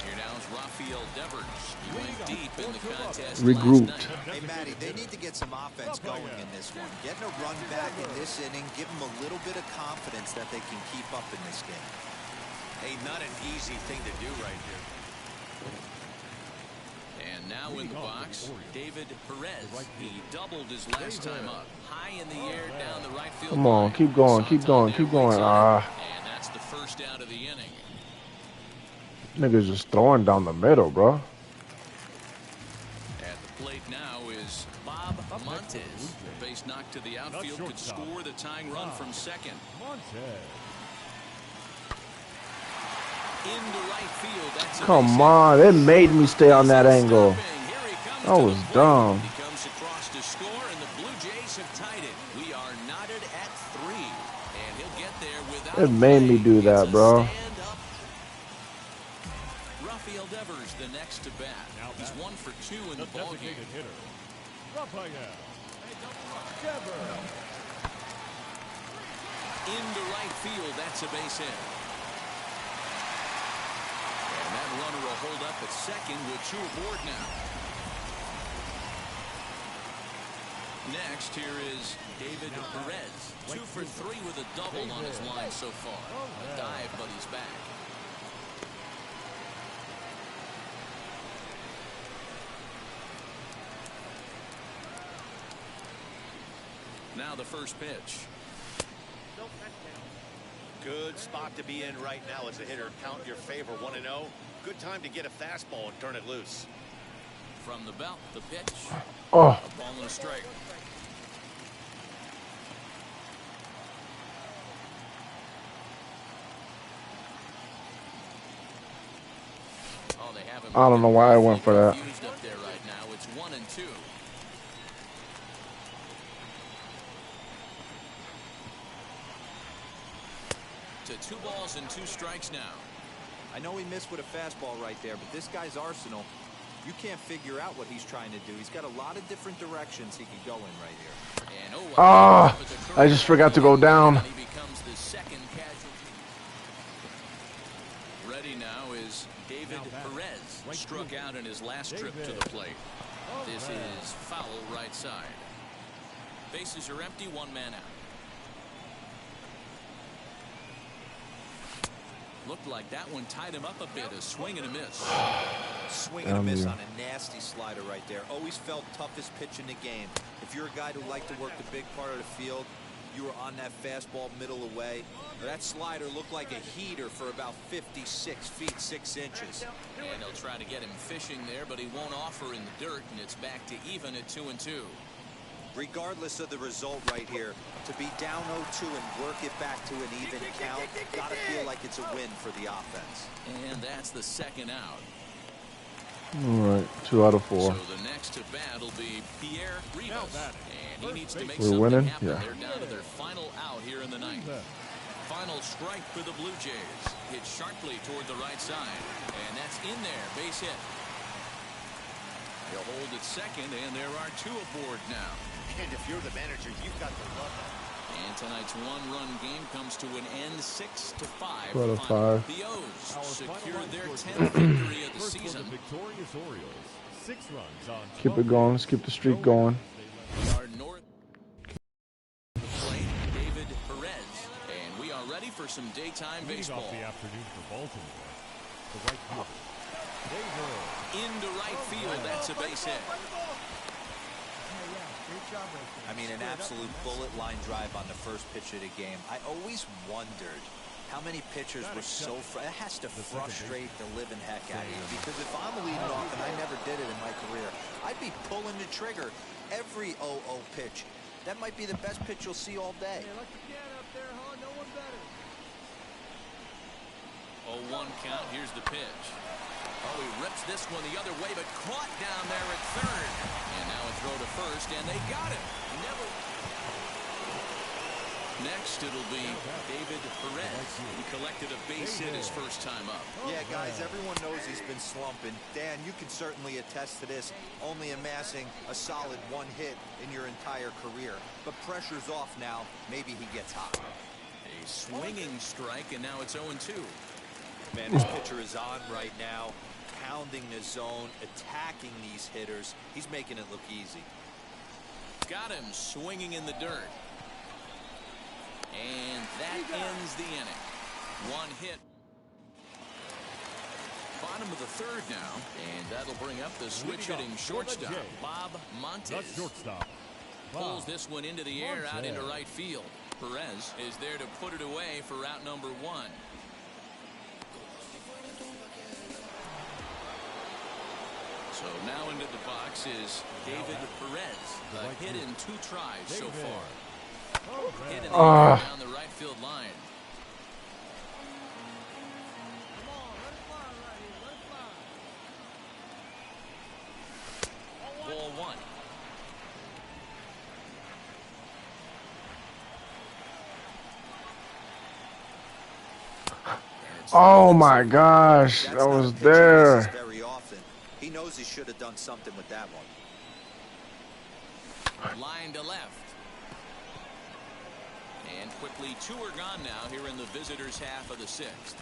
Here now is Rafael Devers. He went deep in the contest. Regrouped. Hey, Matty, they need to get some offense going in this one. Getting a run back in this inning, give them a little bit of confidence that they can keep up in this game. Hey, not an easy thing to do right here. And now in the box, David Perez. He doubled his last time up. High in the air down the right field. Come on, keep going, keep going, keep going. And that's the first out of the inning. Niggas just throwing down the middle, bro. At the plate now is Bob Montez. The base knock to the outfield could score the tying run from second. Into right field. That's Come on, it made me stay on that angle. That was dumb. He comes across to score, and the Blue Jays have tied it. We are knotted at 3, and he'll get there without. It made me do that, bro. Rafael Devers, the next to bat. He's 1 for 2 in the ballgame. Into right field, that's a base hit. And that runner will hold up at second with 2 aboard now. Next, here is David Perez. 2 for 3 with a double on his line so far. A dive, but he's back. Now the first pitch. Good spot to be in right now as a hitter. Count your favor, 1-0. Good time to get a fastball and turn it loose. From the belt, the pitch. Oh. A ball and a strike. Oh, they have him. I don't know why I went for that. Confused up there right now. It's 1-2. To 2 balls and 2 strikes now. I know he missed with a fastball right there, but this guy's arsenal, you can't figure out what he's trying to do. He's got a lot of different directions he could go in right here. And Ah, I just forgot to go down. He becomes the second casualty. Ready now is David Perez. Struck out in his last trip to the plate. This is foul right side. Bases are empty, 1 man out. Looked like that one tied him up a bit. A swing and a miss. Swing and a miss on a nasty slider right there. Always felt toughest pitch in the game. If you're a guy who liked to work the big part of the field, you were on that fastball middle away. That slider looked like a heater for about 56 feet 6 inches. And they'll try to get him fishing there, but he won't offer in the dirt, and it's back to even at 2-2. Regardless of the result right here, to be down 0-2 and work it back to an even count, gotta feel like it's a win for the offense. And that's the second out. All right, 2 out of 4. So the next to bat will be Pierre Rivas, and he needs to make We're something winning? happen. Yeah. They're down to their final out here in the 9th. Final strike for the Blue Jays. Hit sharply toward the right side, and that's in there, base hit. He'll hold at second, and there are 2 aboard now. And if you're the manager, you've got to love that. And tonight's 1-run game comes to an end, 6-5. 2 out of 5. The O's secure their 10th victory of the season. Victorious Orioles. 6 runs on. Keep it going. Let's keep the streak going. We are north of the plate, David Perez, and we are ready for for some daytime Leading baseball. off the afternoon for Baltimore, the right fielder, David. Into right field, that's a base hit. I mean, an absolute bullet line drive on the first pitch of the game. I always wondered how many pitchers were so it has to frustrate the living heck out of you, because if I'm leading off, and I never did it in my career, I'd be pulling the trigger every 0-0 pitch. That might be the best pitch you'll see all day. Hey, like the can up there, huh? No one better. 0-1 count. Here's the pitch. Oh, he rips this one the other way, but caught down there at third. And now a throw to first, and they got him. Never. Next, it'll be David Perez. He collected a base hit his first time up. Yeah, guys, everyone knows he's been slumping. Dan, you can certainly attest to this, only amassing a solid one hit in your entire career. But pressure's off now. Maybe he gets hot. A swinging strike, and now it's 0-2. Man, this pitcher is on right now, pounding the zone, attacking these hitters. He's making it look easy. Got him swinging in the dirt. And that ends the inning. One hit. Bottom of the third now, and that'll bring up the switch-hitting shortstop, Bob Montes. The shortstop. Pulls this one into the air out into right field. Perez is there to put it away for out number one. So now into the box is David Perez. A hit in 2 tries so far. Hit in the air down the right field line. Come on, let it fly right here. Let it fly. Ball 1. Oh my gosh, that was there. Very often. He knows he should have done something with that one. Line to left. And quickly 2 are gone now here in the visitors' half of the 6th.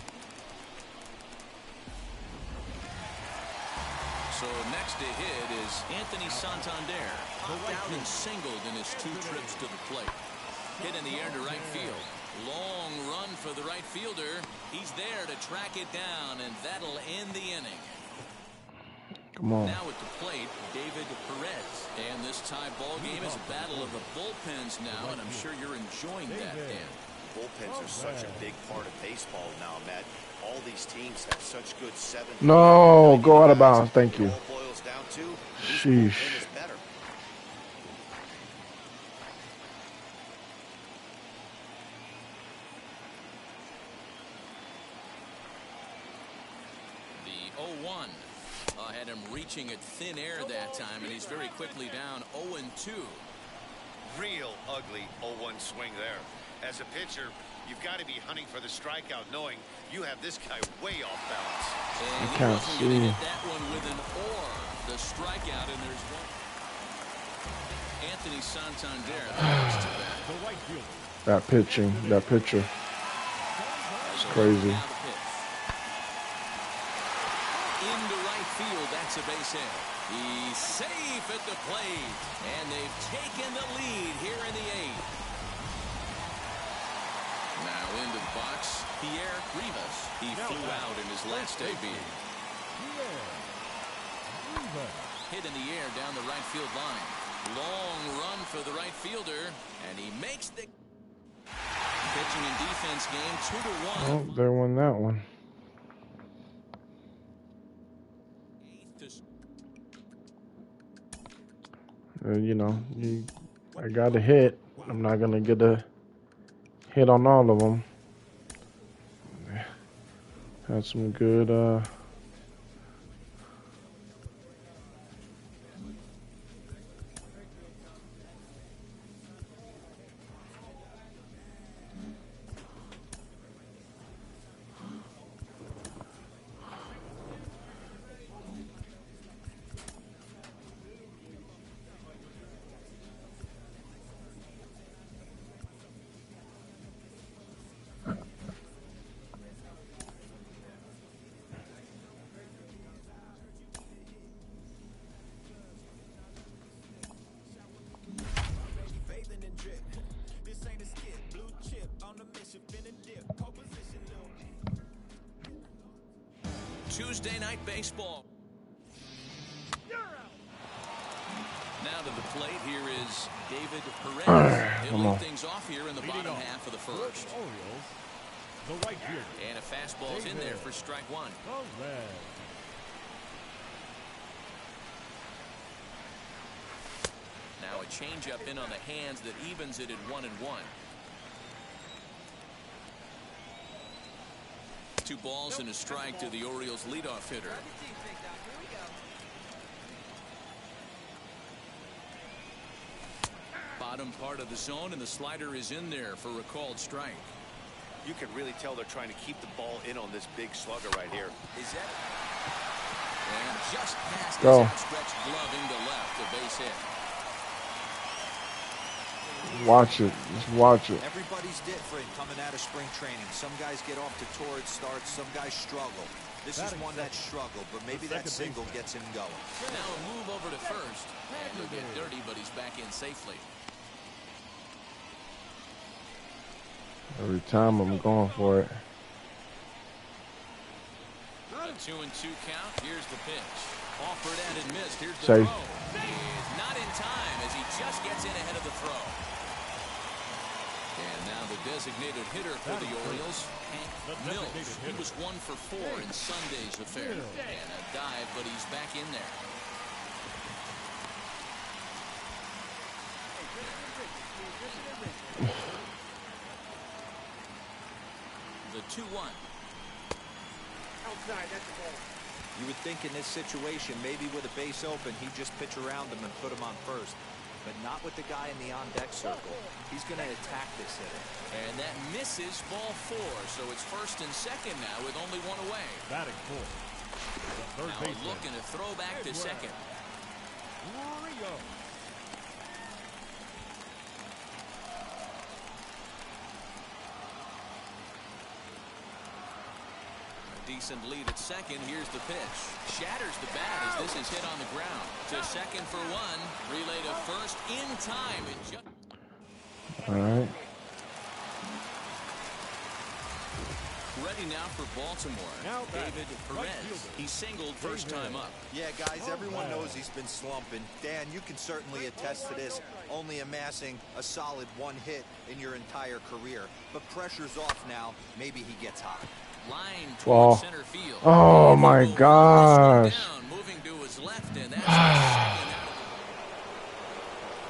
So next to hit is Anthony Santander. Popped out and singled in his 2 trips to the plate. Hit in the air to right field. Long run for the right fielder. He's there to track it down, and that'll end the inning. Come on. Now at the plate, David Perez. And this tie ball game is a battle of the bullpens now, and I'm sure you're enjoying that, Dan. Bullpens are such a big part of baseball now, Matt. All these teams have such good 7. No, go out of bounds. Thank you. It all boils down to whose Sheesh. bullpen is better. The 0-1 had him reaching at thin air that time, and he's very quickly down 0-2. Real ugly 0-1 swing there. As a pitcher, you've got to be hunting for the strikeout, knowing you have this guy way off balance. And he can't wasn't going to see. hit that one with an or. The strikeout, and there's one. Anthony Santander. The right fielder. That pitching, that pitcher. It's crazy. Into right field, that's a base hit. He's safe at the plate, and they've taken the lead here in the 8th. Now into the box, Pierre Rivas. He flew out in his last debut. Hit in the air down the right field line. Long run for the right fielder, and he makes the pitching and defense game 2-1. Oh, they won that one. You know, I got a hit. I'm not gonna get a hit on all of them. Had some good. Tuesday Night Baseball. Now to the plate, here is David Perez. He'll lead things off here in the bottom half of the first. Orioles, the right fielder. And a fastball's in there for strike one. Now a changeup in on the hands that evens it at 1-1. 2 balls and a strike to the Orioles leadoff hitter. Bottom part of the zone, and the slider is in there for a called strike. You can really tell they're trying to keep the ball in on this big slugger right here. Is that? And just past his outstretched glove into left, a base hit. Watch it. Just watch it. Everybody's different coming out of spring training. Some guys get off to torrid starts. Some guys struggle. This is one that struggled, but maybe that single gets him going. Now a move over to first. And he'll get dirty, but he's back in safely. Every time I'm going for it. A 2-2 count. Here's the pitch. Offered and missed. Here's the Safe. throw. Is not in time as he just gets in ahead of the throw. And now the designated hitter for the Orioles, Hank Mills. He was 1 for 4 in Sunday's affair. And a dive, but he's back in there. The 2-1. Outside, that's a ball. You would think in this situation, maybe with a base open, he'd just pitch around him and put him on first. But not with the guy in the on-deck circle. He's going to attack this hitter. And that misses ball 4. So it's first and second now with only 1 away. Batting fourth. Now looking to throw back to second. Rio. Decent lead at second. Here's the pitch. Shatters the bat as this is hit on the ground. To second for 1. Relay to first in time. All right. Ready now for Baltimore. David Perez. He singled first time up. Yeah, guys, everyone knows he's been slumping. Dan, you can certainly attest to this, only amassing a solid 1 hit in your entire career. But pressure's off now. Maybe he gets hot. Line towards center field. Oh my gosh. Moving to his left, and that's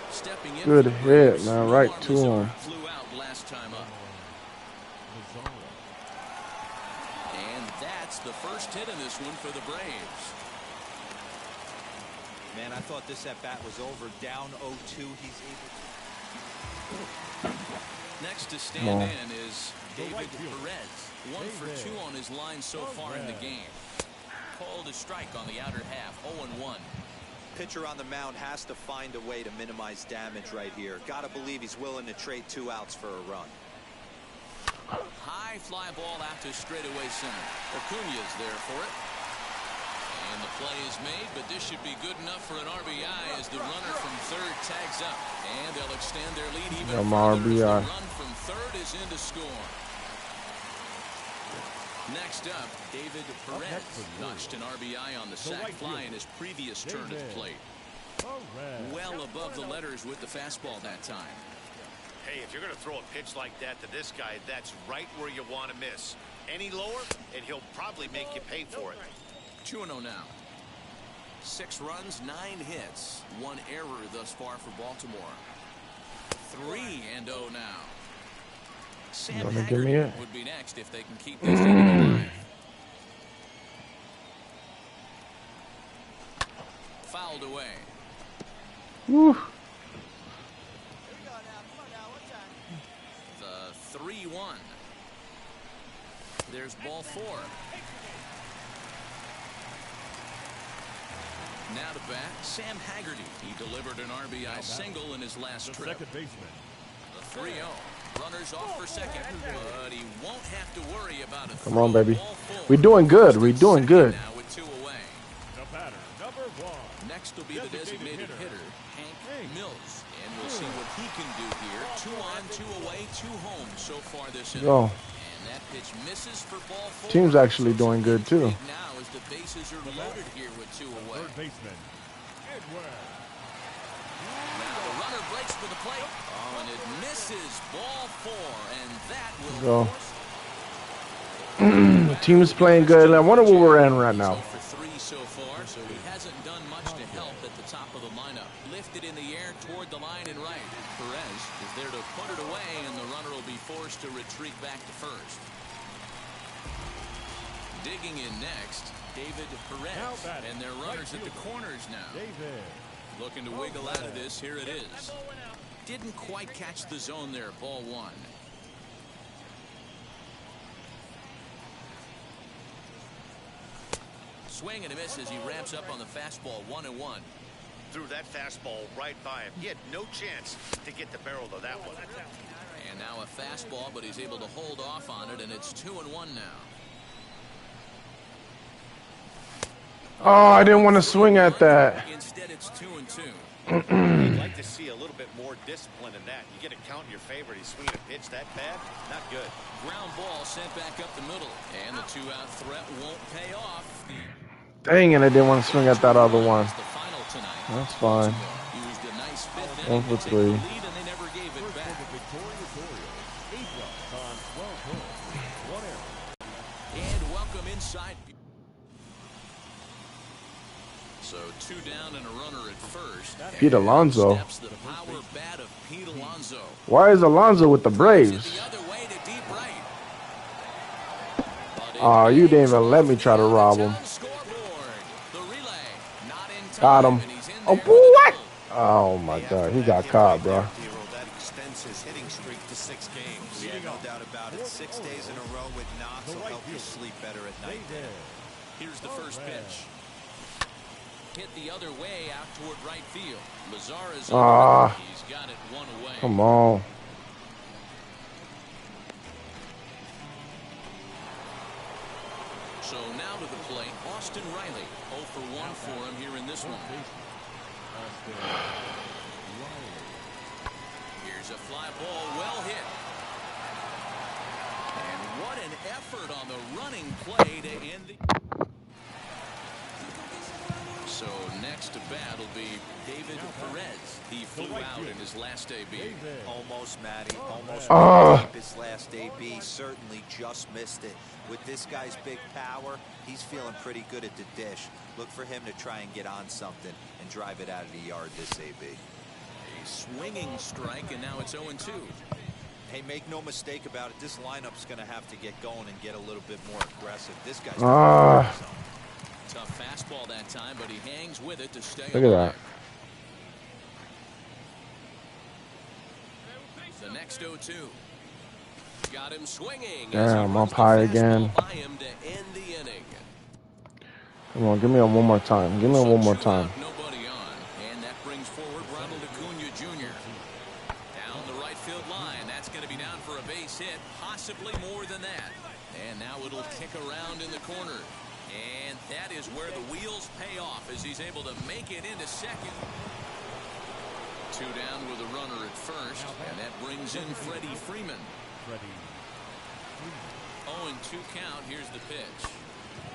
stepping in. Good hit, man. Right to him. Flew out last time up. And that's the first hit in this one for the Braves. Man, I thought this at bat was over. Down 0-2. He's able to. Next to stand in is David Perez. 1 for 2 on his line so far in the game. Called a strike on the outer half. 0-1. Pitcher on the mound has to find a way to minimize damage right here. Gotta believe he's willing to trade 2 outs for a run. High fly ball out to straightaway center. Acuña's there for it. And the play is made, but this should be good enough for an RBI as the runner from third tags up. And they'll extend their lead even further as the run from third is in to score. Next up, David Perez notched an RBI on the sac fly in his previous turn at the plate. Well above the letters with the fastball that time. Hey, if you're going to throw a pitch like that to this guy, that's right where you want to miss. Any lower, and he'll probably make you pay for it. 2-0 now. 6 runs, 9 hits. 1 error thus far for Baltimore. 3-0 now. Sam Haggerty would be next if they can keep this alive. Fouled away. Woo. The 3-1. There's ball 4. Now to bat, Sam Haggerty. He delivered an RBI single in his last trip. Second baseman. The 3-0. Runners off for second, but he won't have to worry about a Come on, baby. We're doing good. We're doing good. Now with 2 away. The batter, number 1. Next will be the designated hitter, Hank Mills. And we'll see what he can do here. 2 on, 2 away, 2 home so far this inning. Yo. And that pitch misses for ball 4. Team's actually doing good, too. Now as the bases are loaded here with 2 away. Third baseman, Edward. Now the runner breaks for the plate. Oh, and it misses. Ball 4, and that will Go. force. The team is playing good. I wonder what we're in right now. 0 for 3 so far, so he hasn't done much to help at the top of the lineup. Lifted in the air toward the line and right. Perez is there to put it away, and the runner will be forced to retreat back to first. Digging in next, David Perez, and their runners at the corners now. David. Looking to wiggle out of this. Here it is. Didn't quite catch the zone there. Ball 1. Swing and a miss as he ramps up on the fastball. 1-1. Threw that fastball right by him. He had no chance to get the barrel of that one. And now a fastball, but he's able to hold off on it, and it's 2-1 now. Oh, I didn't want to swing at that. Instead, it's 2-2. I'd like to see a little bit more discipline in that. You get a count in your favor. He's swinging a pitch that bad. Not good. Ground ball sent back up the middle, and the 2-out threat won't pay off. Dang it, I didn't want to swing at that other one. The final tonight. That's fine. Used a nice 5th 1 for 3. lead, and they never gave it back. The victorious Orioles. 8 runs on 12 hits. 1 error. And welcome inside. So 2 down and a runner at first. Pete Alonso. Steps the power bat of Pete Alonso. Why is Alonso with the Braves? The other way to deep right. Oh, you didn't even let me try to rob him. Got him. Oh, what? Oh, my God. He got caught, bro. That extends his hitting streak to 6 games. Yeah, no doubt about it. 6 days in a row with knocks will help you sleep better at night. Here's the first pitch. Hit the other way out toward right field. Lazara's he's got it 1 away. Come on. So now to the plate, Austin Riley. 0 for 1 for him here in this one. Here's a fly ball, well hit. And what an effort on the running play to end the... So next to bat will be David Perez. He flew out in his last AB. Almost, Matty. Almost his last AB. Certainly just missed it. With this guy's big power, he's feeling pretty good at the dish. Look for him to try and get on something and drive it out of the yard this AB. A swinging strike, and now it's 0-2. Hey, make no mistake about it. This lineup's going to have to get going and get a little bit more aggressive. This guy's tough fastball that time, but he hangs with it to stay Look at that. The next 0-2. Got him swinging. Damn, up high again. By him to end the inning. Come on, give me one more time. Give me one more time. Nobody on, and that brings forward Ronald Acuna Jr. Down the right field line. That's going to be down for a base hit, possibly more than that. And now it'll kick around in the corner. And that is where the wheels pay off as he's able to make it into second. 2 down with a runner at first, and that brings in Freddie Freeman. 0-2 count. Here's the pitch.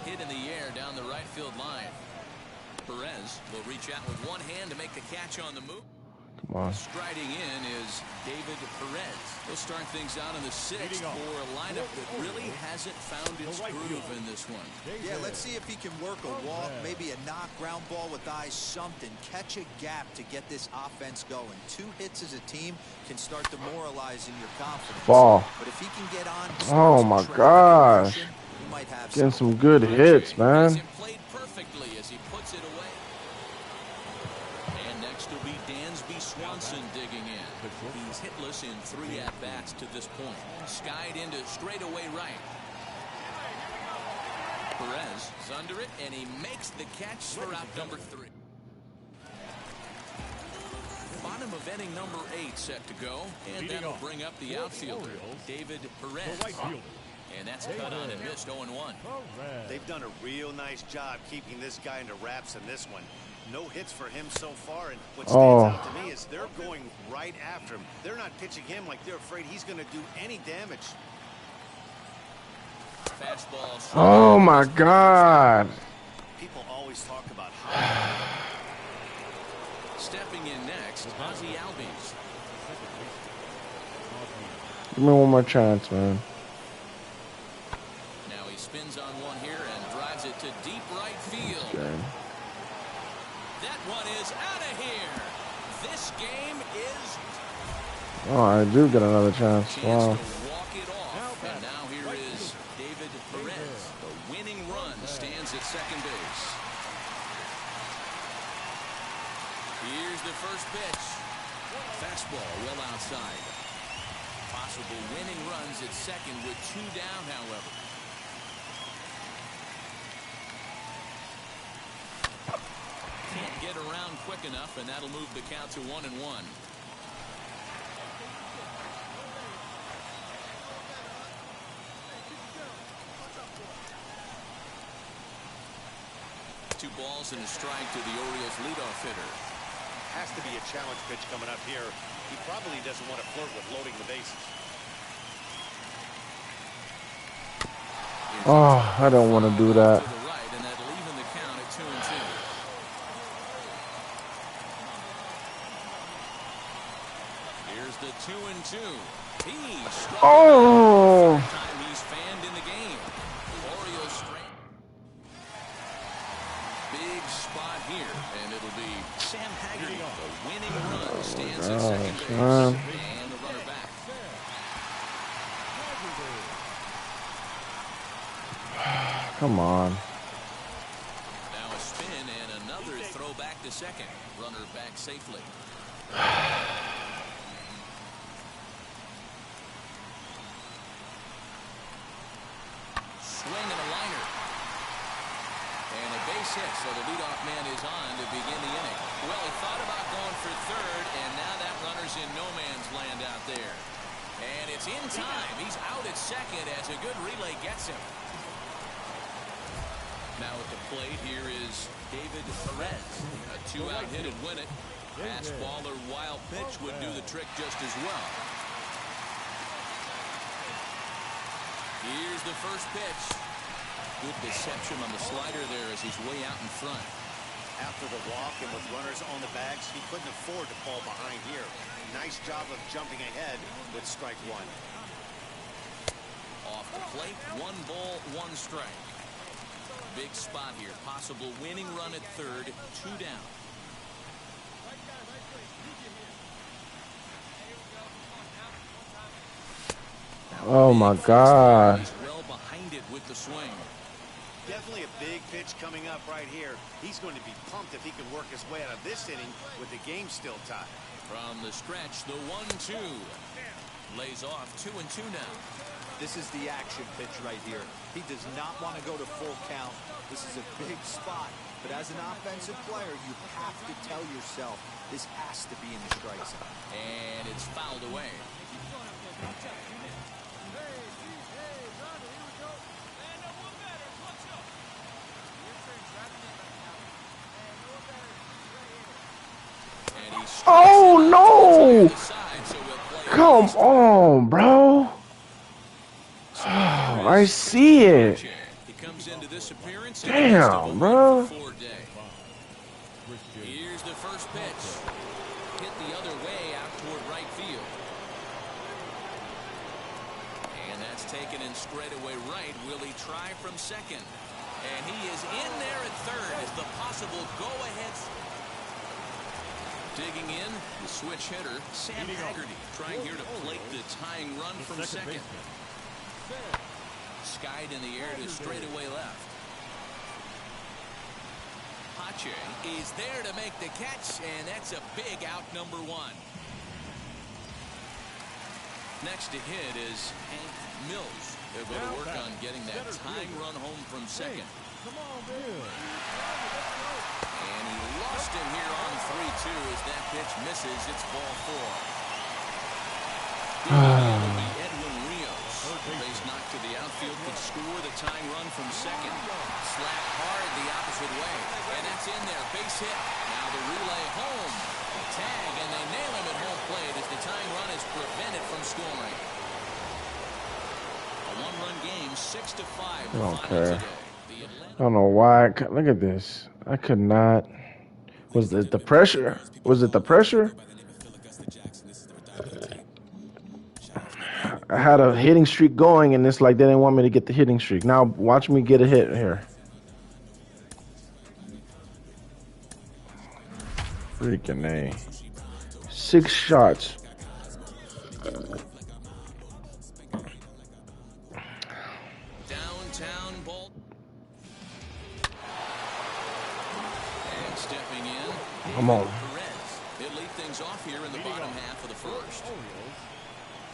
Hit in the air down the right field line. Perez will reach out with one hand to make the catch on the move. Come on. Striding in is David Perez. He'll start things out in the 6th for a lineup that really hasn't found its groove in this one. Yeah, let's see if he can work a walk, maybe a knock, ground ball with eyes, something. Catch a gap to get this offense going. 2 hits as a team can start demoralizing your confidence. Ball. But if he can get on, Oh, my gosh. he might have Getting some good hits, man. Played perfectly as he puts it away. And next will be Dansby Swanson digging in. He's hitless in 3 at-bats to this point. Skied into straightaway right. Perez is under it, and he makes the catch for out number 3. Bottom of inning number 8 set to go, and that'll bring up the outfielder, David Perez. And that's cut on and missed 0-1. They've done a real nice job keeping this guy into wraps in this one. No hits for him so far, and what stands out to me is they're going right after him. They're not pitching him like they're afraid he's going to do any damage. Fastball. Oh my God. always talk about Stepping in next, Ozzie Albies. Give me one more chance, man. Now he spins on one here and drives it to deep right field. Okay. That one is out of here. This game is. Oh, I do get another chance. Wow. To walk it off. And now here is David Perez. The winning run stands at second base. Here's the first pitch. Fastball well outside. Possible winning runs at second with 2 down, however. Can't get around quick enough, and that'll move the count to 1-1. Two balls and a strike to the Orioles leadoff hitter. Has to be a challenge pitch coming up here. He probably doesn't want to flirt with loading the bases. Oh, I don't want to do that. To the right, and that'll even the count at 2-2. Here's the 2-2. He's struck out. Time he's fanned in the game. Orioles straight. Big spot here, and it'll be Sam Haggerty. The winning run stands at second base, and the runner back. Come on. Now a spin and another throw back to second. Runner back safely. Swing and a liner. And a base hit, so the leadoff man is on to begin the inning. Well, he thought about going for third, and now that runner's in no man's land out there. And it's in time. He's out at second as a good relay gets him. Now at the plate, here is David Perez. A 2-out hit and win it. Fastball or wild pitch would do the trick just as well. Here's the first pitch. Good deception on the slider there as he's way out in front. After the walk and with runners on the bags, he couldn't afford to fall behind here. Nice job of jumping ahead with strike one. Off the plate, 1 ball, 1 strike. Big spot here. Possible winning run at third, 2 down. Oh my God. He's well behind it with the swing. Definitely a big pitch coming up right here. He's going to be pumped if he can work his way out of this inning with the game still tied. From the stretch, the 1-2. Lays off 2-2 now. This is the action pitch right here. He does not want to go to full count. This is a big spot. But as an offensive player, you have to tell yourself this has to be in the strike zone. And it's fouled away. Oh no! Come on, bro. Oh, I see it. Damn, bro. Here's the first pitch. Hit the other way out toward right field. And that's taken in straightaway right. Will he try from second? And he is in there at third as the possible go-ahead. Digging in, the switch hitter, Sam Haggerty, trying here to plate the tying run from second. Skied in the air to straightaway left. Pache is there to make the catch, and that's a big out, number 1. Next to hit is Hank Mills. They'll go to work on getting that tying run home from second. And he lost him here on 3-2 as that pitch misses. It's ball 4. It'll be Edwin Rios. The base knock to the outfield could score the tying run from second. Slap hard the opposite way. And that's in there. Base hit. Now the relay home. Tag, and they nail him at home plate as the tying run is prevented from scoring. A 1-run game, 6-5. I don't care. I don't know why. Look at this. I could not. Was it the pressure? Was it the pressure? I had a hitting streak going, and it's like they didn't want me to get the hitting streak. Now watch me get a hit here. Freaking A. 6 shots. Downtown ball. And stepping in. Come on. Perez. He'll lead things off here in the bottom half of the first.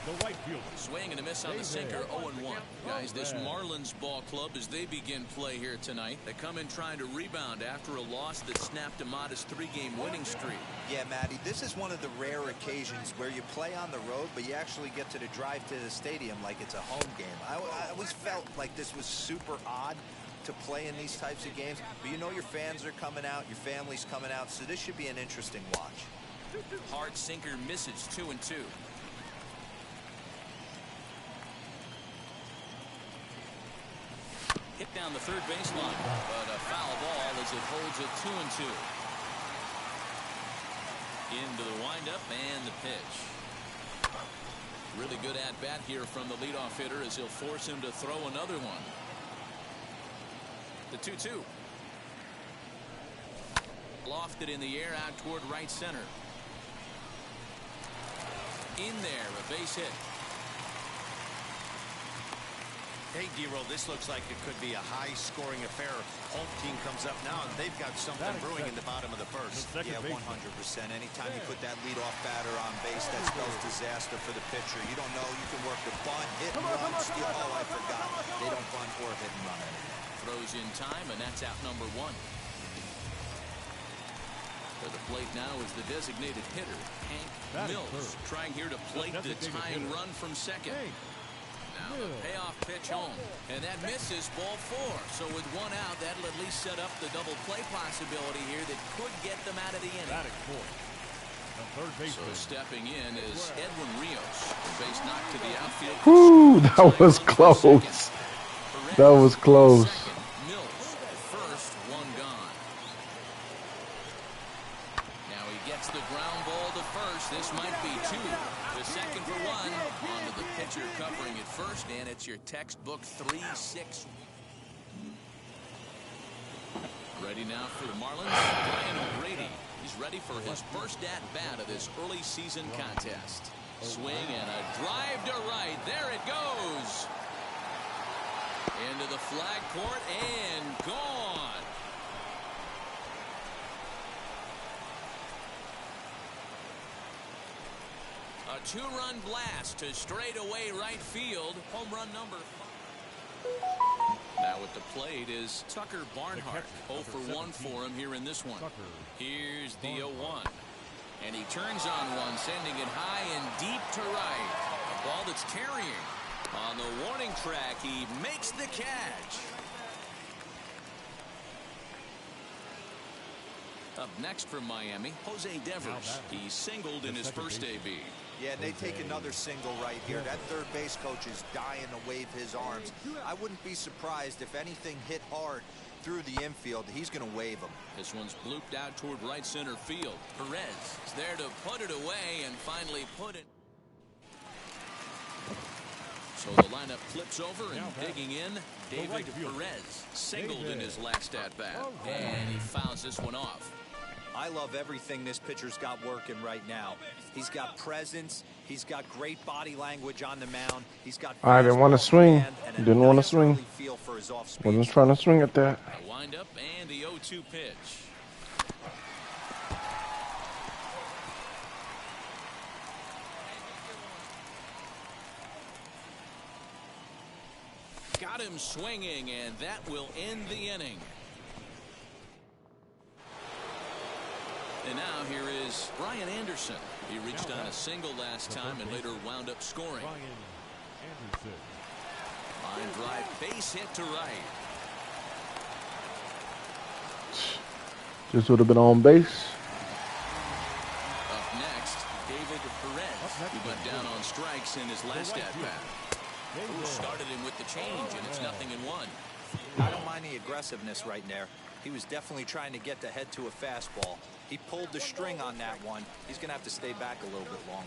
The right fielder. Swing and a miss on the sinker, 0-1. Guys, this Marlins ball club, as they begin play here tonight, they come in trying to rebound after a loss that snapped a modest 3-game winning streak. Yeah, Matty, this is one of the rare occasions where you play on the road, but you actually get to drive to the stadium like it's a home game. I always felt like this was super odd to play in these types of games, but you know your fans are coming out, your family's coming out, so this should be an interesting watch. Hard sinker misses, 2-2. Hit down the third baseline, but a foul ball as it holds it 2-2. Into the windup and the pitch. Really good at bat here from the leadoff hitter as he'll force him to throw another one. The 2-2. Lofted in the air out toward right center. In there, a base hit. Hey, D-Roll, this looks like it could be a high-scoring affair. Home team comes up now, and they've got something brewing in the bottom of the first. Yeah, 100%. Anytime you put that leadoff batter on base, that spells disaster for the pitcher. You don't know. You can work the bunt, hit and run, steal. Oh, I forgot. They don't bunt or hit and run anymore. Throws in time, and that's out number 1. To the plate now is the designated hitter, Hank Mills, trying here to plate the tying run from second. Now the payoff pitch home, and that misses, ball 4. So with 1 out, that'll at least set up the double play possibility here that could get them out of the inning. So stepping in is Edwin Rios. Base knocked to the outfield. Whew, that was close. That was close. Mills, first, 1 gone. Now he gets the ground ball to first. This might be 2. The second for 1. Onto the pitcher covering it first, and it's your textbook 3-6. Ready now for the Marlins, Brian O'Grady. He's ready for his first at-bat of this early season contest. Swing and a drive to right. There it goes. Into the flag court and gone. A 2-run blast to straightaway right field. Home run number 5. Now at the plate is Tucker Barnhart. 0 for 1 for him here in this one. Here's the 0-1. And he turns on one, sending it high and deep to right. A ball that's carrying. On the warning track, he makes the catch. Up next from Miami, Jose Devers. He singled in his first AB. Yeah, and they take another single right here. That third base coach is dying to wave his arms. I wouldn't be surprised if anything hit hard through the infield. He's going to wave them. This one's blooped out toward right center field. Perez is there to put it away and finally put it. So the lineup flips over and digging in, David Perez singled in his last at-bat. And he fouls this one off. I love everything this pitcher's got working right now. He's got presence. He's got great body language on the mound. He's got. I didn't want to swing. Didn't want to swing. Wasn't trying to swing at that. A windup and the 0-2 pitch. Got him swinging, and that will end the inning. And now here is Brian Anderson. He reached on a single last time and later wound up scoring. Line drive, base hit to right. Just would have been on base. Up next, David Perez, who went down on strikes in his last at-bat. Started him with the change, and it's 0-1. I don't mind find the aggressiveness right there. He was definitely trying to get the head to a fastball. He pulled the string on that one. He's going to have to stay back a little bit longer.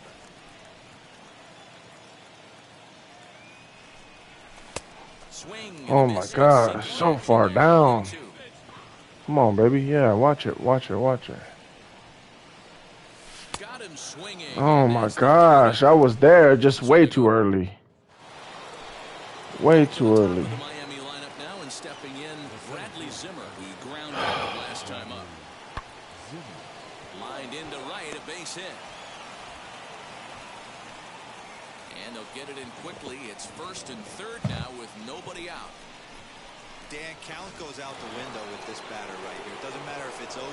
Swing. Oh my gosh, so far down. Come on, baby. Yeah, watch it, watch it, watch it. Got him swinging. Oh my gosh, I was there just way too early. Way too early. The Miami lineup now, and stepping in, Bradley Zimmer, who grounded out last time up. Lined into right, a base hit. And they'll get it in quickly. It's first and third now with nobody out. Dan, count goes out the window with this batter right here. It doesn't matter if it's 0-2, 2-0.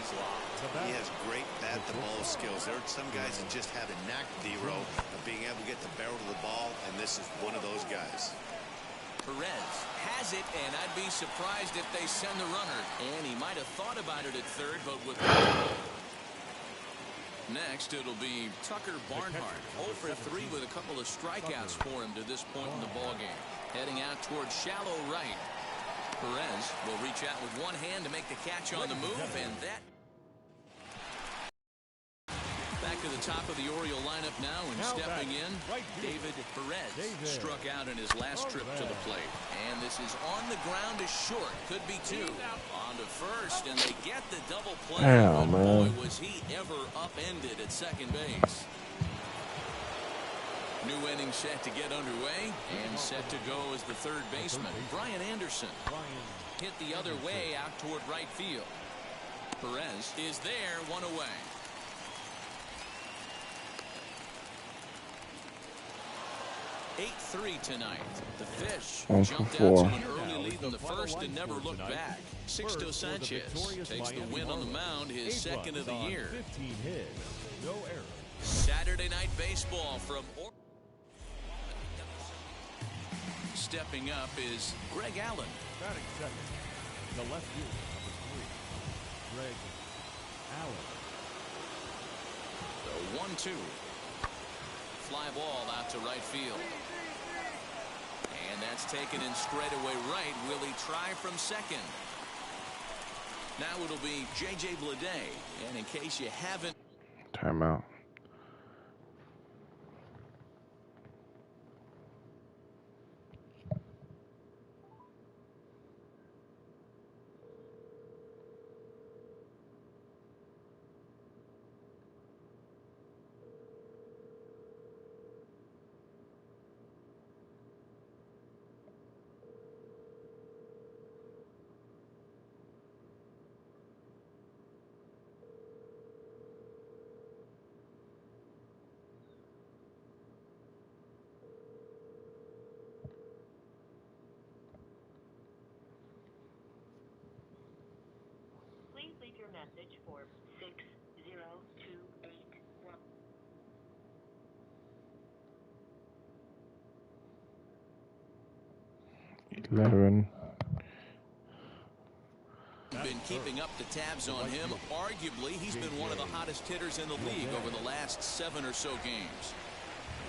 He's locked. He has great bat-to-ball skills. There are some guys that just have a knack, D-Row, of being able to get the barrel of the ball, and this is one of those guys. Perez has it, and I'd be surprised if they send the runner. And he might have thought about it at third, but with... Next, it'll be Tucker Barnhart. 0 for 3 with a couple of strikeouts for him to this point in the ballgame. Heading out towards shallow right. Perez will reach out with one hand to make the catch on the move, and that... Back to the top of the Oriole lineup now, and stepping in, David Perez struck out in his last trip to the plate. And this is on the ground is short. Could be two. On to first, and they get the double play. Damn, man. Boy, was he ever upended at second base. New inning set to get underway, and set to go as the third baseman, Brian Anderson. Hit the other way out toward right field. Perez is there, one away. (8-3) tonight. The Fish jumped out to an early lead in the first and never looked back. Sixto Sanchez takes the win on the mound, his second of the year. 15 hits, no errors. Saturday night baseball from stepping up is Greg Allen. Batting second, the left fielder, number 3, Greg Allen. The 1-2. Fly ball out to right field. And that's taken in straightaway right. Will he try from second? Now it'll be J.J. Bleday. And in case you haven't... Timeout. Leave your message for 60281. 11. Been keeping up the tabs on him. Arguably, he's been one of the hottest hitters in the league over the last 7 or so games.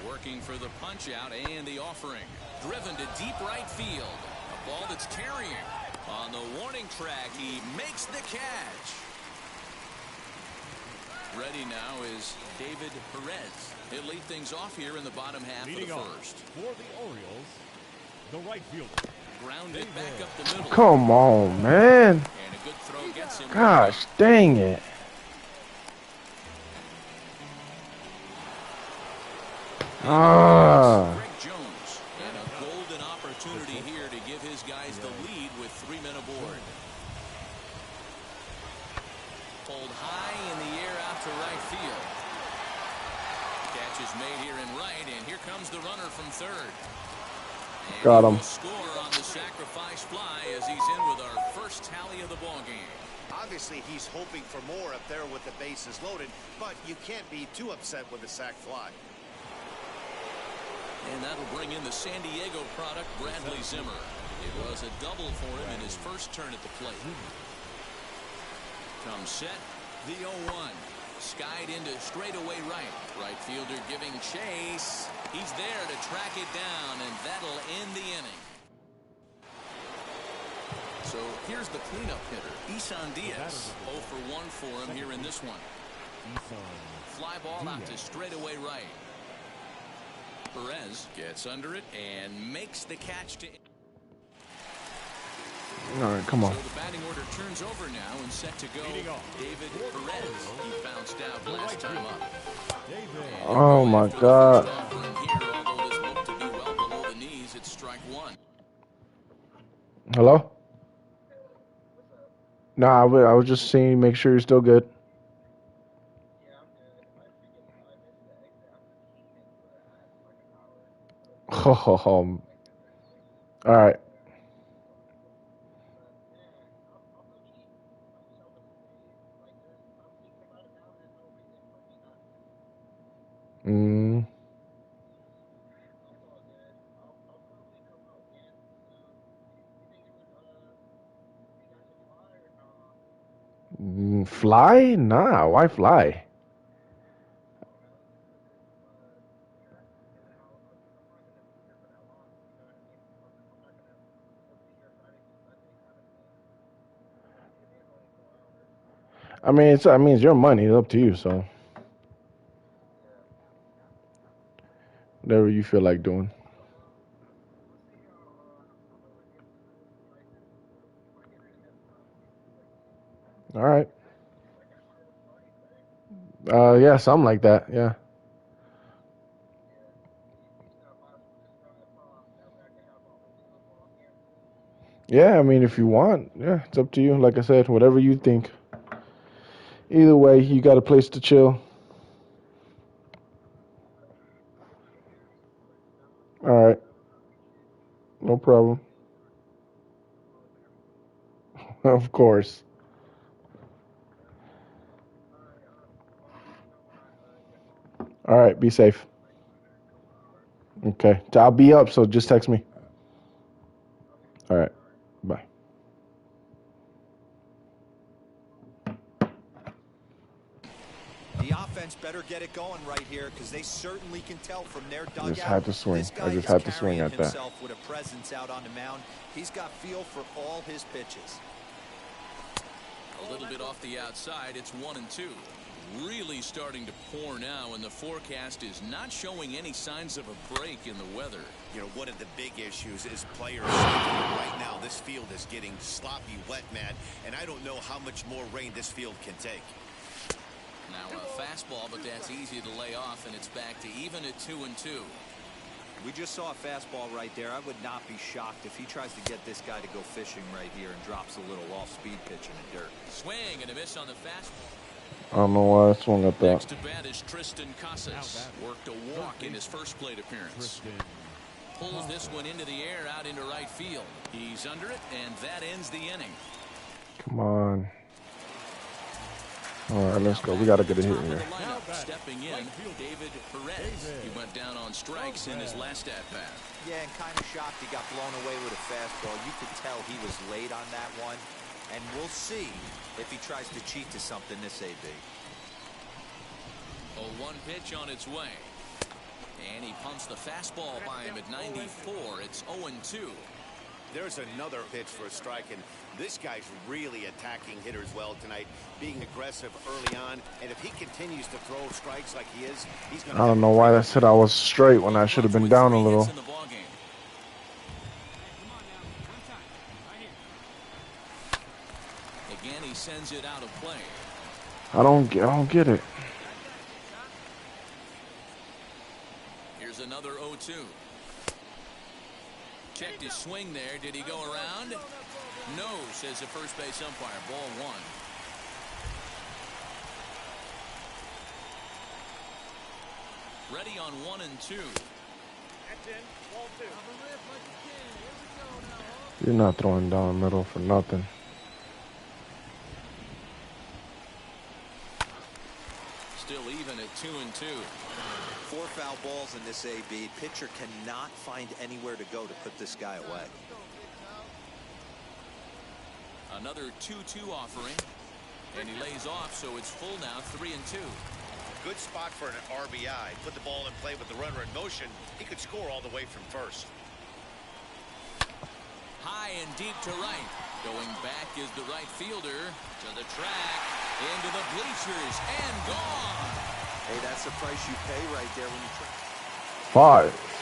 Working for the punch out and the offering. Driven to deep right field. A ball that's carrying. On the warning track, he makes the catch. Ready now is David Perez. He'll lead things off here in the bottom half Leading of the off first. for the Orioles, the right fielder. Grounded back up the middle. Come on, man. And a good throw gets him. Gosh, dang it. Greg Jones. And a golden opportunity here to give his guys the lead with 3 men aboard. Pulled high in the air out to right field. Catch is made here in right, and here comes the runner from third. And got him. Score on the sacrifice fly as he's in with our first tally of the ball game. Obviously, he's hoping for more up there with the bases loaded, but you can't be too upset with a sac fly. And that'll bring in the San Diego product, Bradley Zimmer. It was a double for him in his first turn at the plate. Comes set, the 0-1. Skied into straightaway right. Right fielder giving chase. He's there to track it down, and that'll end the inning. So here's the cleanup hitter, Isan Diaz. 0 for 1 for him here in this one. Fly ball out to straightaway right. Perez gets under it and makes the catch to. All right, come on. So the batting order turns over now and set to go. David Perez. He bounced out last time up. Oh my God. Although this looked to be well below the knees, it's strike one. Hello? Nah, I was just seeing, make sure you're still good. Oh, all right. Mm. Fly? Nah, why fly? I mean, it's your money. It's up to you. So whatever you feel like doing. All right. Yeah, something like that. Yeah. Yeah, I mean, if you want, yeah, it's up to you. Like I said, whatever you think. Either way, you got a place to chill. All right. No problem. Of course. All right. Be safe. Okay. I'll be up, so just text me. All right. Bye. The offense better get it going right here because they certainly can tell from their dugout. I just had to swing. This guy I just is had to swing carrying at that. himself with a presence out on the mound. He's got feel for all his pitches. A little bit off the outside. It's 1-2. Really starting to pour now, and the forecast is not showing any signs of a break in the weather. You know, one of the big issues is players safety. Right now, this field is getting sloppy, wet, Matt, and I don't know how much more rain this field can take. Now a fastball, but that's easy to lay off, and it's back to even at 2-2. We just saw a fastball right there. I would not be shocked if he tries to get this guy to go fishing right here and drops a little off-speed pitch in the dirt. Swing and a miss on the fastball. I don't know why I swung at that. Next to bat is Tristan Casas. Worked a walk in his first plate appearance. Pulls this one into the air out into right field. He's under it, and that ends the inning. Come on. All right, let's go. We got to get a hit here. Stepping in, David Perez. He went down on strikes in his last at-bat. Yeah, and kind of shocked he got blown away with a fastball. You could tell he was late on that one. And we'll see if he tries to cheat to something this AB. A 1 pitch on its way. And he pumps the fastball by him at 94. It's 0-2. There's another pitch for a strike, and this guy's really attacking hitters well tonight, being aggressive early on. And if he continues to throw strikes like he is, he's going to... I don't know why that said I was straight when I should have been down a little. Again, he sends it out of play. I don't get it. Here's another 0-2. Checked his swing there. Did he go around? No, says the first base umpire. Ball 1. Ready on 1 and 2. You're not throwing down middle for nothing. Still even at 2-2. 4 foul balls in this AB. Pitcher cannot find anywhere to go to put this guy away. Another 2-2 offering. And he lays off, so it's full now, 3-2. Good spot for an RBI. Put the ball in play with the runner in motion. He could score all the way from first. High and deep to right. Going back is the right fielder to the track, into the bleachers, and gone. Hey, that's the price you pay right there when you try.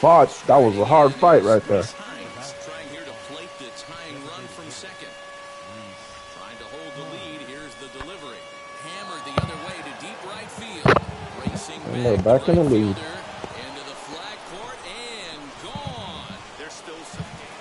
Fought. That was a hard fight right there. Trying here to plate the tying run from second. Trying to hold the lead. Here's the delivery. Hammered the other way to deep right field. Racing back in the lead. Into the flag court and gone. There's still some game.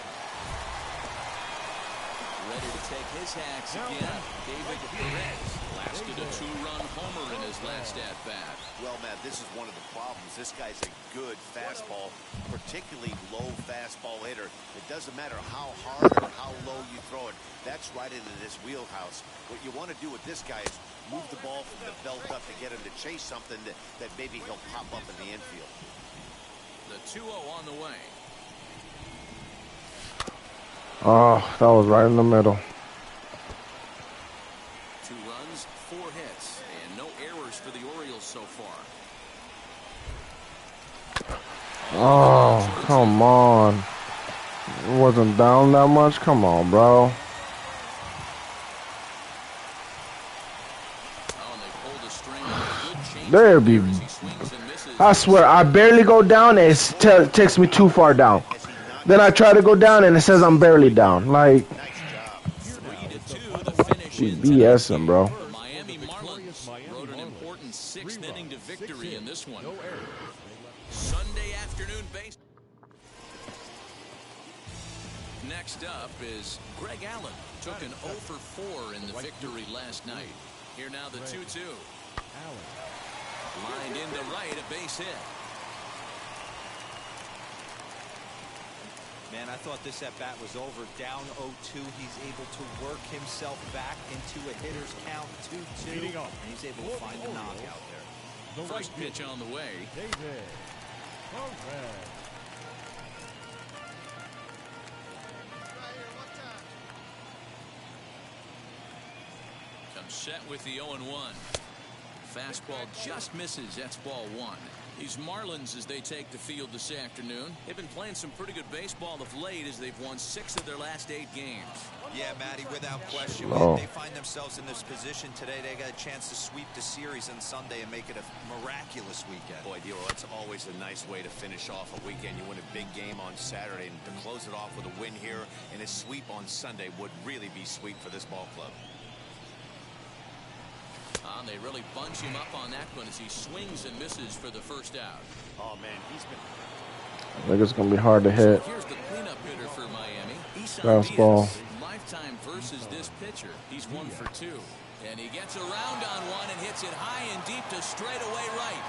Ready to take his hacks again. David Perez lasted a 2-run homer in his last at-bat. Well, Matt, this is one of the problems. This guy's a good fastball, particularly low fastball hitter. It doesn't matter how hard or how low you throw it. That's right into this wheelhouse. What you want to do with this guy is move the ball from the belt up to get him to chase something that maybe he'll pop up in the infield. The 2-0 on the way. Oh, that was right in the middle. 2 runs, 4 hits, and no errors for the Orioles so far. Oh, come on. It wasn't down that much. Come on, bro. There be. I swear, I barely go down and it takes me too far down. Then I try to go down and it says I'm barely down. Like, she's BSing, bro. The Miami Marlins rode an important 6th inning to victory in this one. Sunday afternoon base. Next up is Greg Allen. Took an 0 for 4 in the victory last night. Here now the 2-2. Lined into right, a base hit. Man, I thought this at-bat was over. Down 0-2. He's able to work himself back into a hitter's count 2-2. And he's able to find a knockout there. First pitch on the way. Comes set with the 0-1. Fastball just misses. That's ball 1. These Marlins, as they take the field this afternoon, they've been playing some pretty good baseball of late as they've won 6 of their last 8 games. Yeah, Matty, without question. They find themselves in this position today. They got a chance to sweep the series on Sunday and make it a miraculous weekend. Boy, Dero, that's always a nice way to finish off a weekend. You win a big game on Saturday, and to close it off with a win here and a sweep on Sunday would really be sweet for this ball club. They really bunch him up on that one as he swings and misses for the first out. Oh, man, he's been... I think it's going to be hard to hit. So here's the cleanup hitter for Miami. Fastball. Lifetime versus this pitcher. He's 1 for 2. And he gets around on one and hits it high and deep to straightaway right.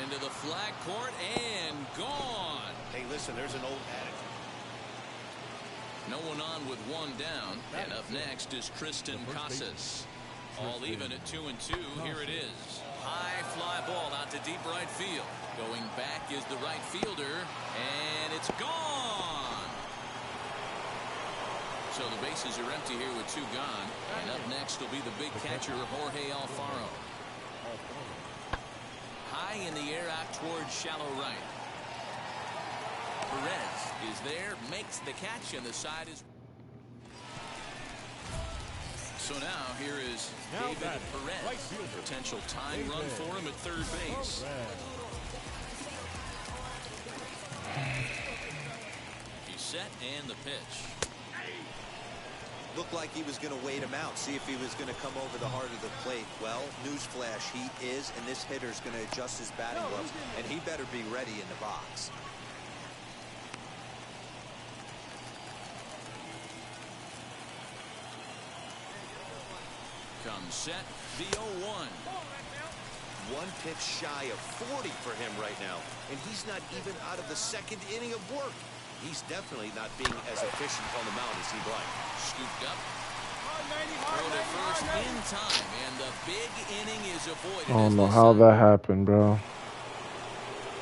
Into the flag court and gone. Hey, listen, there's an old adage. No one on with 1 down. And up next is Tristan Casas. All even at 2-2. Here it is. High fly ball out to deep right field. Going back is the right fielder, and it's gone. So the bases are empty here with 2 gone. And up next will be the big catcher, Jorge Alfaro. High in the air out towards shallow right. Perez is there, makes the catch, and the side is... So now here is David Perez. Potential tying run for him at third base. He's set and the pitch. Looked like he was going to wait him out, see if he was going to come over the heart of the plate. Well, newsflash, he is, and this hitter's going to adjust his batting gloves, and he better be ready in the box. Comes set, the 0-1. 1 pitch shy of 40 for him right now, and he's not even out of the 2nd inning of work. He's definitely not being as efficient on the mound as he'd like. Scooped up. Throw to first in time, and the big inning is avoided. I don't know how that happened, bro.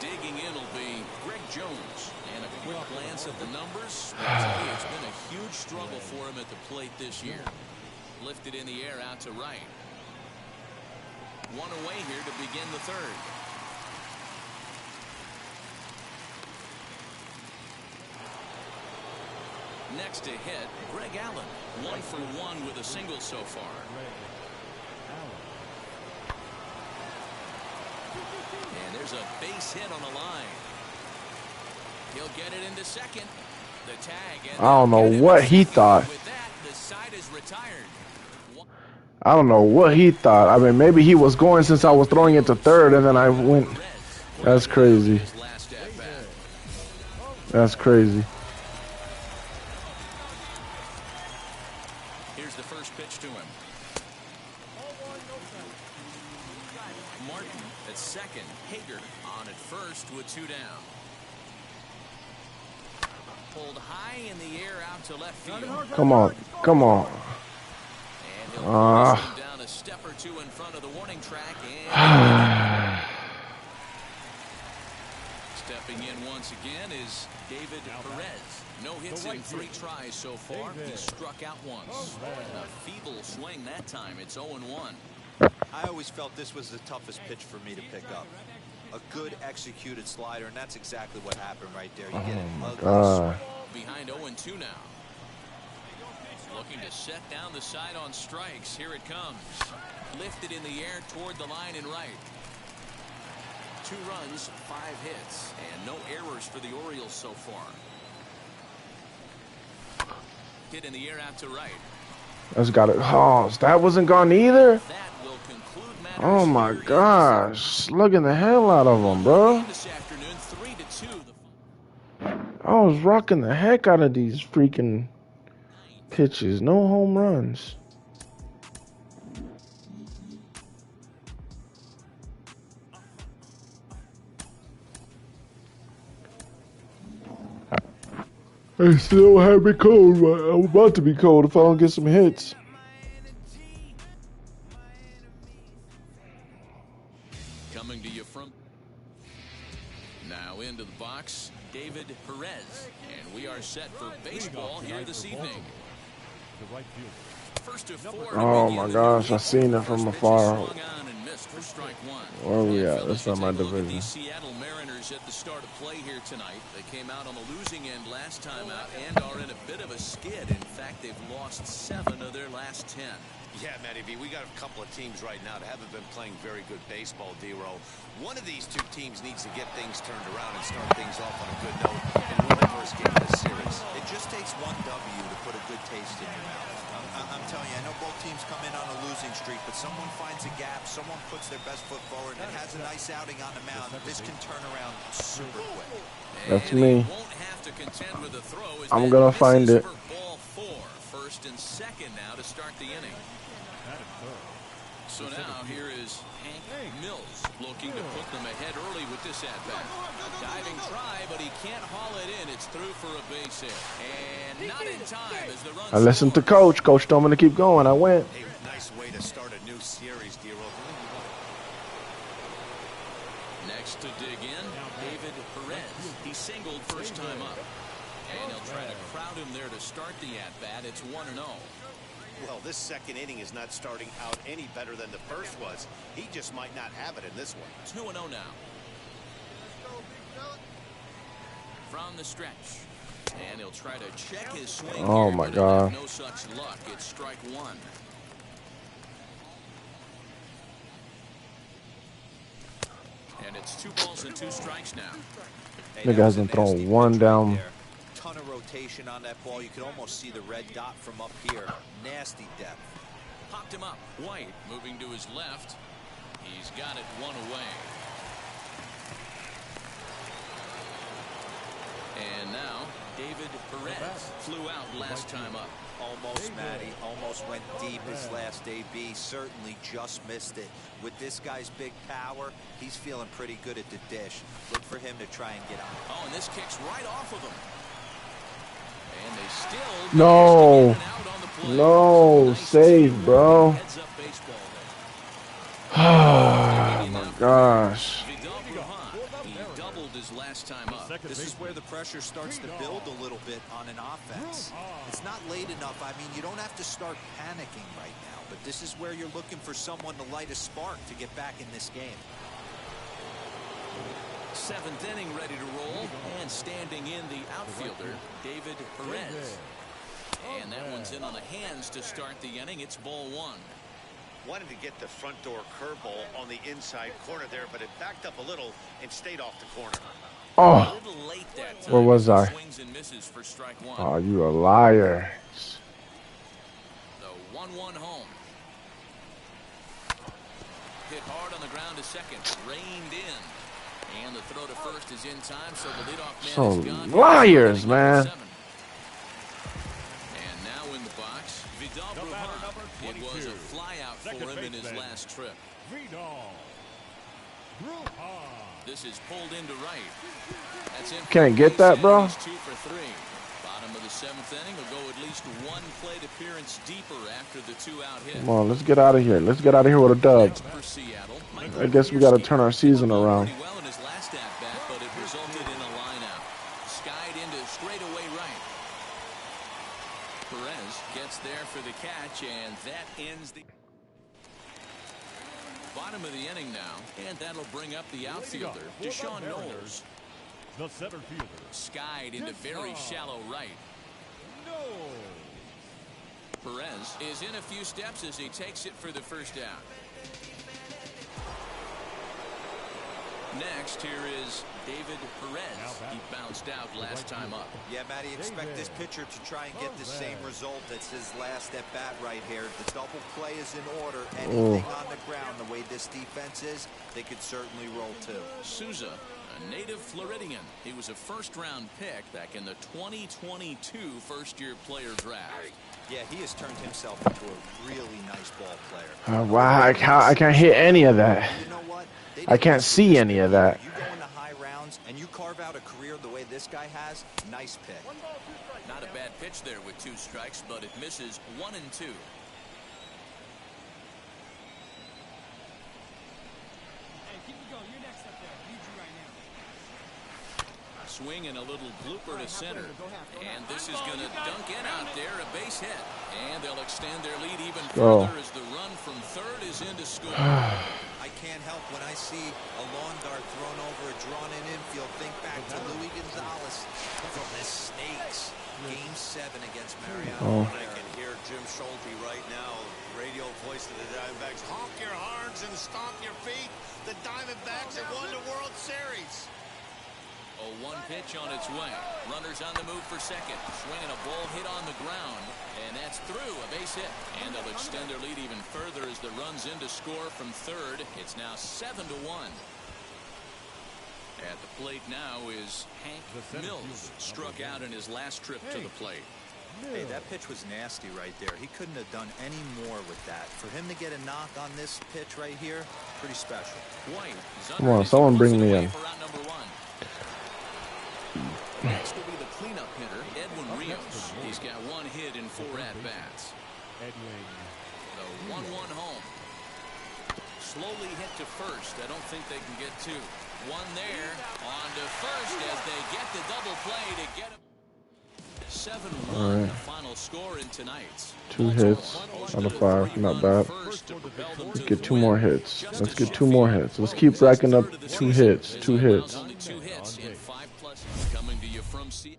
Digging in will be Greg Jones. And a quick glance at the numbers. I'll tell you, it's been a huge struggle for him at the plate this year. Lifted in the air out to right. 1 away here to begin the 3rd. Next to hit, Greg Allen. 1 for 1 with a single so far. And there's a base hit on the line. He'll get it into second. The tag. And I don't know what he thought. with that, the side is retired. I don't know what he thought. I mean, maybe he was going since I was throwing it to third, and then I went. That's crazy. That's crazy. Here's the first pitch to him. Martin at second. Hager on at first with 2 down. Pulled high in the air out to left field. Come on. Come on. And he'll down a step or 2 in front of the warning track. And stepping in once again is David Perez. No hits in 3 tries so far. He struck out once. A feeble swing that time. It's 0-1. I always felt this was the toughest pitch for me to pick up. A good executed slider, and that's exactly what happened right there. You get it. Behind 0-2 now. Looking to set down the side on strikes. Here it comes. Lifted in the air toward the line and right. 2 runs, 5 hits, and no errors for the Orioles so far. Hit in the air out to right. That's got it. Oh, that wasn't gone either. That will conclude matters. Oh my gosh, slugging the hell out of him, bro. This afternoon, 3-2. I was rocking the heck out of these freaking pitches. No home runs. I still have me cold. I'm about to be cold if I don't get some hits. Coming to you from now into the box, David Perez, and we are set for baseball here this evening. First to 4. Oh my gosh, I seen it from afar. Where are we at? That's not my division. The Seattle Mariners at the start of play here tonight. They came out on the losing end last time out and are in a bit of a skid. In fact, they've lost 7 of their last 10. Yeah, Matty V, we got a couple of teams right now that haven't been playing very good baseball, D-Row. One of these 2 teams needs to get things turned around and start things off on a good note and win the first game of this series. It just takes 1 W to put a good taste in your mouth. I'm telling you, I know both teams come in on a losing streak, but someone finds a gap, someone puts their best foot forward, and has a nice outing on the mound. This can turn around super quick. That's me. I'm gonna find it. Ball 4, first and second now to start the inning. So now here is Hank Mills looking to put them ahead early with this at-bat. Diving try, but he can't haul it in. It's through for a base hit. And not in time as the run. I listened to Coach. Coach told me to keep going. I went. Hey, nice way to start a new series, D-Row. Next to dig in, David Perez. He singled first time up. And he'll try to crowd him there to start the at-bat. It's 1-0. Well, this second inning is not starting out any better than the first was. He just might not have it in this one. 2-0 now. From the stretch. And he'll try to check his swing. Oh my God. No such luck. It's strike 1. And it's 2 balls and 2 strikes now. Nigga hasn't thrown 1 down. Ton of rotation on that ball. You could almost see the red dot from up here. Nasty depth. Popped him up. White moving to his left. He's got it 1 away. And now David Perez flew out last time up. Almost, Matty. Almost went deep his last AB. Certainly just missed it. With this guy's big power, he's feeling pretty good at the dish. Look for him to try and get on. Oh, and this kicks right off of him. And they still No. No. Save, bro. Oh my gosh. He doubled his last time up. This is where the pressure starts to build a little bit on an offense. It's not late enough. I mean, you don't have to start panicking right now, but this is where you're looking for someone to light a spark to get back in this game. 7th inning ready to roll, and standing in the outfielder, David Perez. And that one's in on the hands to start the inning. It's ball one. Wanted to get the front door curveball on the inside corner there, but it backed up a little and stayed off the corner. Oh, A little late that time. where was I? Swings and misses for strike one. Oh, you a liar. The 1-1 home. Hit hard on the ground to second. Reined in. And the throw to first is in time, so the leadoff man is gone. Liars, man. And now in the box, Vidal Brujan. It was a flyout for him in his last trip. This is pulled into right. That's in. Can't get that, bro. 2 for 3. Bottom of the 7th inning will go at least one plate appearance deeper after the 2-out hit. Come on, let's get out of here. Let's get out of here with a dub. I guess we got to turn our season around. Well in his last at bat, but it resulted in a line out. Skied into straightaway right. Perez gets there for the catch, and that ends the bottom of the inning now, and that'll bring up the outfielder, Deshaun Knowles. The center fielder. Skied into very shallow right. Perez is in a few steps as he takes it for the first out. Next, here is David Perez. He bounced out last time up. Yeah, Matty, expect this pitcher to try and get the same result as his last at bat right here. The double play is in order. Anything on the ground, the way this defense is, they could certainly roll too. Souza, a native Floridian. He was a first-round pick back in the 2022 first-year player draft. Yeah, he has turned himself into a really nice ball player. Wow, I can't hit any of that. You know what? I can't see any of that. You go into high rounds and you carve out a career the way this guy has. Nice pick. Not a bad pitch there with 2 strikes, but it misses 1 and 2. Swing and a little blooper to center, and this is going to dunk in out there, a base hit, and they'll extend their lead even further as the run from third is in to score. I can't help when I see a lawn dart thrown over a drawn-in infield. Think back to Luis Gonzalez from the Snakes, Game 7 against Mariano. I can hear Jim Schulte right now, radio voice of the Diamondbacks. Honk your horns and stomp your feet. The Diamondbacks have won the World Series. A 1 pitch on its way. Runners on the move for second. Swinging a ball hit on the ground. And that's through. A base hit. And they'll extend their lead even further as the run's in to score from third. It's now 7-1. At the plate now is Hank Mills. Struck out in his last trip to the plate. Hey, that pitch was nasty right there. He couldn't have done any more with that. For him to get a knock on this pitch right here, pretty special. White. Come on, someone bring me in. Next will be the cleanup hitter, Edwin Rios. He's got 1 hit in 4 at-bats. The 1-1 home. Slowly hit to first. I don't think they can get 2. 1 there. On to first as they get the double play to get him. 7-1, the final score in tonight's. 2 hits out of 5, not bad. Let's get 2 more hits. Let's get 2 more hits. Let's keep racking up 2 hits. 2 hits. Only 2 hits in 5+. Coming to you from C.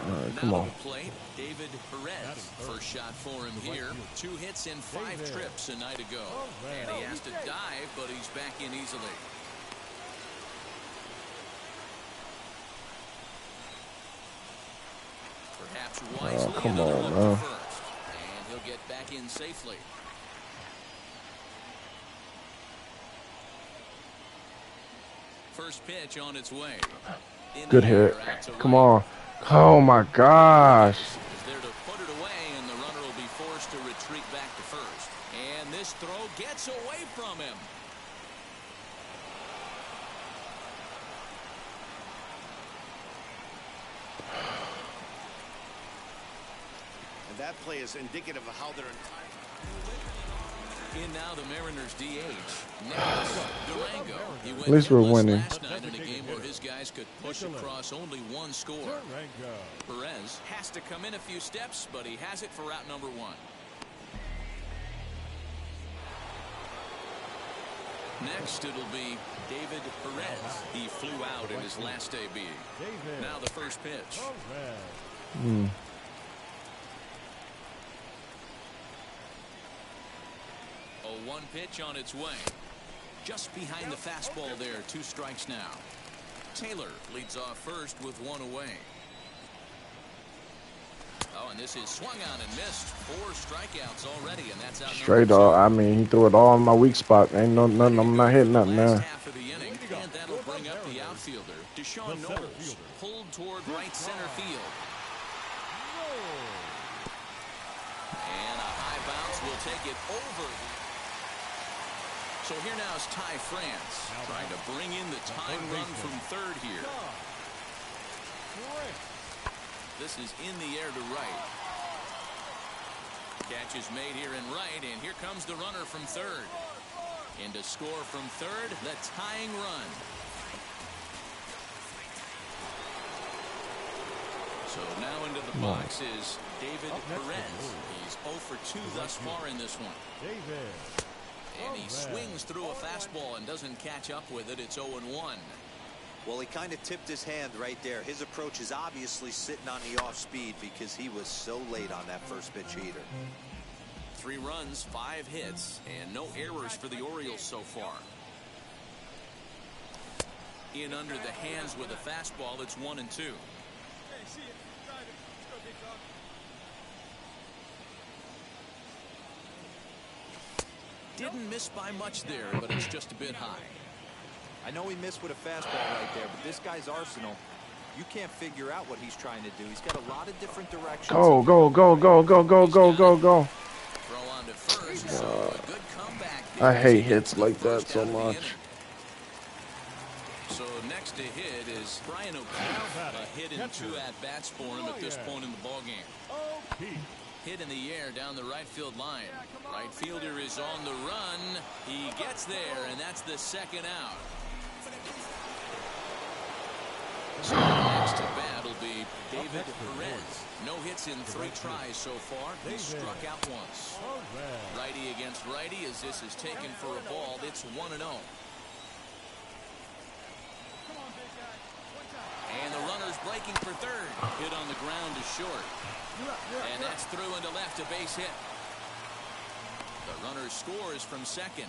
Alright, come on. Plate, David Perez. First shot for him here. 2 hits in 5 trips a night ago. And he has to dive, but he's back in easily. Perhaps wisely come another on, look man. to first. And he'll get back in safely. First pitch on its way. Good hit. Come on. Oh my gosh. Is there to put it away, and the runner will be forced to retreat back to first. And this throw gets away from him. And that play is indicative of how they're entire. In now the Mariners DH, Nicholas Durango. He went At least we're hitless winning. last night in a game where his guys could push across only 1 score. Perez has to come in a few steps, but he has it for out number 1. Next, it'll be David Perez. He flew out in his last AB. Now the first pitch. A 1 pitch on its way. Just behind the fastball there. 2 strikes now. Taylor leads off first with 1 away. Oh, and this is swung on and missed. 4 strikeouts already, and that's out. Straight up. I mean, he threw it all in my weak spot. Ain't nothing. I'm not hitting nothing there. Half of the inning, and that'll bring up the outfielder, Deshaun Knowles, pulled toward right center field. And a high bounce will take it over. So here now is Ty France trying to bring in the tying run from third here. This is in the air to right. Catch is made here in right, and here comes the runner from third. And to score from third, the tying run. So now into the box is David Perez. He's 0 for 2 thus far in this one. And he swings through a fastball and doesn't catch up with it. It's 0-1. Well, he kind of tipped his hand right there. His approach is obviously sitting on the off speed because he was so late on that first pitch heater. 3 runs, 5 hits, and no errors for the Orioles so far. In under the hands with a fastball. It's 1-2. Didn't miss by much there, but it's just a bit high. I know he missed with a fastball right there, but this guy's arsenal, you can't figure out what he's trying to do. He's got a lot of different directions. Go. Throw on to first, so a good comeback. I hate hits like that so much. So next to hit is Brian O'Keefe. A hit and 2 at-bats for him at this point in the ballgame. Hit in the air down the right field line. Right fielder is on the run. He gets there, and that's the second out. So next to bat will be David Perez. No hits in 3 tries so far. He struck out once. Righty against righty as this is taken for a ball. It's 1-0. And the runner's breaking for third. Hit on the ground is short. And that's through into left, a base hit. The runner scores from second.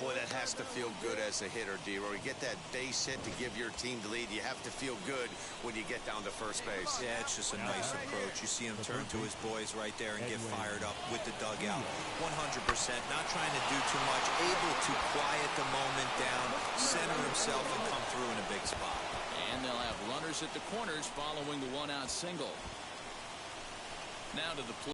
Boy, that has to feel good as a hitter, D-Roy. You get that base hit to give your team the lead. You have to feel good when you get down to first base. Yeah, it's just a nice approach. You see him turn to his boys right there and get fired up with the dugout. 100%. Not trying to do too much. Able to quiet the moment down, center himself, and come through in a big spot. And they'll have runners at the corners following the 1-out single. Now to the plate.